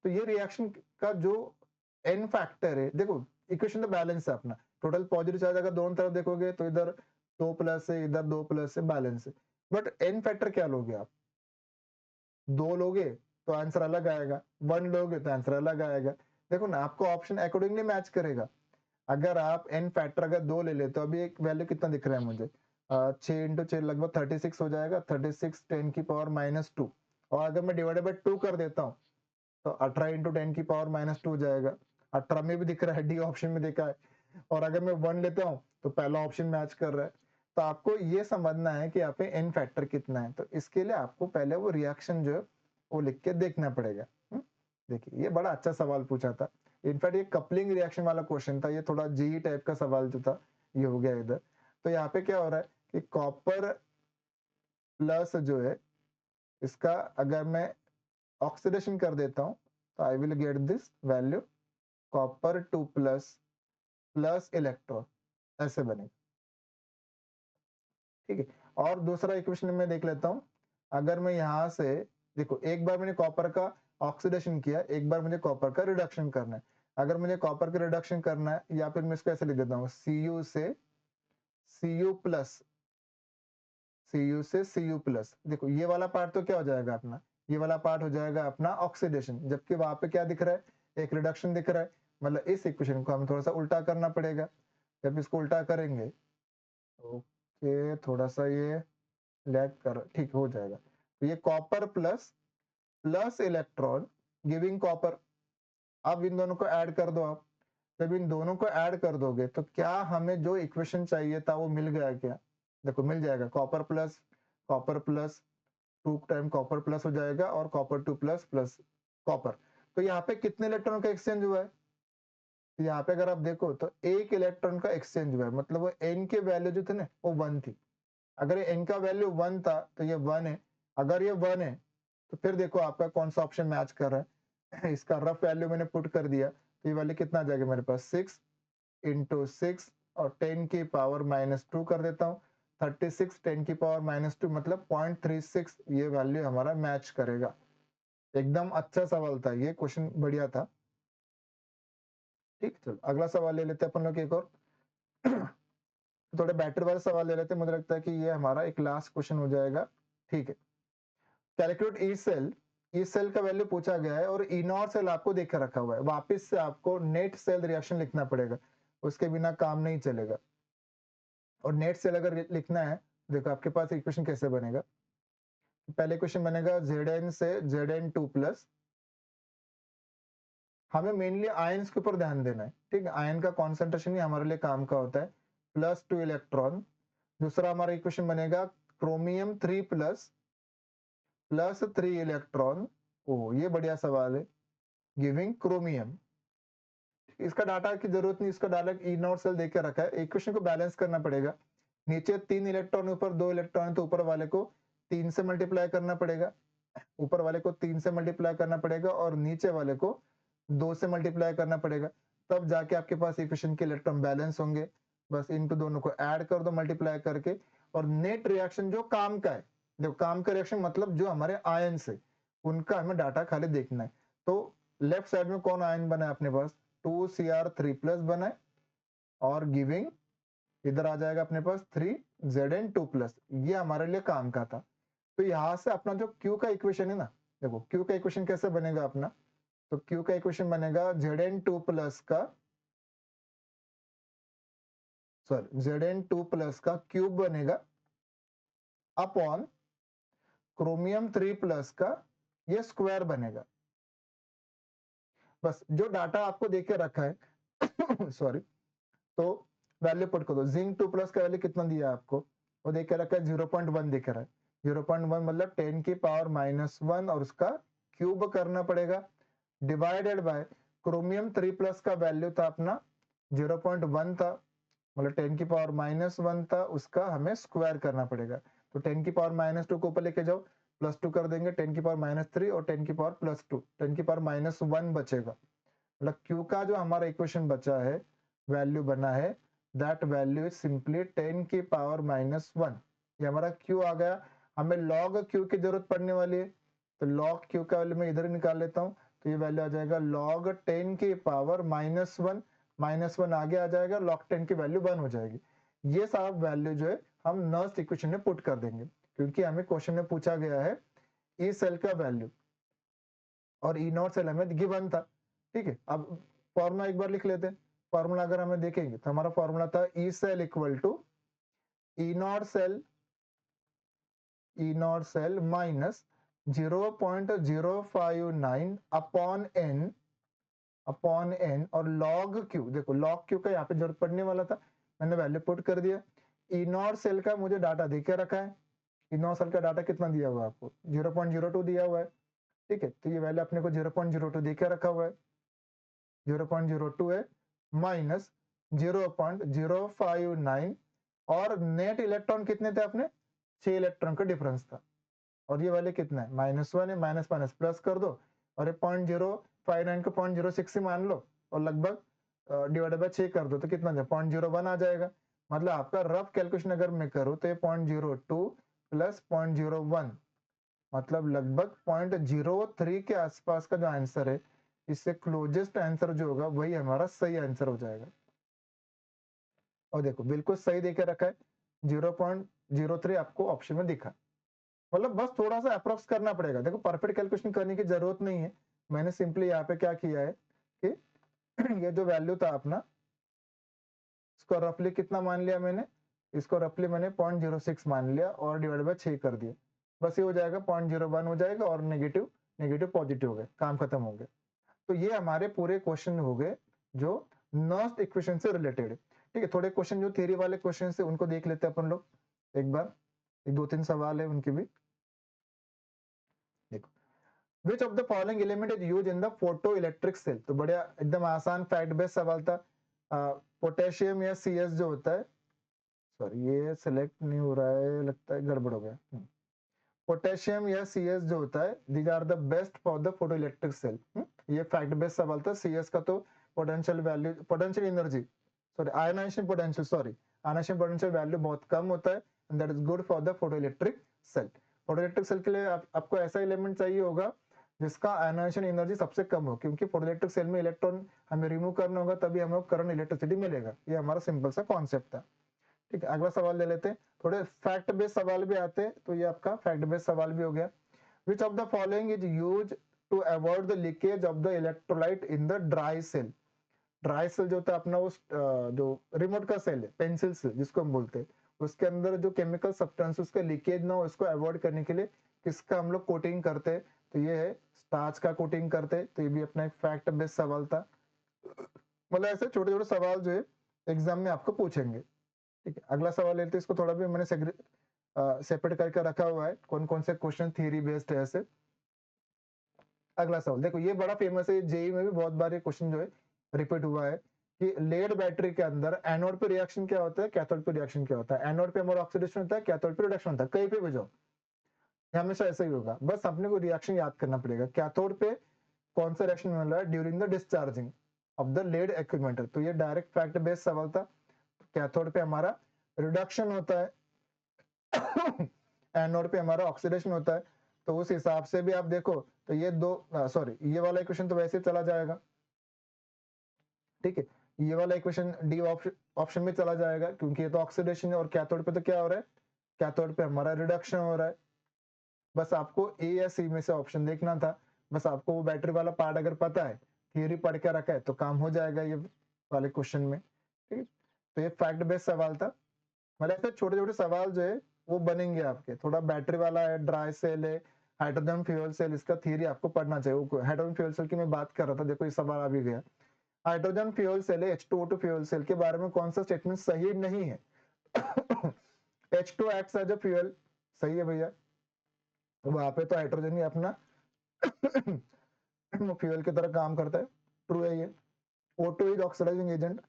तो ये रिएक्शन का जो एन फैक्टर है, देखो इक्वेशन तो बैलेंस है अपना, टोटल पॉजिटिव चार्ज अगर दोनों तरफ देखोगे तो इधर 2 प्लस है, इधर 2 प्लस है, बैलेंस है। बट एन फैक्टर क्या लोगे आप, 2 लोगे तो आंसर अलग आएगा, 1 लोगे तो आंसर अलग आएगा। देखो ना आपको ऑप्शन अकॉर्डिंगली मैच करेगा। अगर आप एन फैक्टर अगर 2 ले लेते हो, अभी एक वैल्यू कितना दिख रहा है मुझे, 6 इंटू 6 लगभग 36 हो जाएगा, 36 10 की पावर -2। और अगर मैं डिवाइडेड बाय 2 कर देता हूँ तो 18 इंटू 10 की पावर -2 हो जाएगा। 18 में भी दिख रहा है, डी ऑप्शन में दिखा है। और अगर मैं 1 लेता हूँ तो पहला ऑप्शन मैच कर रहा है। तो आपको ये समझना है कि यहाँ पे एन फैक्टर कितना है। तो इसके लिए आपको पहले वो रिएक्शन जो है वो लिख के देखना पड़ेगा। देखिए ये बड़ा अच्छा सवाल पूछा था। इनफैक्ट ये कपलिंग रिएक्शन वाला क्वेश्चन था, ये थोड़ा जेई टाइप का सवाल जो था ये हो गया इधर। तो यहाँ पे क्या हो रहा है कि कॉपर प्लस जो है इसका अगर मैं ऑक्सीडेशन कर देता हूँ तो I will get this value copper 2 plus electron, ऐसे बनेगा, ठीक है? और दूसरा इक्वेशन में देख लेता हूँ। अगर मैं यहाँ से देखो, एक बार मैंने कॉपर का ऑक्सीडेशन किया, एक बार मुझे कॉपर का रिडक्शन करना है। अगर मुझे कॉपर का रिडक्शन करना है, या फिर मैं इसको ऐसे लिख देता हूँ, Cu से Cu प्लस। देखो ये वाला पार्ट तो क्या हो जाएगा अपना, ये वाला पार्ट हो जाएगा अपना ऑक्सीडेशन, जबकि वहां पे क्या दिख रहा है, एक रिडक्शन दिख रहा है। मतलब इस इक्वेशन को हमें थोड़ा सा उल्टा करना पड़ेगा। जब इसको उल्टा करेंगे, ओके थोड़ा सा ये लैग कर, ठीक हो जाएगा। तो ये copper plus electron giving copper. अब इन दोनों को ऐड कर दो आप। जब इन दोनों को ऐड कर दोगे तो क्या हमें जो इक्वेशन चाहिए था वो मिल गया क्या? देखो मिल जाएगा, copper plus 2 time copper plus हो जाएगा और कॉपर 2 प्लस कॉपर। तो यहाँ पे कितने इलेक्ट्रॉन का एक्सचेंज हुआ है? तो यहाँ पे अगर आप देखो तो एक इलेक्ट्रॉन का एक्सचेंज हुआ है, मतलब वो एन के वैल्यू जो थे ना वो 1 थी। अगर एन का वैल्यू 1 था तो ये 1 है। अगर ये 1 है तो फिर देखो आपका कौन सा ऑप्शन मैच कर रहा है। इसका रफ वैल्यू मैंने पुट कर दिया, तो ये वैल्यू कितना आ जाएगा मेरे पास, 6 इंटू 6 और 10 की पावर -2 कर देता हूँ। 36 10 की पावर -2 मतलब 0.36, ये वैल्यू हमारा मैच करेगा। एकदम अच्छा सवाल था ये, क्वेश्चन बढ़िया था। ठीक, चलो अगला सवाल ले लेते हैं अपन लोग एक और। थोड़े बेटर वाले सवाल ले लेते हैं, मुझे लगता है कि ये हमारा एक लास्ट क्वेश्चन हो जाएगा। ठीक है, कैलकुलेट ई सेल का वैल्यू पूछा गया है और इनॉर सेल आपको देख कर रखा हुआ है। वापस से आपको नेट सेल रिएक्शन लिखना पड़ेगा, उसके बिना काम नहीं चलेगा। और नेट सेल अगर लिखना है, देखो आपके पास इक्वेशन कैसे बनेगा। पहले क्वेश्चन बनेगा Zn से Zn2 प्लस। हमें मेनली आयंस के ऊपर ध्यान देना है, ठीक है? आयन का कॉन्सेंट्रेशन ही हमारे लिए काम का होता है, +2 इलेक्ट्रॉन। दूसरा हमारा इक्वेशन बनेगा क्रोमियम 3 +3 इलेक्ट्रॉन। ओ ये बढ़िया सवाल है, गिविंग क्रोमियम। इसका डाटा की जरूरत नहीं, इसका डायरेक्ट ई नॉट सेल देकर रखा है। इक्वेशन को बैलेंस करना पड़ेगा। नीचे 3 इलेक्ट्रॉन, ऊपर 2 इलेक्ट्रॉन, तो ऊपर वाले को 3 से मल्टीप्लाई करना पड़ेगा, ऊपर वाले को 3 से मल्टीप्लाई करना पड़ेगा और नीचे वाले को 2 से मल्टीप्लाई करना पड़ेगा। तब जाके आपके पास इक्वेशन के इलेक्ट्रॉन बैलेंस होंगे। बस इनको दोनों को ऐड कर दो मल्टीप्लाई करके, और नेट रिएक्शन जो काम का है, देखो काम का रिएक्शन मतलब जो हमारे आयन से, उनका हमें डाटा खाली देखना है। तो लेफ्ट साइड में कौन आयन बना है अपने पास, 2Cr3+ बना है, और गिविंग इधर आ जाएगा अपने पास 3Zn2+। ये हमारे लिए काम का था। तो यहां से अपना जो Q का इक्वेशन है ना, देखो Q का इक्वेशन कैसे बनेगा अपना, तो Q का इक्वेशन बनेगा Zn2 प्लस का क्यूब बनेगा अपॉन क्रोमियम 3+ का ये स्क्वायर बनेगा। बस जो डाटा आपको देके रखा है सॉरी, तो वैल्यू पुट कर दो। जिंक 2+ का वैल्यू कितना दिया आपको, वो देख के रखा है 0.1 दिख रहा है, 0.1 मतलब 10 की पावर -1 और उसका क्यूब करना पड़ेगा, डिवाइडेड बाय क्रोमियम 3 प्लस का वैल्यू था अपना 0.1 था, मतलब 10 की पावर -1 था, उसका हमें स्क्वायर करना पड़ेगा। तो 10 की पावर -2 को ऊपर लेके जाओ, +2 कर देंगे, 10 की पावर -3 और 10 की पावर +2, 10 की पावर -1 बचेगा। मतलब क्यू का जो हमारा इक्वेशन बचा है, वैल्यू बना है, दैट वैल्यू इज सिंपली 10 की पावर -1। ये हमारा क्यू आ गया। हमें लॉग क्यू की जरूरत पड़ने वाली है, तो लॉग क्यू का वैल्यू मैं इधर निकाल लेता हूँ, तो ये वैल्यू आ जाएगा लॉग 10 की पावर -1, -1 आगे आ जाएगा, लॉग 10 की वैल्यू 1 हो जाएगी। ये सारा वैल्यू जो है हम नर्स्ट इक्वेशन में पुट कर देंगे, क्योंकि हमें क्वेश्चन में पूछा गया है ई सेल का वैल्यू और ई नॉट सेल हमें गिवन था। ठीक है, अब फॉर्मूला एक बार लिख लेते हैं। फॉर्मूला अगर हमें देखेंगे तो हमारा फॉर्मूला था E cell equal to E naught cell minus 0.059 upon N और लॉग क्यू। देखो लॉग क्यू का यहाँ पे जरूरत पड़ने वाला था, मैंने वैल्यू पुट कर दिया। ई नॉट सेल का मुझे डाटा देके रखा है, ई नॉट सेल का डाटा कितना दिया हुआ है आपको, 0.02 दिया हुआ है। ठीक है, तो ये वैल्यू अपने को 0.02 देके रखा हुआ है, 0.02 है माइनस 0.059 और नेट इलेक्ट्रॉन कितने थे अपने, 6 इलेक्ट्रॉन का डिफरेंस था। और ये वाले कितना है, -1 है, माइनस माइनस प्लस कर दो और ये 0.059 को 0.06 से मान लो और लगभग डिवाइडेड बाय 6 कर दो तो कितना 0.01 आ जाएगा। मतलब आपका रफ कैलकुलेशन अगर मैं करूँ तो ये 0.02 प्लस 0.01 मतलब लगभग 0.03 के आसपास का जो आंसर है, इससे क्लोजेस्ट आंसर जो होगा वही हमारा सही आंसर हो जाएगा। और देखो बिल्कुल सही देके रखा है, 0.03 आपको ऑप्शन में दिखा। मतलब बस थोड़ा सा अप्रोक्स करना पड़ेगा। देखो परफेक्ट कैलकुलेशन करने की जरूरत नहीं है, मैंने सिंपली यहाँ पे क्या किया है कि ये जो वैल्यू था अपना, इसको रफली कितना मान लिया मैंने, इसको रफली मैंने 0.06 मान लिया और डिवाइड बाय 6 कर दिया। बस ये हो जाएगा 0.01 हो जाएगा और नेगेटिव नेगेटिव पॉजिटिव हो गए, काम खत्म हो गया। तो ये हमारे पूरे क्वेश्चन हो गए जो नर्स्ट इक्वेशन से रिलेटेड है। ठीक है, थोड़े क्वेश्चन जो थ्योरी वाले क्वेश्चन है उनको देख लेते हैं अपन लोग एक बार, एक 2-3 सवाल है उनकी भी। देखो, which of the following element is use in the photo electric cell. तो बढ़िया एकदम आसान फैक्ट बेस्ड सवाल था। पोटेशियम या CS जो होता है, सॉरी ये सिलेक्ट नहीं हो रहा है, लगता है गड़बड़ हो गया। पोटेशियम या CS जो होता है, these are the best for the photo electric cell. ये फैक्ट बेस्ड सवाल था। CS का तो potential value, potential energy, sorry ionization potential, sorry ionization potential value बहुत कम होता है and that is good for the photo electric cell. Photo electric cell के लिए आपको ऐसा एलिमेंट चाहिए होगा जिसका आयनाइजेशन एनर्जी सबसे कम हो, क्योंकि फोटो इलेक्ट्रिक सेल में इलेक्ट्रॉन हमें रिमूव करना होगा तभी हमें करंट इलेक्ट्रिसिटी मिलेगा। ये हमारा सिंपल सा कॉन्सेप्ट था। ठीक है, अगला सवाल ले लेते हैं। थोड़े फैक्ट बेस्ड सवाल भी आते हैं, तो ये आपका फैक्ट बेस्ड सवाल भी हो गया। Which of the following is use to avoid the leakage of the electrolyte in the dry cell. Dry cell जो होता है अपना, उस जो रिमोट का सेल है, पेंसिल सेल जिसको हम बोलते हैं, उसके अंदर जो केमिकल सब्सटेंस उसका लीकेज ना हो, इसको अवॉइड करने के लिए किसका हम लोग कोटिंग करते हैं, तो ये है स्टार्च का कोटिंग करते हैं। तो ये भी अपना एक फैक्ट बेस्ड सवाल था। मतलब ऐसे छोटे छोटे सवाल जो है एग्जाम में आपको पूछेंगे। ठीक है, अगला सवाल लेते हैं। इसको थोड़ा भी मैंने सेपरेट करके रखा हुआ है, कौन कौन से क्वेश्चन थ्योरी बेस्ड है ऐसे। अगला सवाल देखो, ये बड़ा फेमस है, जेई में भी बहुत बार ये क्वेश्चन जो है रिपीट हुआ है कि लेड बैटरी के अंदर एनोड पे रिएक्शन क्या होता है, कैथोड पे रिएक्शन क्या होता है। एनोड पे हमारा ऑक्सीडेशन होता है, कैथोड पे रिडक्शन होता है। कहीं पे भी जाओ हमेशा ऐसा ही होगा, बस अपने को रिएक्शन याद करना पड़ेगा। कैथोड पे कौन सा रिएक्शन मिल रहा है during the discharging of the lead accumulator. तो ये डायरेक्ट फैक्ट बेस्ड सवाल था। कैथोड पे हमारा रिडक्शन होता है एनोड पे हमारा ऑक्सीडेशन होता है। तो उस हिसाब से भी आप देखो तो ये दो, सॉरी ये वाला इक्वेशन तो वैसे चला जाएगा। ठीक है, ये वाला इक्वेशन डी ऑप्शन में चला जाएगा, क्योंकि ये तो ऑक्सीडेशन है और कैथोड पे तो क्या हो रहा है, कैथोड पे हमारा रिडक्शन हो रहा है। बस आपको ए या सी में से ऑप्शन देखना था। बस आपको वो बैटरी वाला पार्ट अगर पता है, थियरी पढ़ के रखा है, तो काम हो जाएगा ये वाले क्वेश्चन में। ठीक है, तो ये फैक्ट बेस्ड सवाल था। मतलब ऐसे छोटे छोटे सवाल जो है वो बनेंगे आपके। थोड़ा बैटरी वाला है, ड्राई सेल है, हाइड्रोजन फ्यूल सेल, इसका थियरी आपको पढ़ना चाहिए। हाइड्रोजन फ्यूल सेल की मैं बात कर रहा था, देखो ये सवाल आ भी गया। हाइड्रोजन फ्यूल सेल है, H2O2 फ्यूल सेल के बारे में कौन सा स्टेटमेंट सही नहीं है H2 acts as a fuel, सही है भैया, वहां पे तो हाइड्रोजन ही अपना फ्यूल की तरह काम करता है, ट्रू है ये। O2 is oxidising agent,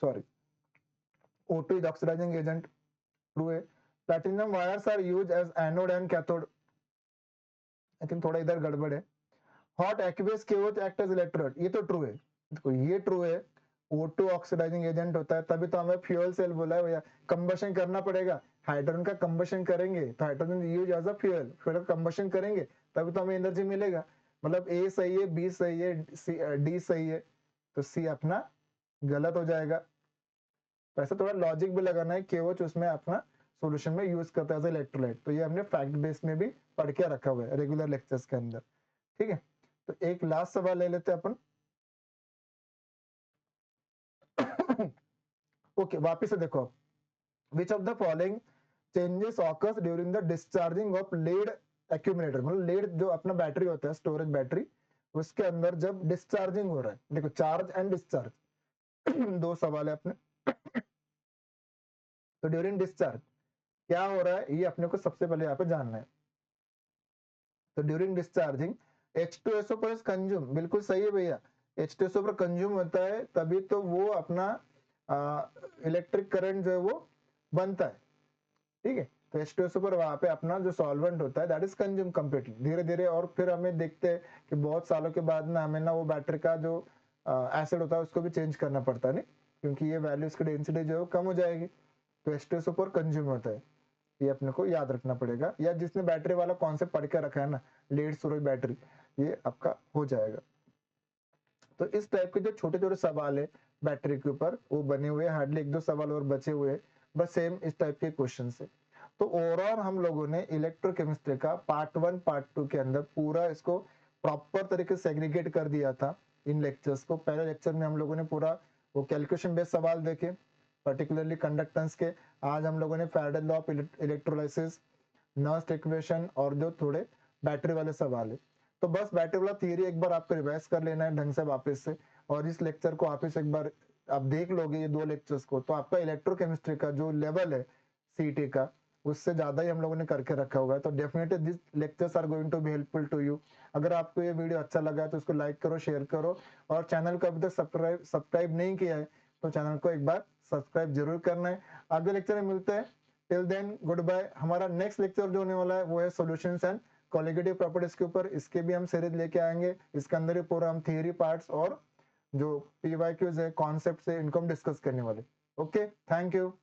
sorry, O2 is oxidising agent, true है। Platinum wires are use as anode and cathode, I think थोड़ा इधर गड़बड़ है। हॉट एक्वेस केओथ एक्ट एज इलेक्ट्रोड, ये तो ट्रू है, देखो ये ट्रू है, O2 ऑक्सीडाइजिंग एजेंट होता है, तभी तो हमें फ्यूल सेल बोला है भैया, कंबशन करना पड़ेगा, हाइड्रोजन का कंबशन करेंगे तो hydrogen use as a fuel, fuel का कंबशन करेंगे तभी तो हमें एनर्जी मिलेगा। मतलब ए सही है, बी सही है, डी सही है, तो सी अपना गलत हो जाएगा। तो ऐसा थोड़ा लॉजिक भी लगाना है, केओच उसमें अपना सॉल्यूशन में यूज करता है एज इलेक्ट्रोलाइट, तो ये हमने फैक्ट बेस में भी पढ़ के रखा हुआ है रेगुलर लेक्चर्स के अंदर, ठीक है। तो एक लास्ट सवाल ले लेते हैं अपन। ओके, वापिस से देखो, which of the following changes occurs during the discharging of lead accumulator, मतलब लीड जो अपना बैटरी होता है, स्टोरेज बैटरी, उसके अंदर जब डिस्चार्जिंग हो रहा है, देखो चार्ज एंड डिस्चार्ज दो सवाल है अपने। तो ड्यूरिंग डिस्चार्ज क्या हो रहा है, ये अपने को सबसे पहले यहाँ पे जानना है। तो ड्यूरिंग डिस्चार्जिंग H2SO पर कंज्यूम, बिल्कुल सही है भैया, H2SO पर कंज्यूम होता है तभी तो वो अपना इलेक्ट्रिक करंट जो है वो बनता है, ठीक है। तो H2SO पर वहां पे अपना जो सॉल्वेंट होता है दैट इज कंज्यूम कंप्लीटली, धीरे धीरे, और फिर हमें देखते हैं कि बहुत सालों के बाद ना हमें ना वो बैटरी का जो एसिड होता है उसको भी चेंज करना पड़ता है, नहीं, क्योंकि ये वैल्यू उसकी डेंसिटी जो है कम हो जाएगी। तो H2SO पर कंज्यूम होता है, ये अपने को याद रखना पड़ेगा, या जिसने बैटरी वाला कॉन्सेप्ट पढ़ के रखा है ना, लेड स्टोरेज बैटरी, ये आपका हो जाएगा। तो इस टाइप के जो छोटे छोटे सवाल है बैटरी के ऊपर वो बने हुए, हार्डली एक दो सवाल और बचे हुए, बस सेम इस टाइप के क्वेश्चन है। तो ओवरऑल हम लोगों ने इलेक्ट्रोकेमिस्ट्री का पार्ट 1 पार्ट 2 के अंदर पूरा इसको प्रॉपर तरीके से सेग्रीगेट कर दिया था इन लेक्चर्स को। पहले लेक्चर में हम लोगों ने पूरा वो कैलकुलेशन बेस्ड सवाल देखे, पर्टिकुलरली कंडक्टेंस के। आज हम लोगों ने Faraday law of electrolysis, Nernst equation और जो थोड़े बैटरी वाले सवाल है। तो बस बैटरी वाला थियरी एक बार आपको रिवाइज कर लेना है ढंग से वापस से, और इस लेक्चर को वापस एक बार आप देख लोगे ये दो लेक्चर्स को, तो आपका इलेक्ट्रोकेमिस्ट्री का जो लेवल है सीटी का उससे ज्यादा ही हम लोगों ने करके रखा होगा। तो definitely this lectures are going to be helpful to you. अगर आपको ये वीडियो अच्छा लगा है तो उसको लाइक करो, शेयर करो, और चैनल को अभी तक सब्सक्राइब नहीं किया है तो चैनल को एक बार सब्सक्राइब जरूर करना है। अगले लेक्चर में मिलते हैं, टिल देन गुड बाय। हमारा नेक्स्ट लेक्चर जो होने वाला है वो है सॉल्यूशंस एंड कॉलिगेटिव प्रॉपर्टीज के ऊपर, इसके भी हम सीरीज लेके आएंगे, इसके अंदर ही पूरा हम थियरी पार्ट्स और जो पीवाईक्यूज है कॉन्सेप्ट है इनको हम डिस्कस करने वाले। Okay, thank you.